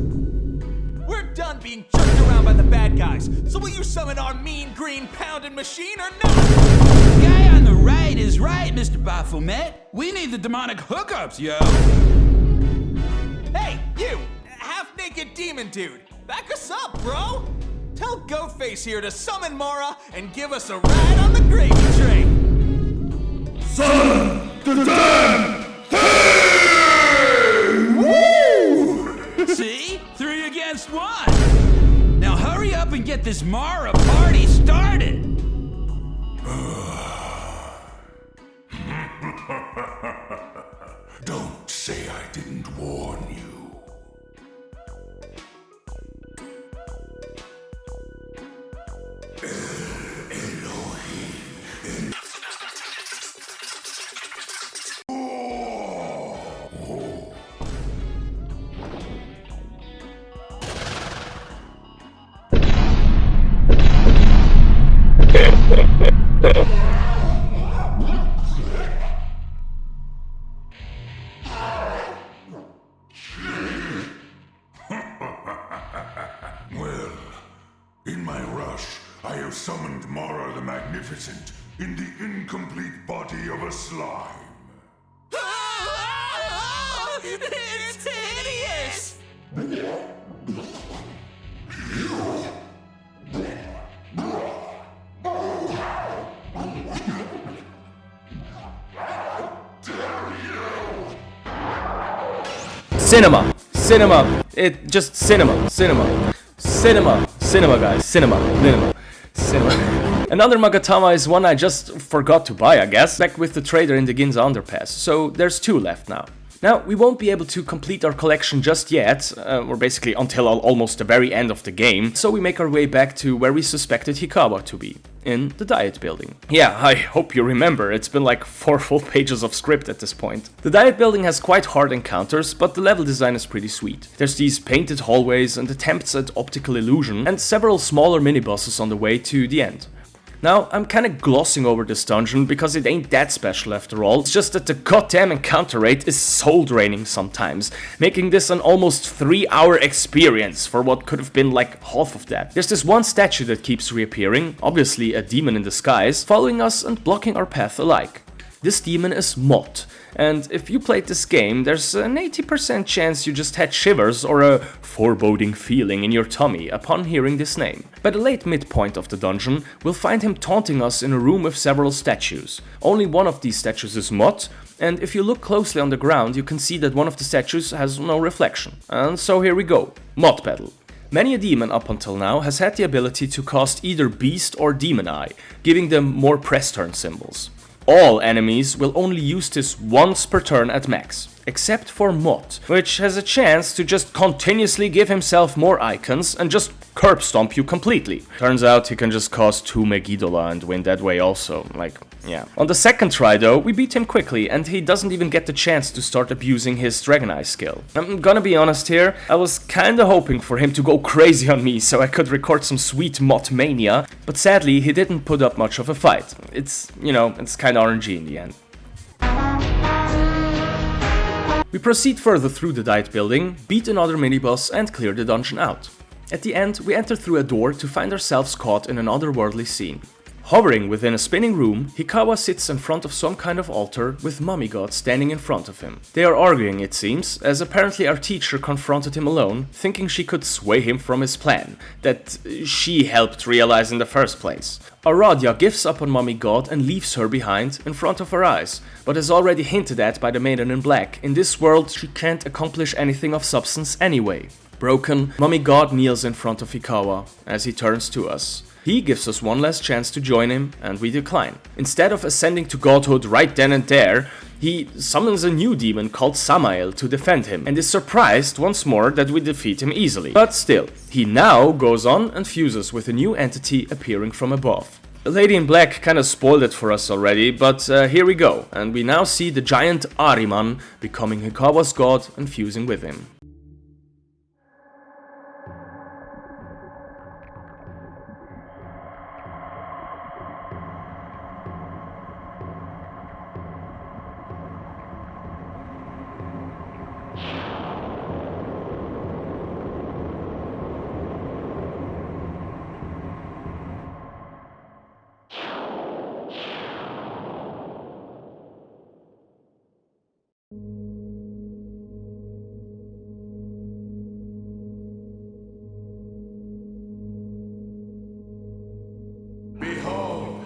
We're done being jerked around by the bad guys, so will you summon our mean green pounding machine or not? The guy on the right is right, Mr. Baphomet. We need the demonic hookups, yo! Hey, you! Half-naked demon dude! Back us up, bro! Tell Goatface here to summon Mara and give us a ride on the gravy train! Summon the damn thing! Woo! See? 3 against 1! Now hurry up and get this Mara party started! Don't say I didn't warn you. Well, in my rush, I have summoned Mara the Magnificent in the incomplete body of a slime. It's hideous! Cinema! Cinema! Just cinema! Cinema, guys! Cinema! Another Magatama is one I just forgot to buy, I guess, back with the trader in the Ginza Underpass, so there's 2 left now. Now, we won't be able to complete our collection just yet, or basically until almost the very end of the game, so we make our way back to where we suspected Hikawa to be, in the Diet Building. Yeah, I hope you remember, it's been like 4 full pages of script at this point. The Diet Building has quite hard encounters, but the level design is pretty sweet. There's these painted hallways and attempts at optical illusion, and several smaller mini-bosses on the way to the end. Now, I'm kinda glossing over this dungeon because it ain't that special after all, it's just that the goddamn encounter rate is soul draining sometimes, making this an almost 3-hour experience for what could have been like half of that. There's this one statue that keeps reappearing, obviously a demon in disguise, following us and blocking our path alike. This demon is Mott, and if you played this game, there's an 80% chance you just had shivers or a foreboding feeling in your tummy upon hearing this name. By the late midpoint of the dungeon, we'll find him taunting us in a room with several statues. Only one of these statues is Mott, and if you look closely on the ground, you can see that one of the statues has no reflection. And so here we go, Mott battle. Many a demon up until now has had the ability to cast either Beast or Demon Eye, giving them more press turn symbols. All enemies will only use this once per turn at max, except for Mott, which has a chance to just continuously give himself more icons and just curb stomp you completely. Turns out he can just cast 2 Megiddola and win that way also, like, yeah. On the second try though, we beat him quickly and he doesn't even get the chance to start abusing his Dragon Eye skill. I'm gonna be honest here, I was kinda hoping for him to go crazy on me so I could record some sweet Mott mania, but sadly he didn't put up much of a fight. It's, you know, it's kinda RNG in the end. We proceed further through the Diet Building, beat another mini-boss and clear the dungeon out. At the end, we enter through a door to find ourselves caught in an otherworldly scene. Hovering within a spinning room, Hikawa sits in front of some kind of altar with Mummy God standing in front of him. They are arguing, it seems, as apparently our teacher confronted him alone, thinking she could sway him from his plan, that she helped realize in the first place. Aradia gives up on Mummy God and leaves her behind in front of her eyes, but as already hinted at by the Maiden in Black, in this world she can't accomplish anything of substance anyway. Broken, Mummy God kneels in front of Hikawa as he turns to us. He gives us one last chance to join him, and we decline. Instead of ascending to godhood right then and there, he summons a new demon called Samael to defend him, and is surprised once more that we defeat him easily. But still, he now goes on and fuses with a new entity appearing from above. The Lady in Black kinda spoiled it for us already, but here we go, and we now see the giant Ahriman becoming Hikawa's god and fusing with him. Behold,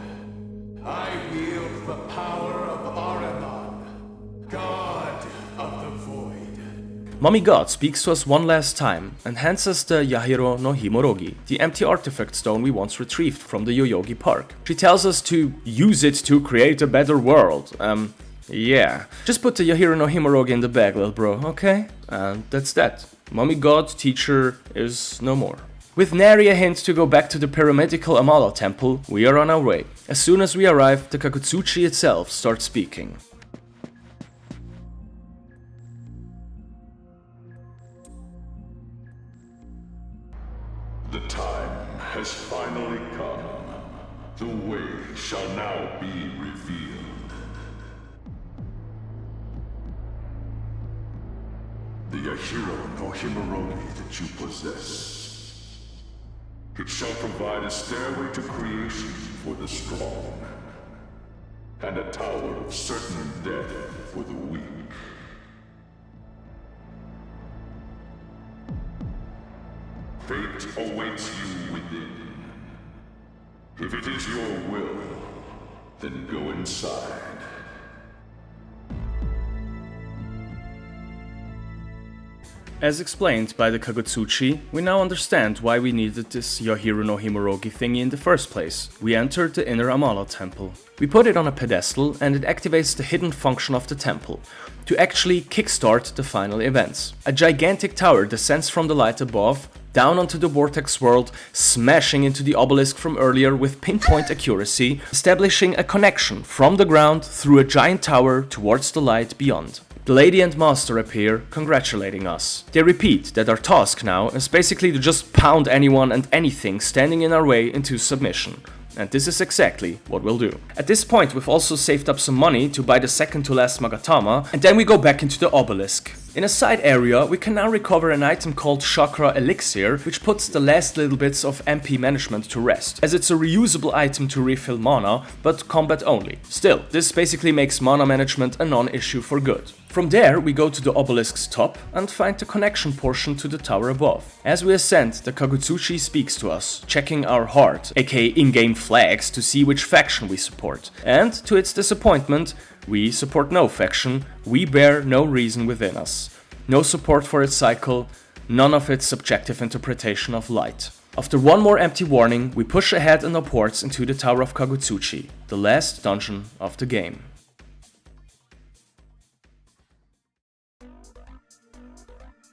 I wield the power of Ahriman, God of the Void. Mummy God speaks to us one last time and hands us the Yahiro no Himorogi, the empty artifact stone we once retrieved from the Yoyogi Park. She tells us to use it to create a better world. Yeah. Just put the Yahiro no Himorogi in the bag, little bro, okay? And that's that. Mummy God, teacher, is no more. With nary a hint to go back to the pyramidical Amala temple, we are on our way. As soon as we arrive, the Kakutsuchi itself starts speaking. The time has finally come. The way shall now be revealed. The Yahiro no Himorogi that you possess. It shall provide a stairway to creation for the strong, and a tower of certain death for the weak. Fate awaits you within. If it is your will, then go inside. As explained by the Kagutsuchi, we now understand why we needed this Yahiro no Himorogi thingy in the first place. We entered the inner Amala temple. We put it on a pedestal and it activates the hidden function of the temple, to actually kickstart the final events. A gigantic tower descends from the light above, down onto the vortex world, smashing into the obelisk from earlier with pinpoint accuracy, establishing a connection from the ground through a giant tower towards the light beyond. The Lady and Master appear, congratulating us. They repeat that our task now is basically to just pound anyone and anything standing in our way into submission. And this is exactly what we'll do. At this point, we've also saved up some money to buy the second to last Magatama, and then we go back into the obelisk. In a side area, we can now recover an item called Chakra Elixir, which puts the last little bits of MP management to rest, as it's a reusable item to refill mana, but combat only. Still, this basically makes mana management a non-issue for good. From there, we go to the obelisk's top and find the connection portion to the tower above. As we ascend, the Kagutsuchi speaks to us, checking our heart, aka in-game flags, to see which faction we support. And, to its disappointment, we support no faction, we bear no reason within us. No support for its cycle, none of its subjective interpretation of light. After one more empty warning, we push ahead and upwards into the Tower of Kagutsuchi, the last dungeon of the game.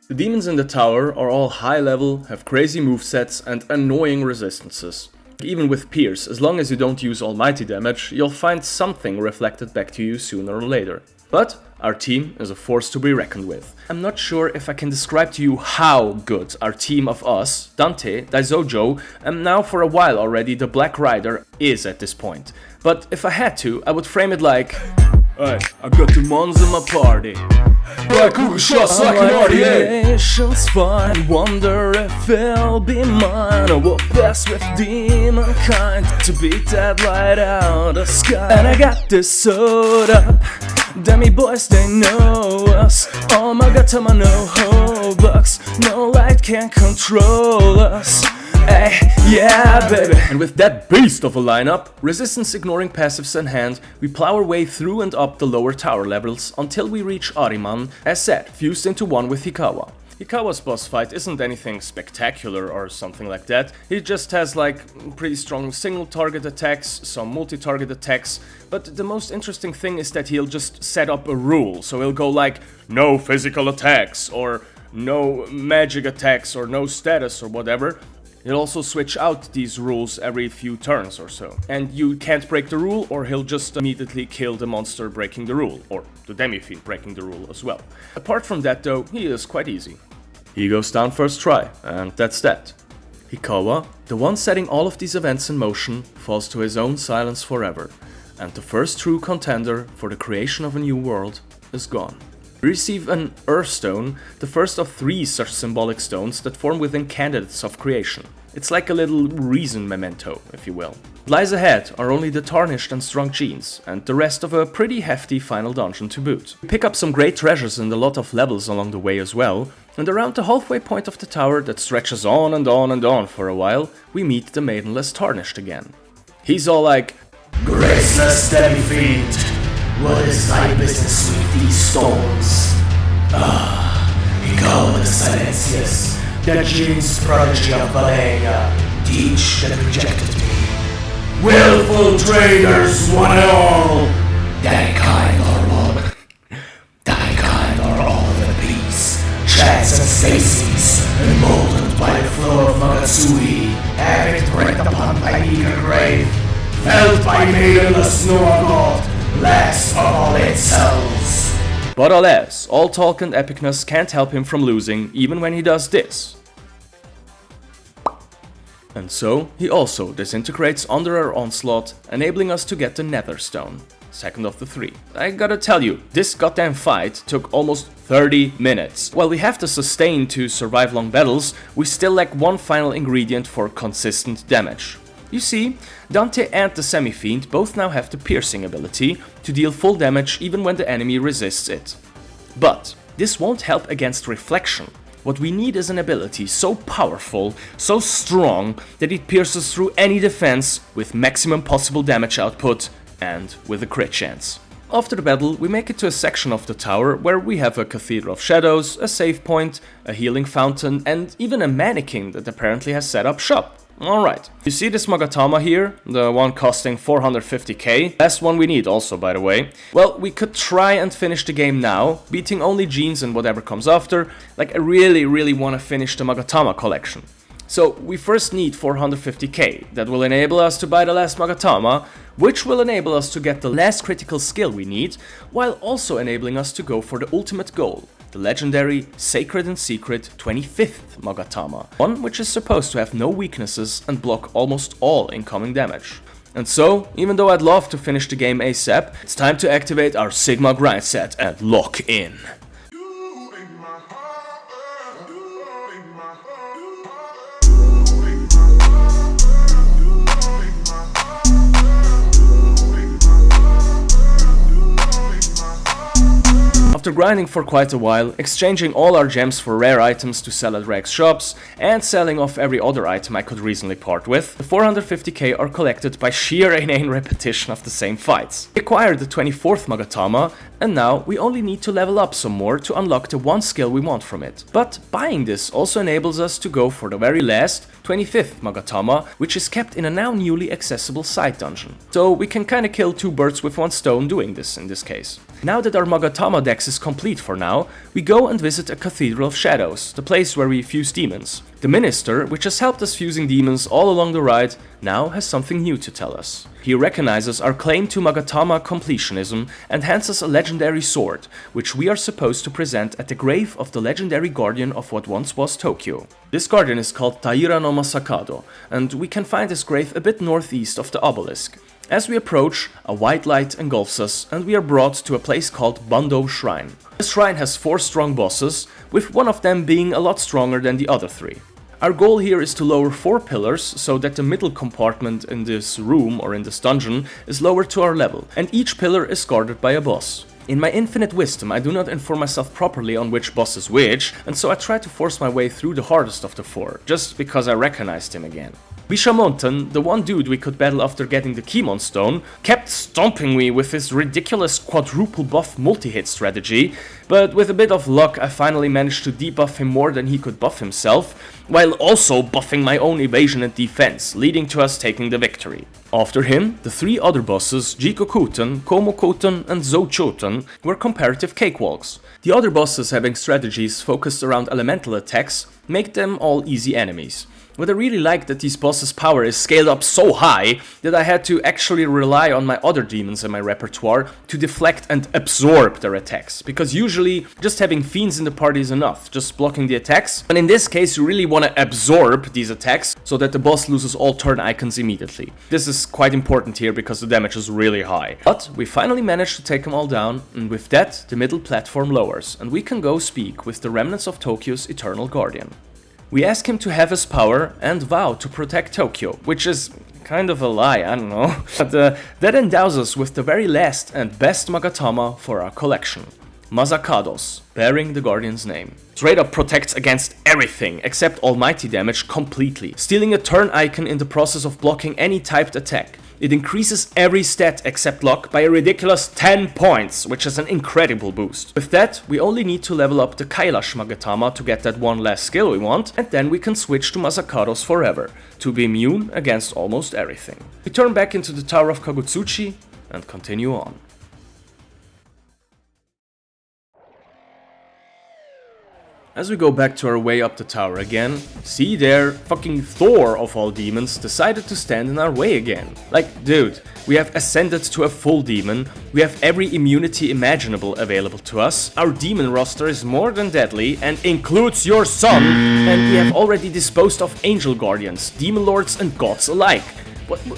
The demons in the tower are all high level, have crazy movesets and annoying resistances. Even with Pierce, as long as you don't use almighty damage, you'll find something reflected back to you sooner or later. But our team is a force to be reckoned with. I'm not sure if I can describe to you how good our team of us, Dante, Daizojo, and now for a while already the Black Rider, is at this point. But if I had to, I would frame it like, "Hey, I got the mons in my party. Like Google shots like an RDA. Creation's fine, wonder if it'll be mine. I will pass with demon kind to beat that light out of sky. And I got this sewed up. Demi boys, they know us. Oh my god, tell my no hobox. No light can control us. Hey, yeah, baby. And with that beast of a lineup, resistance ignoring passives in hand, we plow our way through and up the lower tower levels until we reach Ahriman, as said, fused into one with Hikawa. Hikawa's boss fight isn't anything spectacular or something like that. He just has like pretty strong single target attacks, some multi-target attacks, but the most interesting thing is that he'll just set up a rule, so he'll go like no physical attacks or no magic attacks or no status or whatever. He'll also switch out these rules every few turns or so. And you can't break the rule, or he'll just immediately kill the monster breaking the rule, or the demi-fiend breaking the rule as well. Apart from that though, he is quite easy. He goes down first try, and that's that. Hikawa, the one setting all of these events in motion, falls to his own silence forever, and the first true contender for the creation of a new world is gone. We receive an Earthstone, the first of 3 such symbolic stones that form within candidates of creation. It's like a little reason memento, if you will. What lies ahead are only the tarnished and strong genes, and the rest of a pretty hefty final dungeon to boot. We pick up some great treasures and a lot of levels along the way as well, and around the halfway point of the tower that stretches on and on and on for a while, we meet the maidenless Tarnished again. He's all like, "Graceless demi-fiend, what is thy business with these stones?" Hikawa the Silencious, the gene's prodigy of Valenia, teach that rejected me. Willful traitors, one and all, thy kind are all. Thy kind are all the beasts, chats and stacies, emboldened by the flow of Magatsui, have it wrecked upon thy eager grave, felt by maidenless Norgod, last of all its cells. But alas, all talk and epicness can't help him from losing, even when he does this. And so, he also disintegrates under our onslaught, enabling us to get the Netherstone, second of the 3. I gotta tell you, this goddamn fight took almost 30 minutes. While we have to sustain to survive long battles, we still lack one final ingredient for consistent damage. You see, Dante and the Semi-Fiend both now have the piercing ability to deal full damage even when the enemy resists it. But this won't help against reflection. What we need is an ability so powerful, so strong, that it pierces through any defense with maximum possible damage output and with a crit chance. After the battle, we make it to a section of the tower where we have a Cathedral of Shadows, a save point, a healing fountain, and even a mannequin that apparently has set up shop. Alright, you see this Magatama here, the one costing 450k, last one we need also by the way. Well, we could try and finish the game now, beating only genes and whatever comes after, like I really want to finish the Magatama collection. So we first need 450k, that will enable us to buy the last Magatama, which will enable us to get the last critical skill we need, while also enabling us to go for the ultimate goal. The legendary Sacred and Secret 25th Magatama, one which is supposed to have no weaknesses and block almost all incoming damage. And so, even though I'd love to finish the game ASAP, it's time to activate our Sigma grind set and lock in. After grinding for quite a while, exchanging all our gems for rare items to sell at Rag's shops, and selling off every other item I could reasonably part with, the 450k are collected by sheer inane repetition of the same fights. We acquired the 24th Magatama, and now we only need to level up some more to unlock the one skill we want from it. But buying this also enables us to go for the very last 25th Magatama, which is kept in a now newly accessible side dungeon. So we can kinda kill 2 birds with 1 stone doing this in this case. Now that our Magatama dex is complete for now, we go and visit a Cathedral of Shadows, the place where we fuse demons. The Minister, which has helped us fusing demons all along the ride, now has something new to tell us. He recognizes our claim to Magatama completionism and hands us a legendary sword, which we are supposed to present at the grave of the legendary guardian of what once was Tokyo. This guardian is called Taira no Masakado, and we can find his grave a bit northeast of the Obelisk. As we approach, a white light engulfs us and we are brought to a place called Bundo Shrine. This shrine has 4 strong bosses, with one of them being a lot stronger than the other 3. Our goal here is to lower 4 pillars so that the middle compartment in this room or in this dungeon is lowered to our level, and each pillar is guarded by a boss. In my infinite wisdom, I do not inform myself properly on which boss is which, and so I try to force my way through the hardest of the 4, just because I recognized him again. Bishamonten, the one dude we could battle after getting the Keymon Stone, kept stomping me with his ridiculous quadruple buff multi-hit strategy, but with a bit of luck I finally managed to debuff him more than he could buff himself, while also buffing my own evasion and defense, leading to us taking the victory. After him, the 3 other bosses, Jikokuten, Komokuten and Zouchoten, were comparative cakewalks. The other bosses having strategies focused around elemental attacks make them all easy enemies. What I really like that these bosses' power is scaled up so high that I had to actually rely on my other demons in my repertoire to deflect and absorb their attacks, because usually just having fiends in the party is enough, just blocking the attacks, and in this case you really want to absorb these attacks so that the boss loses all turn icons immediately. This is quite important here because the damage is really high. But we finally managed to take them all down, and with that the middle platform lowers and we can go speak with the remnants of Tokyo's eternal guardian. We ask him to have his power and vow to protect Tokyo, which is kind of a lie, I don't know. But that endows us with the very last and best Magatama for our collection. Masakados, bearing the Guardian's name. Straight up protects against everything except almighty damage completely, stealing a turn icon in the process of blocking any typed attack. It increases every stat except luck by a ridiculous 10 points, which is an incredible boost. With that, we only need to level up the Kailash Magatama to get that one last skill we want, and then we can switch to Masakados forever, to be immune against almost everything. We turn back into the Tower of Kagutsuchi and continue on. As we go back to our way up the tower again, see there, fucking Thor of all demons decided to stand in our way again. Like, dude, we have ascended to a full demon, we have every immunity imaginable available to us, our demon roster is more than deadly and includes your son, and we have already disposed of angel guardians, demon lords and gods alike.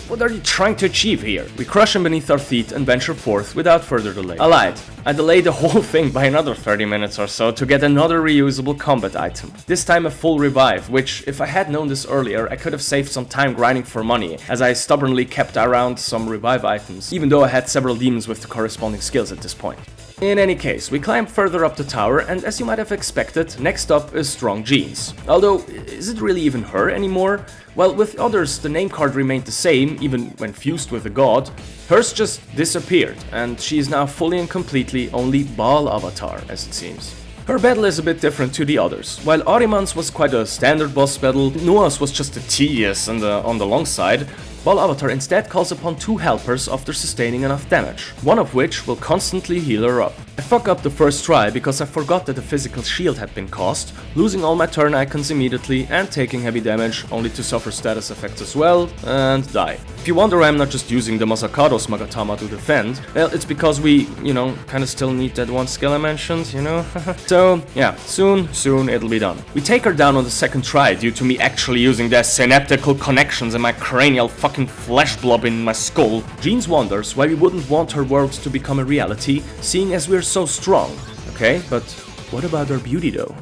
What are you trying to achieve here? We crush him beneath our feet and venture forth without further delay. I lied. I delayed the whole thing by another 30 minutes or so to get another reusable combat item. This time a full revive, which, if I had known this earlier, I could have saved some time grinding for money, as I stubbornly kept around some revive items, even though I had several demons with the corresponding skills at this point. In any case, we climb further up the tower, and as you might have expected, next up is Strong Jeans. Although, is it really even her anymore? Well, with others the name card remained the same, even when fused with a god. Hers just disappeared, and she is now fully and completely only Baal Avatar, as it seems. Her battle is a bit different to the others. While Ariman's was quite a standard boss battle, Nua's was just a tedious and on the long side, Baal Avatar instead calls upon 2 helpers after sustaining enough damage, one of which will constantly heal her up. I fuck up the first try because I forgot that a physical shield had been cast, losing all my turn icons immediately and taking heavy damage, only to suffer status effects as well, and die. If you wonder why I'm not just using the Masakados Magatama to defend, well, it's because we, kinda still need that one skill I mentioned, So, yeah, soon it'll be done. We take her down on the second try due to me actually using the synaptical connections in my cranial fucking flesh blob in my skull. Jeans wonders why we wouldn't want her world to become a reality, seeing as we're so strong. Okay, but what about her beauty though?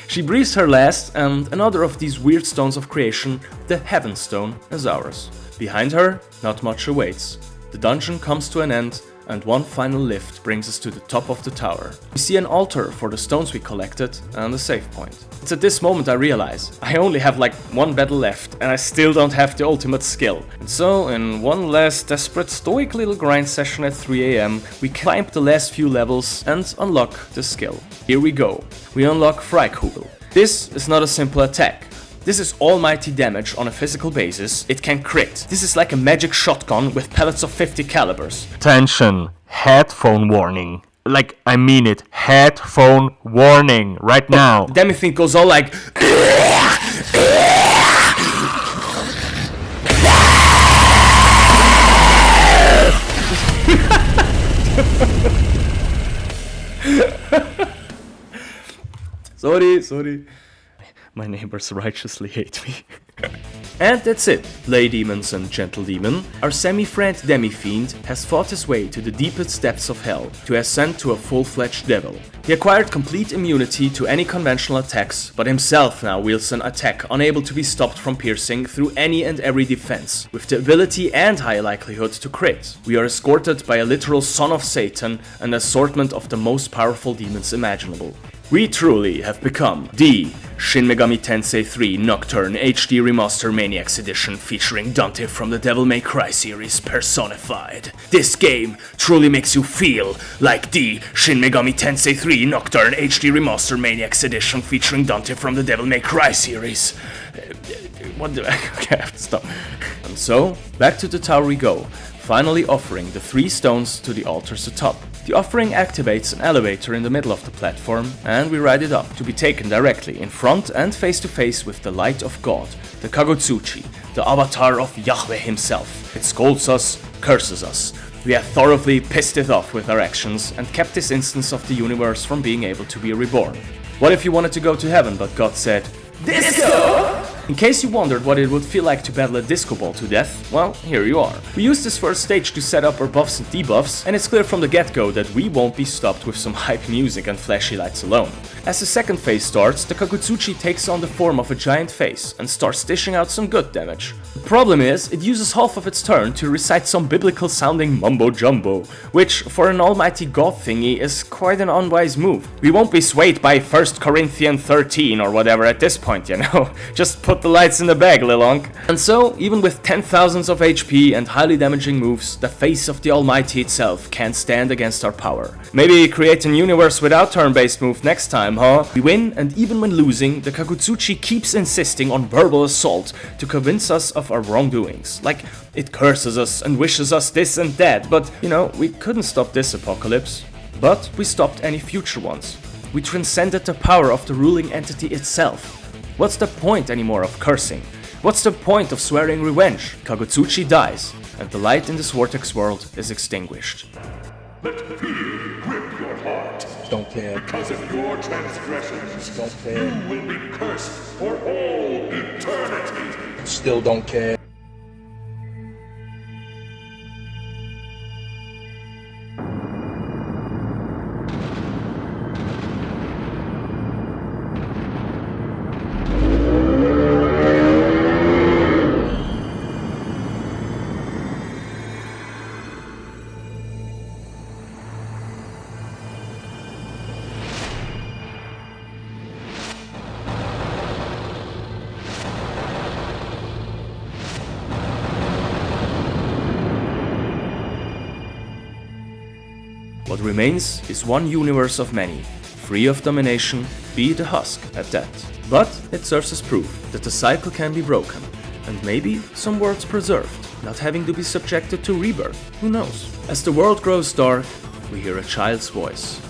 She breathes her last, and another of these weird stones of creation, the Heaven Stone, is ours. Behind her, not much awaits. The dungeon comes to an end, and one final lift brings us to the top of the tower. We see an altar for the stones we collected and a save point. It's at this moment I realize I only have like 1 battle left and I still don't have the ultimate skill. And so, in one last desperate stoic little grind session at 3 AM, we climb the last few levels and unlock the skill. Here we go. We unlock KUGEL. This is not a simple attack. This is almighty damage on a physical basis. It can crit. This is like a magic shotgun with pellets of 50 calibers. Attention, headphone warning. Like, I mean it, headphone warning, right now. Damn, thing goes all like... Sorry. My neighbors righteously hate me. And that's it, Lay Demons and Gentle Demon. Our semi-friend Demi-Fiend has fought his way to the deepest depths of hell to ascend to a full-fledged devil. He acquired complete immunity to any conventional attacks, but himself now wields an attack unable to be stopped from piercing through any and every defense, with the ability and high likelihood to crit. We are escorted by a literal son of Satan, an assortment of the most powerful demons imaginable. We truly have become the Shin Megami Tensei 3 Nocturne HD Remaster Maniacs Edition featuring Dante from the Devil May Cry series personified. This game truly makes you feel like the Shin Megami Tensei 3 Nocturne HD Remaster Maniacs Edition featuring Dante from the Devil May Cry series. What the... Okay, I have to stop. And so, back to the tower we go, finally offering the 3 stones to the altars atop. The offering activates an elevator in the middle of the platform, and we ride it up to be taken directly in front and face to face with the light of God, the Kagutsuchi, the avatar of Yahweh himself. It scolds us, curses us. We have thoroughly pissed it off with our actions and kept this instance of the universe from being able to be reborn. What if you wanted to go to heaven, but God said, "Disco?" In case you wondered what it would feel like to battle a disco ball to death, well, here you are. We used this first stage to set up our buffs and debuffs, and it's clear from the get-go that we won't be stopped with some hype music and flashy lights alone. As the second phase starts, the Kagutsuchi takes on the form of a giant face and starts dishing out some good damage. The problem is, it uses half of its turn to recite some biblical-sounding mumbo-jumbo, which, for an almighty god thingy, is quite an unwise move. We won't be swayed by 1 Corinthians 13 or whatever at this point, you know. Just put the lights in the bag, Lilonk. And so, even with 10,000s of HP and highly damaging moves, the face of the Almighty itself can't stand against our power. Maybe create a universe without turn-based move next time, huh? We win, and even when losing, the Kagutsuchi keeps insisting on verbal assault to convince us of our wrongdoings. Like, it curses us and wishes us this and that, but, you know, we couldn't stop this apocalypse. But we stopped any future ones. We transcended the power of the ruling entity itself. What's the point anymore of cursing? What's the point of swearing revenge? Kagutsuchi dies, and the light in this vortex world is extinguished. Let fear grip your heart. Don't care. Because of your transgressions, you will be cursed for all eternity. Still don't care. What remains is one universe of many, free of domination, be it a husk at that. But it serves as proof that the cycle can be broken, and maybe some worlds preserved, not having to be subjected to rebirth, who knows. As the world grows dark, we hear a child's voice.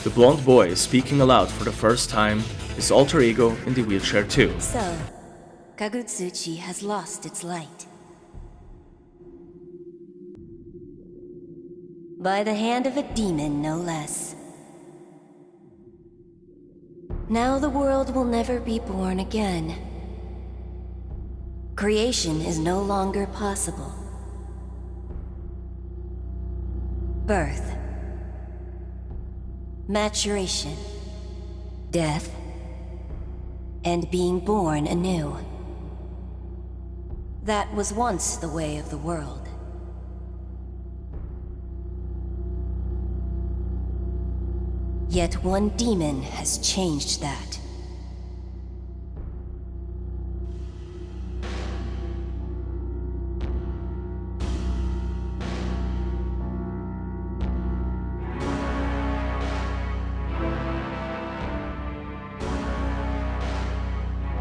The blonde boy is speaking aloud for the first time, his alter ego in the wheelchair too. So, Kagutsuchi has lost its light. By the hand of a demon, no less. Now the world will never be born again. Creation is no longer possible. Birth, maturation, death, and being born anew. That was once the way of the world. Yet one demon has changed that.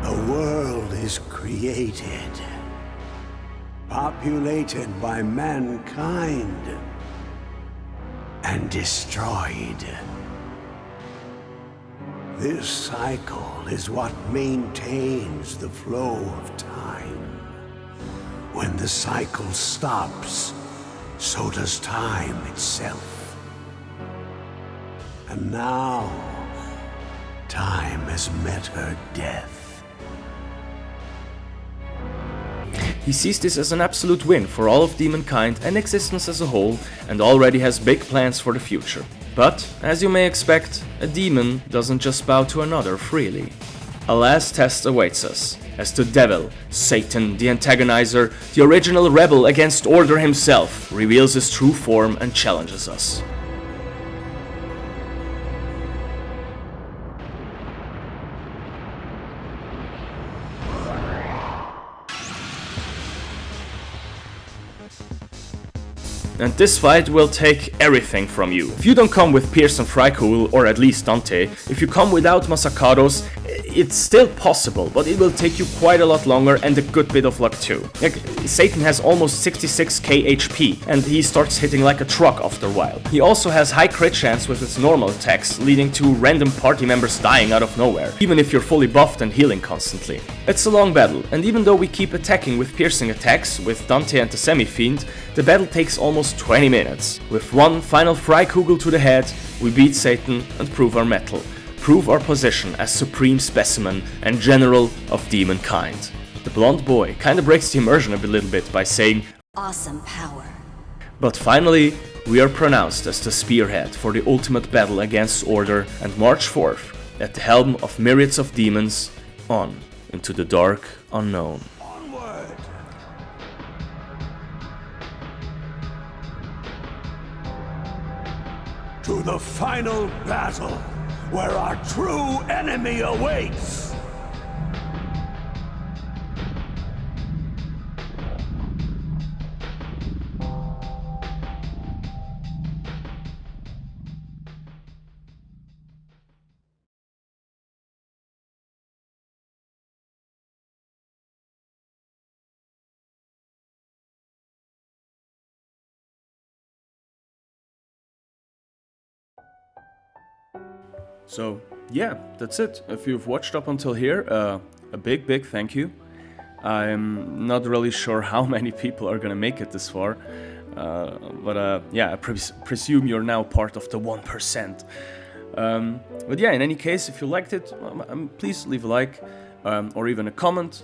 A world is created, populated by mankind, and destroyed. This cycle is what maintains the flow of time. When the cycle stops, so does time itself. And now, time has met her death. He sees this as an absolute win for all of demonkind and existence as a whole, and already has big plans for the future. But, as you may expect, a demon doesn't just bow to another freely. A last test awaits us, as the devil, Satan, the antagonizer, the original rebel against order himself, reveals his true form and challenges us. And this fight will take everything from you. If you don't come with Pierce and Frykul, or at least Dante, if you come without Masakados, it's still possible, but it will take you quite a lot longer and a good bit of luck too. Like, Satan has almost 66k HP, and he starts hitting like a truck after a while. He also has high crit chance with its normal attacks, leading to random party members dying out of nowhere, even if you're fully buffed and healing constantly. It's a long battle, and even though we keep attacking with piercing attacks, with Dante and the Semi-Fiend, the battle takes almost 20 minutes. With one final Frykugel to the head, we beat Satan and prove our mettle. Prove our position as supreme specimen and general of demonkind. The blonde boy kinda breaks the immersion a little bit by saying awesome power. But finally, we are pronounced as the spearhead for the ultimate battle against order and march forth at the helm of myriads of demons on into the dark unknown. To the final battle, where our true enemy awaits! So yeah, that's it. If you've watched up until here, a big thank you. I'm not really sure how many people are gonna make it this far, but yeah, I presume you're now part of the 1%. But yeah, in any case, if you liked it, please leave a like, or even a comment.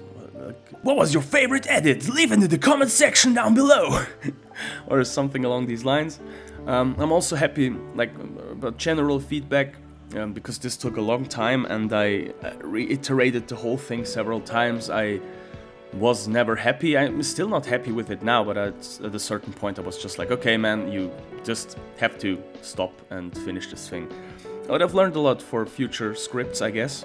What was your favorite edit? Leave it in the comment section down below! Or something along these lines. I'm also happy, like, about general feedback, because this took a long time and I reiterated the whole thing several times. I was never happy. I'm still not happy with it now, but at a certain point I was just like, okay man, you just have to stop and finish this thing. But I've learned a lot for future scripts, I guess.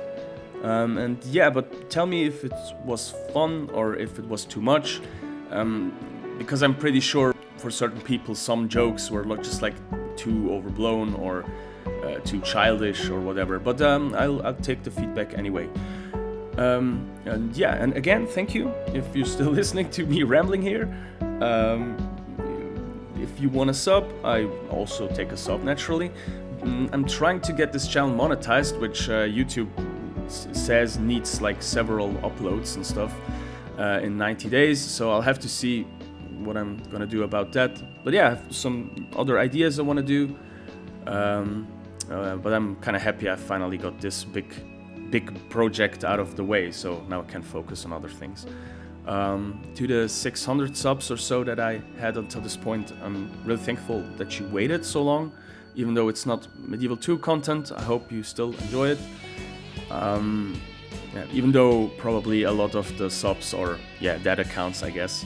And yeah, but tell me if it was fun or if it was too much, because I'm pretty sure for certain people some jokes were just like too overblown or too childish or whatever, but I'll take the feedback anyway. And yeah, and again, thank you if you're still listening to me rambling here. If you want a sub, I also take a sub naturally. I'm trying to get this channel monetized, which YouTube says needs like several uploads and stuff in 90 days, so I'll have to see what I'm gonna do about that. But yeah, I have some other ideas I want to do. But I'm kind of happy I finally got this big project out of the way, so now I can focus on other things. To the 600 subs or so that I had until this point, I'm really thankful that you waited so long, even though it's not Medieval 2 content. I hope you still enjoy it. Yeah, even though probably a lot of the subs are, yeah, dead accounts, I guess.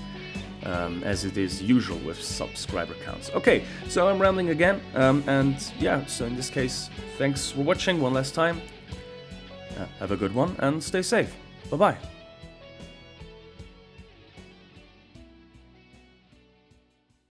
As it is usual with subscriber counts. Okay, so I'm rambling again, and yeah, so in this case, thanks for watching one last time. Have a good one and stay safe. Bye-bye.